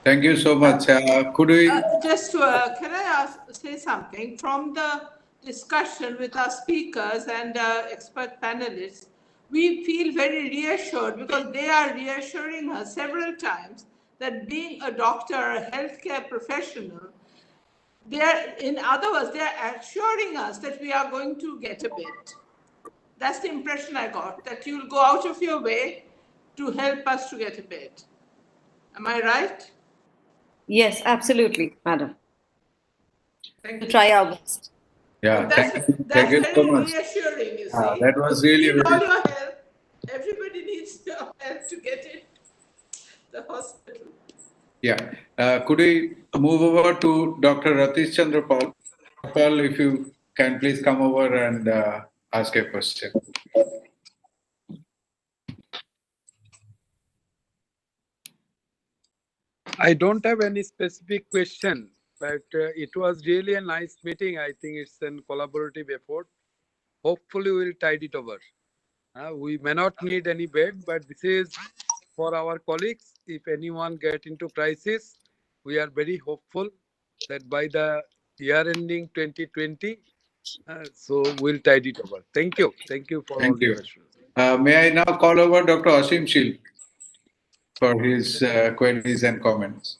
Thank you so much. Could we? Can I say something? From the discussion with our speakers and expert panelists, we feel very reassured because they are reassuring us several times that being a doctor or a healthcare professional, in other words, they are assuring us that we are going to get a bed. That's the impression I got, that you'll go out of your way to help us to get a bed. Am I right? Yes, absolutely, madam. We'll try our best. Yeah, That's thank you so very much. reassuring, you see. That was We really need all very. your help. Everybody needs your help to get in the hospital. Yeah. Could we move over to Dr. Ratish Chandra Paul? Paul, if you can please come over and ask a question. I don't have any specific question, but it was really a nice meeting. I think it's a collaborative effort. Hopefully, we'll tide it over. We may not need any bed, but this is for our colleagues. If anyone get into crisis, we are very hopeful that by the year ending 2020, so we'll tide it over. Thank you. Thank you for all Thank the you. questions. May I now call over Dr. Asim Shil for his queries and comments.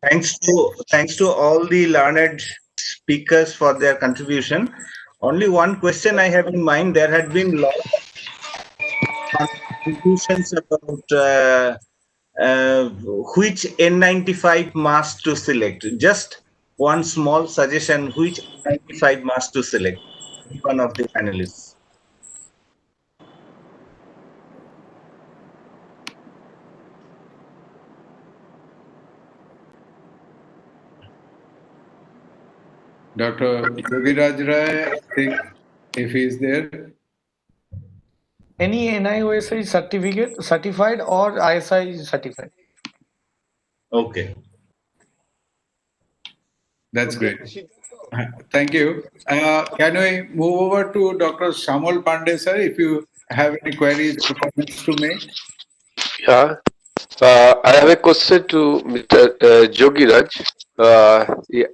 Thanks to all the learned speakers for their contribution. Only one question I have in mind. There had been a lot of contributions about which N95 mask to select. Just one small suggestion: which N95 mask to select? One of the panelists. Dr. Yogiraj Rai, I think if he is there. Any NIOSI certified or ISI certified. Okay. That's great. Thank you. Can we move over to Dr. Shamal Pandey, sir, if you have any queries or comments to make? Yeah, I have a question to Mr. Jogiraj.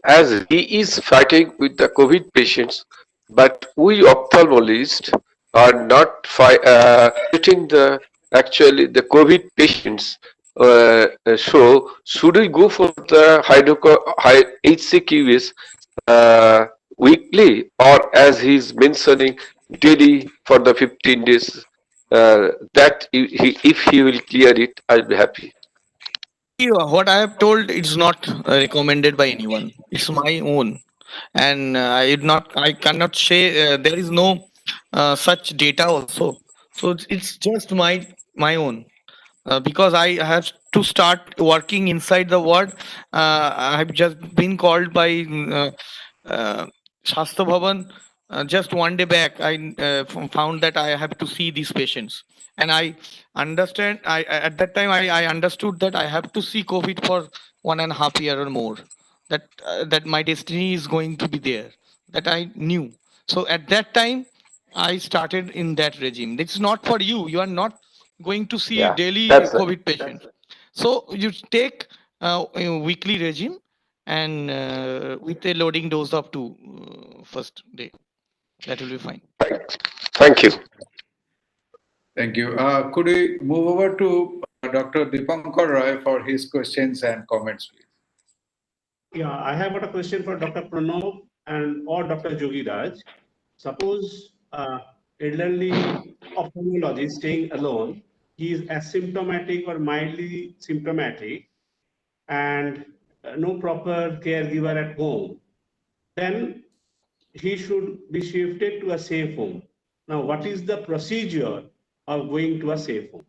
As he is fighting with the COVID patients, but we ophthalmologists are not treating actually the COVID patients. So should we go for the HCQS weekly, or as he is mentioning daily for the 15 days? That if he will clear it, I'll be happy. What I have told, it's not recommended by anyone. It's my own, and I cannot say there is no such data also. So it's just my own. Because I have to start working inside the ward. I have just been called by Shastra Bhavan. Just one day back, I found that I have to see these patients, and I understand. At that time I understood that I have to see COVID for 1.5 years or more. That my destiny is going to be there. That I knew. So at that time, I started in that regime. It's not for you. You are not going to see daily COVID patients. So you take a weekly regime and with a loading dose of 2 first day. That will be fine. Thank you. Thank you. Could we move over to Dr. Dipankar Roy for his questions and comments, please? Yeah, I have got a question for Dr. Pranav or Dr. Jogiraj. Suppose elderly ophthalmologist staying alone, he is asymptomatic or mildly symptomatic, and no proper caregiver at home. Then he should be shifted to a safe home. Now, what is the procedure of going to a safe home?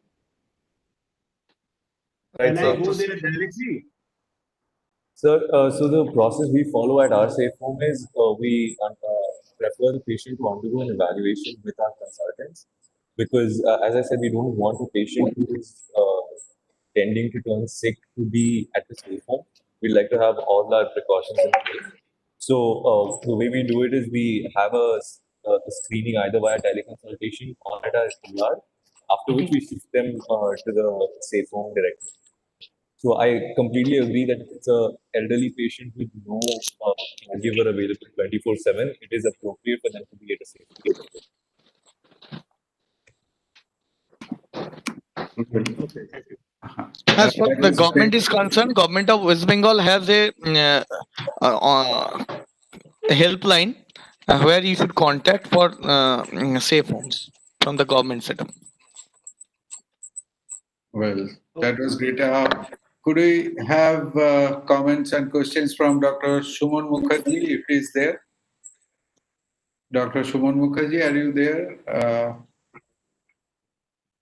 Right, Can I go there directly? Sir, so the process we follow at our safe home is we prefer the patient to undergo an evaluation with our consultants because, as I said, we don't want a patient who is tending to turn sick to be at the safe home. We like to have all our precautions in place. So the way we do it is we have a screening either via teleconsultation or at our ER, after which we shift them to the safe home directly. So I completely agree that if it's a elderly patient with no caregiver available 24/7, it is appropriate for them to be at a safe home. As far as the government is concerned, government of West Bengal has a helpline where you should contact for safe homes from the government setup. Well, that was great. Could we have comments and questions from Dr. Shumon Mukherjee if he's there? Dr. Shumon Mukherjee, are you there?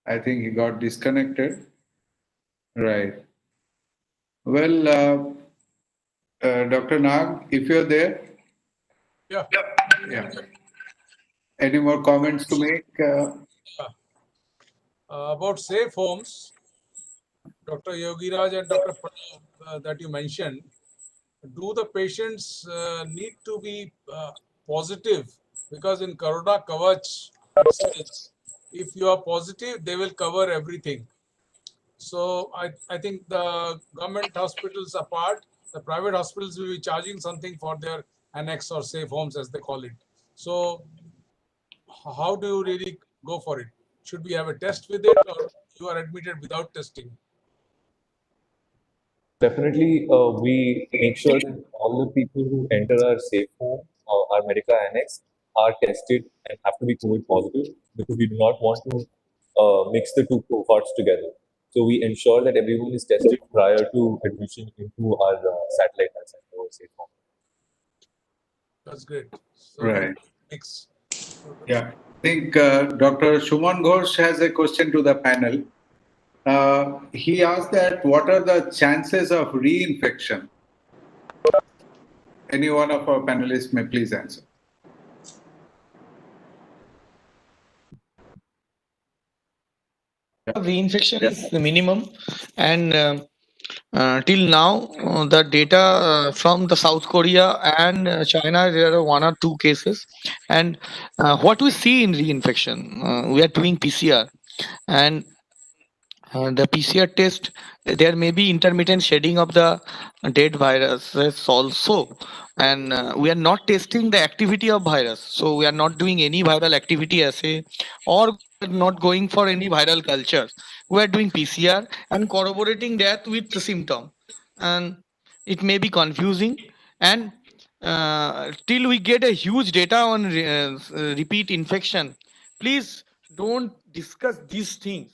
I think he got disconnected. Right. Well, Dr. Nag, if you're there. Yeah. Yeah. Any more comments to make? About safe homes, Dr. Yogiraj and Dr. Pranav, that you mentioned, do the patients need to be positive? Because in Corona Kavach, it says, if you are positive, they will cover everything. So I think the government hospitals apart, the private hospitals will be charging something for their annex or safe homes, as they call it. So how do you really go for it? Should we have a test with it, or you are admitted without testing? Definitely, we make sure that all the people who enter our safe home, our medical annex, are tested and have to be COVID positive because we do not want to mix the two cohorts together. So we ensure that everyone is tested prior to admission into our satellite health center or safe home. That's great. So Right. mix. Yeah. I think Dr. Shuman Ghosh has a question to the panel. He asked that what are the chances of reinfection? Any one of our panelists may please answer. Reinfection is the minimum, and till now the data from the South Korea and China, there are one or two cases, and what we see in reinfection, we are doing PCR, and the PCR test, there may be intermittent shedding of the dead viruses also, and we are not testing the activity of virus, so we are not doing any viral activity assay, or not going for any viral cultures. We are doing PCR and corroborating that with the symptom, and it may be confusing, and till we get a huge data on repeat infection, please don't discuss these things.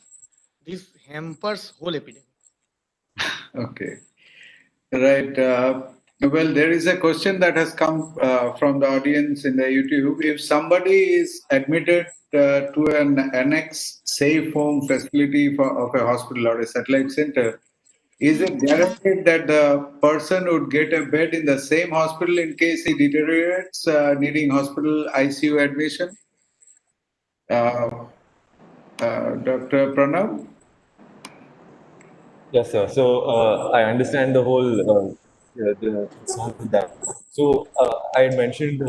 This hampers whole epidemic. Okay. Right. Well, there is a question that has come from the audience in the YouTube. If somebody is admitted to an annex safe home facility of a hospital or a satellite center, is it guaranteed that the person would get a bed in the same hospital in case he deteriorates, needing hospital ICU admission? Dr. Pranav? Yes, sir. So I understand the whole the concern with that. So I had mentioned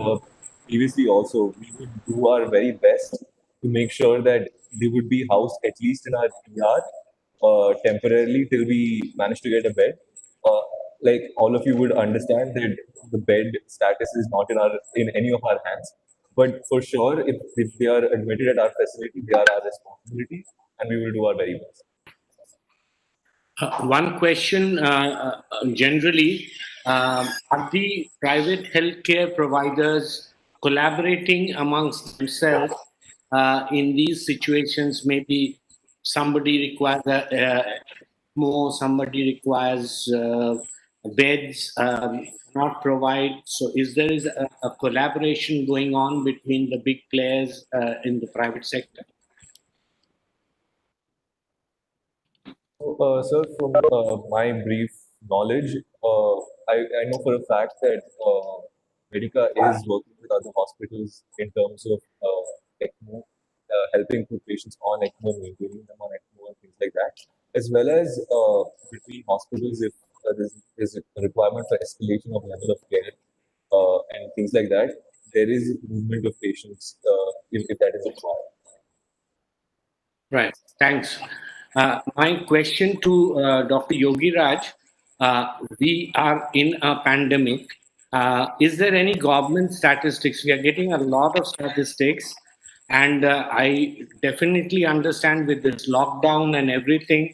previously also we would do our very best to make sure that they would be housed at least in our ER temporarily till we manage to get a bed. Uh, like all of you would understand that the bed status is not in any of our hands. But for sure, if they are admitted at our facility, they are our responsibility, and we will do our very best. One question generally, are the private healthcare providers collaborating amongst themselves in these situations? Maybe somebody requires more, somebody requires beds, not provide. So is there a collaboration going on between the big players in the private sector? Sir, from my brief knowledge, I know for a fact that Medica is working with other hospitals in terms of ECMO, helping put patients on ECMO, maintaining them on ECMO, and things like that, as well as between hospitals if there's a requirement for escalation of level of care and things like that. There is movement of patients if that is required. Right. Thanks. My question to Dr. Yogi Raj, we are in a pandemic. Is there any government statistics? We are getting a lot of statistics, and I definitely understand with this lockdown and everything,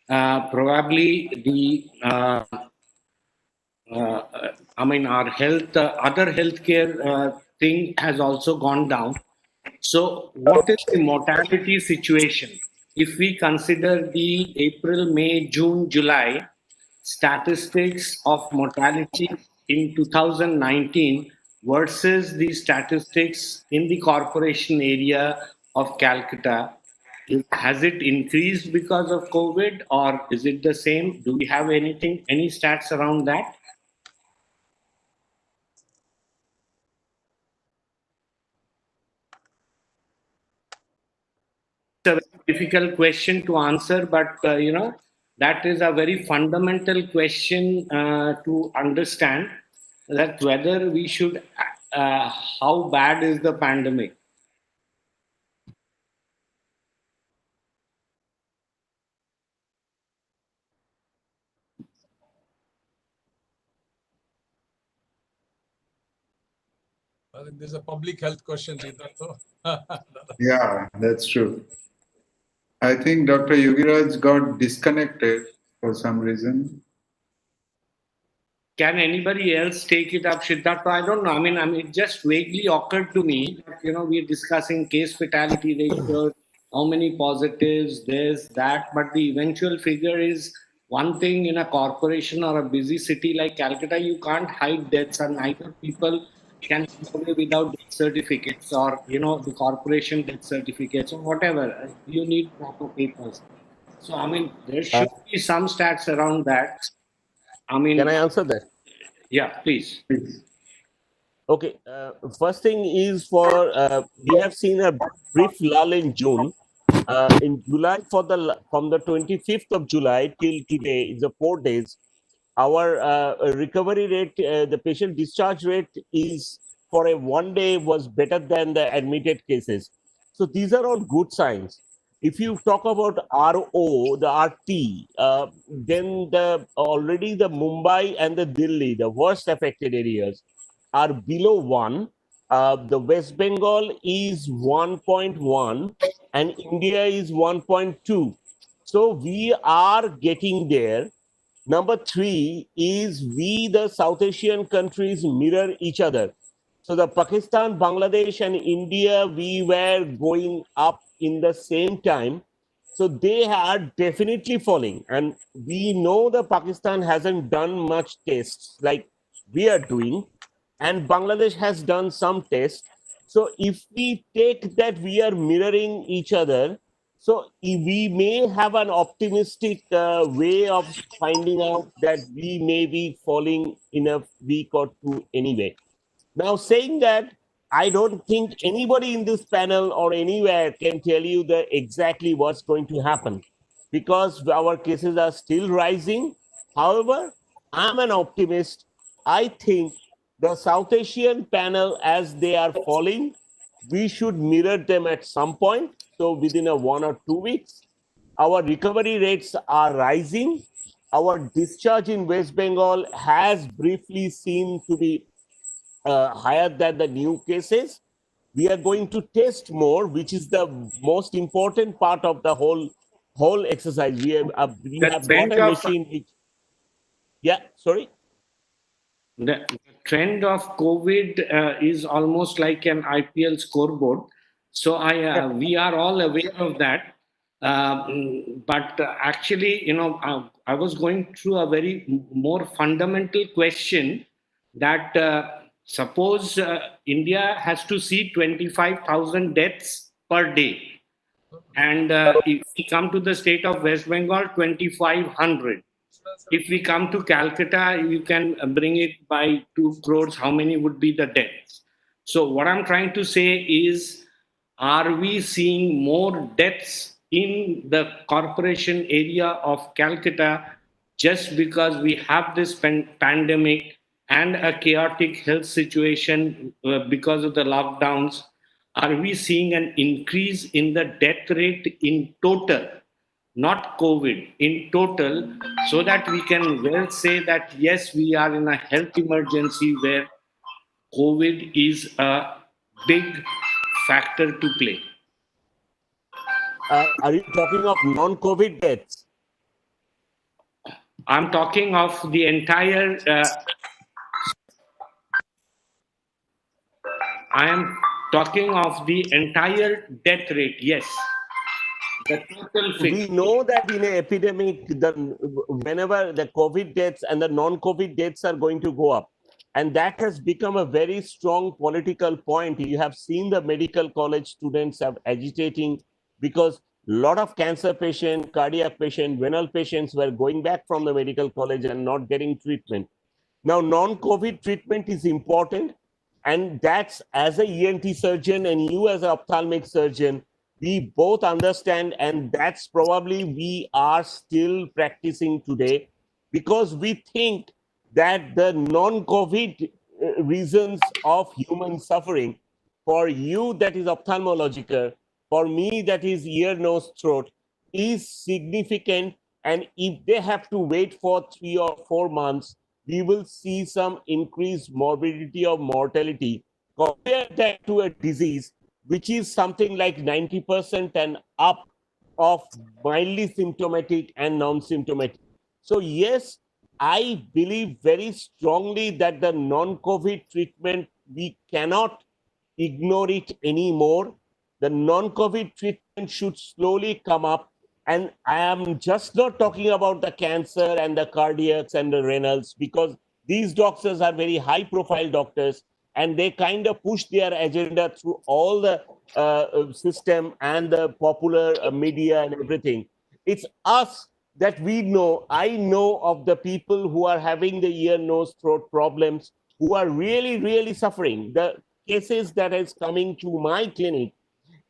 probably the I mean, our health, other healthcare thing has also gone down. So, what is the mortality situation? If we consider the April, May, June, July statistics of mortality in 2019 versus the statistics in the corporation area of Calcutta, has it increased because of COVID or is it the same? Do we have anything, any stats around that? It's a very difficult question to answer, but that is a very fundamental question to understand that whether we should, how bad is the pandemic? I think there's a public health question, Siddhartha. Yeah, that's true. I think Dr. Yogiraj got disconnected for some reason. Can anybody else take it up, Siddhartha? I don't know. I mean, it just vaguely occurred to me that, we're discussing case fatality ratios, how many positives, this, that, but the eventual figure is one thing. In a corporation or a busy city like Calcutta, you can't hide deaths, and neither people can go away without death certificates or, the corporation death certificates or whatever. You need proper papers. So, I mean, there should be some stats around that. I mean, Can I answer that? Yeah, please. Okay. First thing is we have seen a brief lull in June. In July, from the 25th of July till today, is the 4 days. Our recovery rate, the patient discharge rate is for a 1 day was better than the admitted cases. So these are all good signs. If you talk about RO, the RT, then already the Mumbai and the Delhi, the worst affected areas, are below 1. The West Bengal is 1.1 and India is 1.2. So we are getting there. Number 3 is we, the South Asian countries, mirror each other. So the Pakistan, Bangladesh, and India, we were going up in the same time. So they are definitely falling. And we know that Pakistan hasn't done much tests like we are doing. And Bangladesh has done some tests. So if we take that we are mirroring each other, so we may have an optimistic way of finding out that we may be falling in a week or two anyway. Now, saying that, I don't think anybody in this panel or anywhere can tell you exactly what's going to happen because our cases are still rising. However, I'm an optimist. I think the South Asian panel, as they are falling, we should mirror them at some point. So within 1 or 2 weeks, our recovery rates are rising. Our discharge in West Bengal has briefly seemed to be higher than the new cases. We are going to test more, which is the most important part of the whole exercise. We have got a machine which. Yeah, sorry. The trend of COVID is almost like an IPL scoreboard. So we are all aware of that. But actually, I was going through a very more fundamental question that suppose India has to see 25,000 deaths per day. And if we come to the state of West Bengal, 2,500. If we come to Calcutta, you can bring it by 2 crores. How many would be the deaths? So what I'm trying to say is, are we seeing more deaths in the corporation area of Calcutta just because we have this pandemic and a chaotic health situation because of the lockdowns? Are we seeing an increase in the death rate in total, not COVID, in total, so that we can well say that yes, we are in a health emergency where COVID is a big factor to play? Are you talking of non-COVID deaths? I'm talking of the entire. I am talking of the entire death rate. Yes, the total figure. We know that in an epidemic, whenever the COVID deaths and the non-COVID deaths are going to go up, and that has become a very strong political point. You have seen the medical college students are agitating because a lot of cancer patients, cardiac patients, renal patients were going back from the medical college and not getting treatment. Now, non-COVID treatment is important, and that's, as a ENT surgeon and you as an ophthalmic surgeon, we both understand, and that's probably we are still practicing today, because we think that the non-COVID reasons of human suffering, for you that is ophthalmological, for me that is ear, nose, throat, is significant. And if they have to wait for 3 or 4 months, we will see some increased morbidity or mortality. Compare that to a disease which is something like 90% and up of mildly symptomatic and non-symptomatic. So yes, I believe very strongly that the non-COVID treatment, we cannot ignore it anymore. The non-COVID treatment should slowly come up. And I am just not talking about the cancer and the cardiacs and the renals, because these doctors are very high profile doctors and they kind of push their agenda through all the system and the popular media and everything. It's us that we know. I know of the people who are having the ear, nose, throat problems, who are really, really suffering. The cases that is coming to my clinic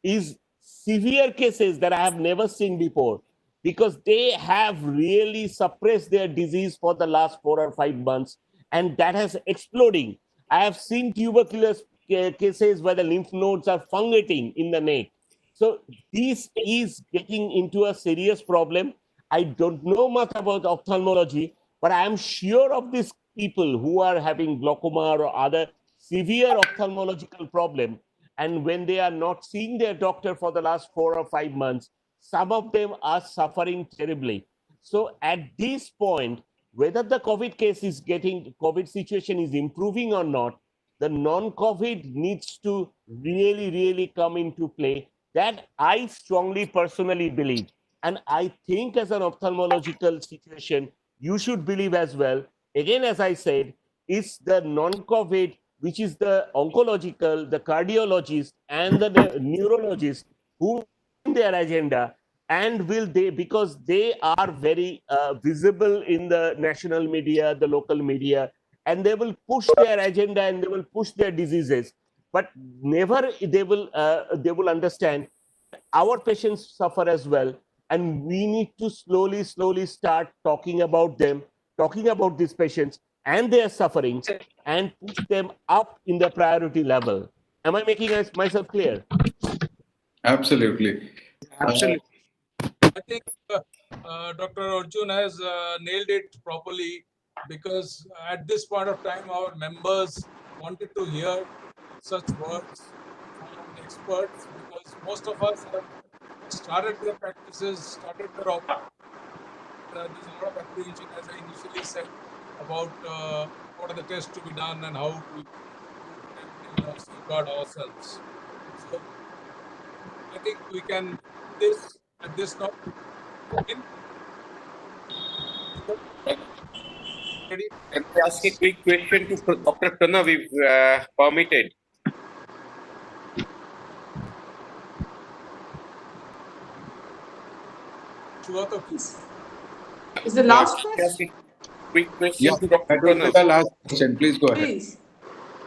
is severe cases that I have never seen before, because they have really suppressed their disease for the last 4 or 5 months, and that has exploding. I have seen tuberculosis cases where the lymph nodes are fungating in the neck. So this is getting into a serious problem. I don't know much about ophthalmology, but I am sure of these people who are having glaucoma or other severe ophthalmological problem. And when they are not seeing their doctor for the last 4 or 5 months, some of them are suffering terribly. So at this point, whether the COVID situation is improving or not, the non-COVID needs to really, really come into play. That I strongly personally believe. And I think as an ophthalmological situation, you should believe as well. Again, as I said, it's the non-COVID, which is the oncological, the cardiologist, and the neurologist who in their agenda, and will they, because they are very visible in the national media, the local media, and they will push their agenda and they will push their diseases, but never they will understand our patients suffer as well, and we need to slowly start talking about them, talking about these patients and their sufferings, and push them up in the priority level. Am I making myself clear? Absolutely. Absolutely. I think Dr. Arjun has nailed it properly, because at this point of time, our members wanted to hear such words from experts, because most of us have started their practices, started their there's a lot of apprehension, as I initially said, about what are the tests to be done and how we can safeguard ourselves. So I think we can this at this note. Can I ask a quick question to Dr. Pranav, if permitted? Is the last question? Quick question Yeah, to Dr. that will be Pranav. the last question. Please go ahead. Please.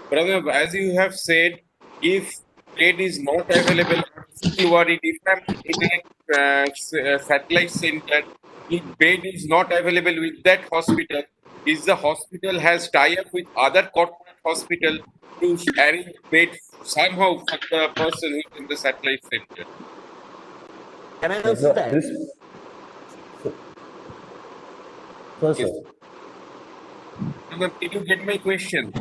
Pranav, as you have said, if bed is not available or feel worried, if I'm in a satellite center, if bed is not available with that hospital, is the hospital has tie-up with other corporate hospital to arrange bed somehow for the person who is in the satellite center? Can I So answer that? First, Yes. Pranav, did you get my question?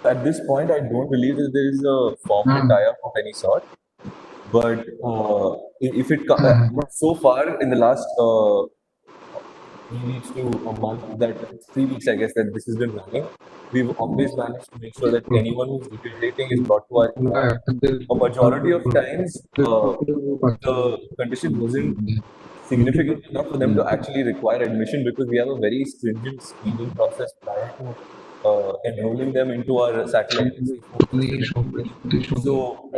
at this point, I don't believe that there is a formal tie-up of any sort. But if it so far in the last 3 weeks to a month, that 3 weeks, I guess, that this has been running, we've always managed to make sure that anyone who's deteriorating is brought to our ER. A majority of times, the condition wasn't significant enough for them to actually require admission because we have a very stringent screening process prior to enrolling them into our satellite ICU facility. So,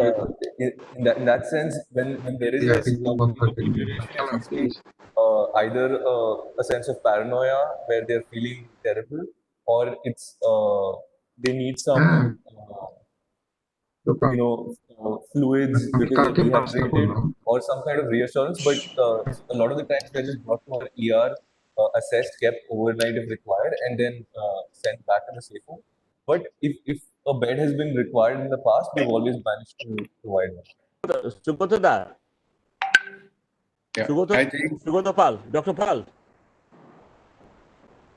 in that sense, when there is a feeling of deterioration, it's usually either a sense of paranoia where they're feeling terrible, or it's they need some fluids because they're dehydrated or some kind of reassurance. But a lot of the times they're just brought to our ER, assessed, kept overnight if required, and then sent back to the safe home. But if a bed has been required in the past, we've always managed to provide one. Sugotada. Yeah, Sugota Pal. Dr. Pal.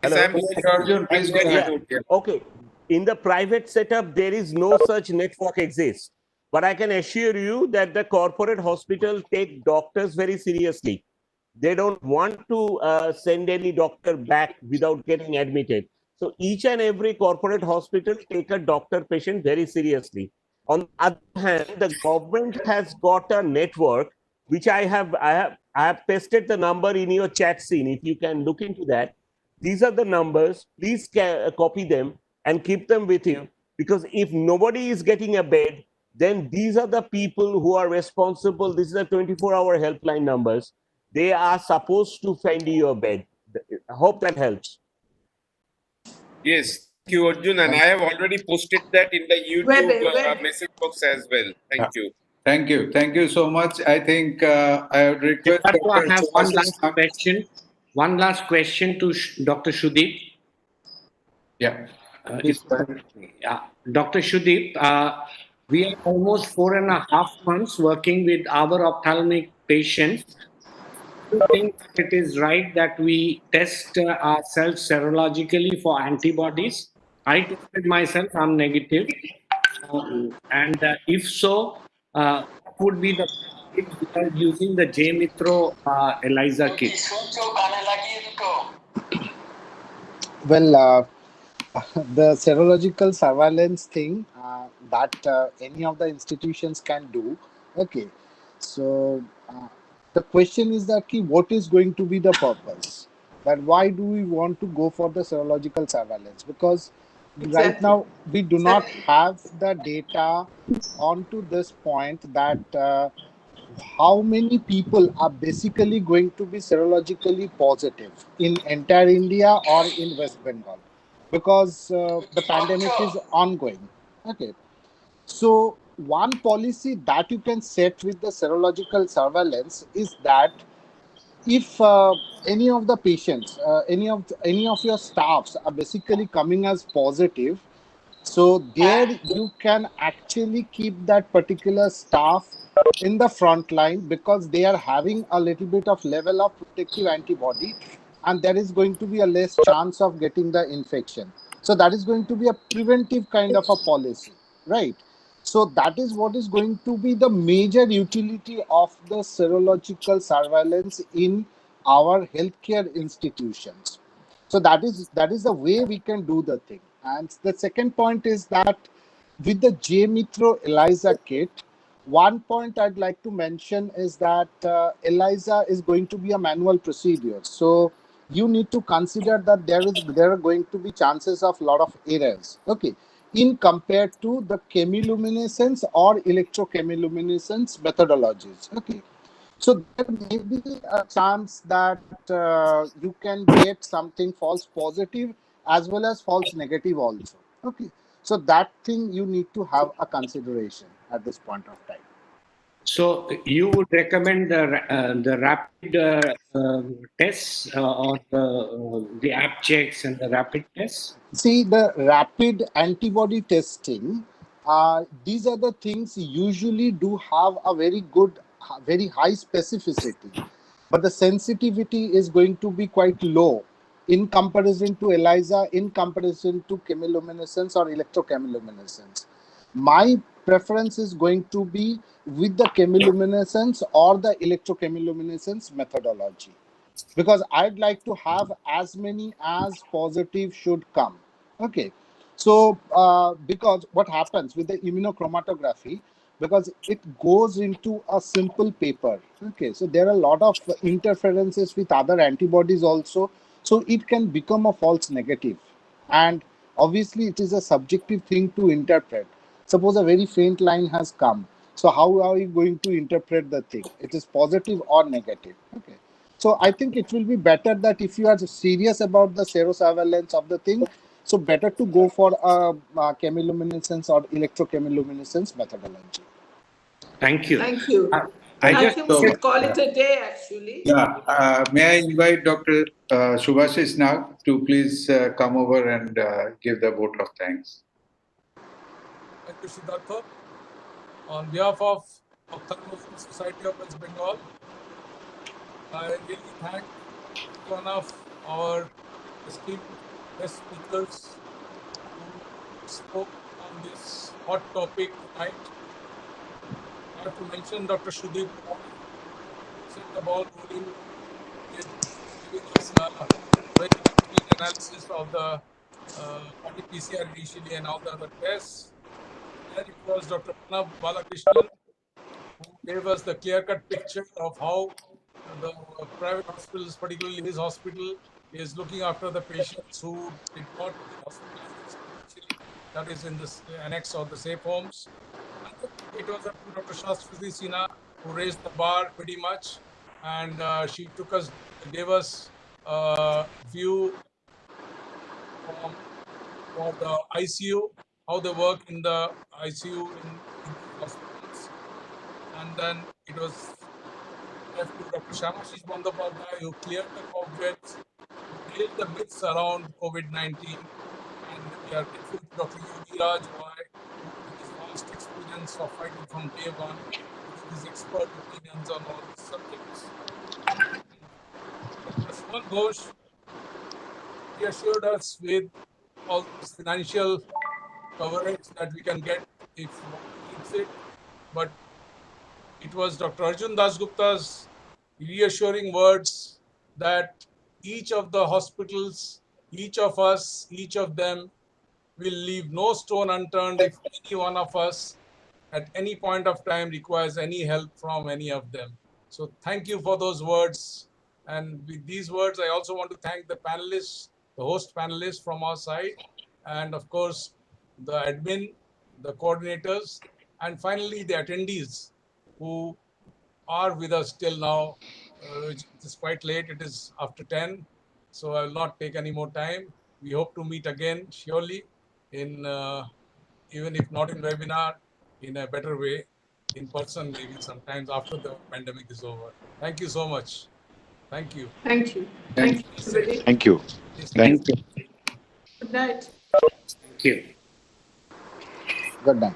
Yes, Hello. I'm here. Arjun, please go ahead. Yeah. Okay. In the private setup, there is no such network exists. But I can assure you that the corporate hospital take doctors very seriously. They don't want to send any doctor back without getting admitted. So each and every corporate hospital take a doctor patient very seriously. On the other hand, the government has got a network which I have pasted the number in your chat scene. If you can look into that, these are the numbers. Please copy them and keep them with you, because if nobody is getting a bed, then these are the people who are responsible. This is a 24-hour helpline numbers. They are supposed to find you a bed. I hope that helps. Yes, thank you, Arjun. And I have already posted that in the YouTube message box as well. Thank you. Thank you. Thank you so much. I think I would request I Dr. have one Subhasis last now. question. One last question to Dr. Shudeep. Yeah. Dr. Shudeep, we are almost 4.5 months working with our ophthalmic patients. Do you think that it is right that we test ourselves serologically for antibodies? I tested myself, I'm negative. And if so, what would be the kit? We are using the J-Mitro ELISA kit. Well, the serological surveillance thing that any of the institutions can do. Okay, so the question is that what is going to be the purpose? That why do we want to go for the serological surveillance? Because right now we do not have the data onto this point that how many people are basically going to be serologically positive in entire India or in West Bengal, because the pandemic is ongoing. Okay, so one policy that you can set with the serological surveillance is that if any of the patients, any of your staffs are basically coming as positive, so there you can actually keep that particular staff in the front line because they are having a little bit of level of protective antibody, and there is going to be a less chance of getting the infection. So that is going to be a preventive kind of a policy, right? So that is what is going to be the major utility of the serological surveillance in our healthcare institutions. So that is the way we can do the thing. And the second point is that with the J-Mitro ELISA kit, one point I'd like to mention is that ELISA is going to be a manual procedure. So you need to consider that there are going to be chances of a lot of errors. Okay, in compared to the chemiluminescence or electrochemiluminescence methodologies. Okay. So there may be a chance that you can get something false positive as well as false negative also. Okay. So that thing you need to have a consideration at this point of time. So you would recommend the rapid tests or the app checks and the rapid tests? See, the rapid antibody testing, these are the things usually do have a very good, very high specificity, but the sensitivity is going to be quite low in comparison to ELISA, in comparison to chemiluminescence or electrochemiluminescence. My preference is going to be with the chemiluminescence or the electrochemiluminescence methodology, because I'd like to have as many as positive should come. Okay. So because what happens with the immunochromatography, because it goes into a simple paper. Okay. So there are a lot of interferences with other antibodies also. So it can become a false negative. And obviously it is a subjective thing to interpret. Suppose a very faint line has come. So how are you going to interpret the thing? It is positive or negative. Okay. So I think it will be better that if you are serious about the serosurveillance of the thing, so better to go for a chemiluminescence or electrochemiluminescence methodology. Thank you. Thank you. I I think we should call it a day, actually. Yeah. May I invite Dr. Subhashish Nag to please come over and give the vote of thanks. Thank you, Siddhartha. On behalf of Ophthalmological Society of West Bengal, I really thank each one of our esteemed guest speakers who spoke on this hot topic tonight. I have to mention Dr. Shudip Roy, set the ball rolling with giving us a very detailed analysis of the RT-PCR initially and all the other tests. Then it was Dr. Pranav Balakrishnan who gave us the clear-cut picture of how the private hospitals, particularly his hospital, is looking after the patients who did not get hospitalized initially, that is in this annex or the safe homes. And then it was up to Dr. Shastri Sinha who raised the bar pretty much, and she gave us a view for the ICU, how they work in the ICU in these hospitals. And then it was left to Dr. Shyamashis Bandyopadhyay, who cleared the cobwebs, who nailed the myths around COVID-19. And we are grateful to Dr. Yogi Raj Roy, who, with his vast experience of fighting from day one, to give his expert opinions on all these subjects. And Dr. Suman Ghosh reassured us with all this financial coverage that we can get if one needs it. But it was Dr. Arjun Dasgupta's reassuring words that each of the hospitals, each of us, each of them will leave no stone unturned if any one of us at any point of time requires any help from any of them. So thank you for those words. And with these words, I also want to thank the panelists, the host panelists from our side, and of course, the admin, the coordinators, and finally the attendees who are with us till now. It is quite late, it is after 10, so I will not take any more time. We hope to meet again, surely, in even if not in webinar, in a better way, in person, maybe sometimes after the pandemic is over. Thank you so much. Thank you. Thank you. Thank you, everybody. Thank you. Thank you. Good night. Thank you. Good night.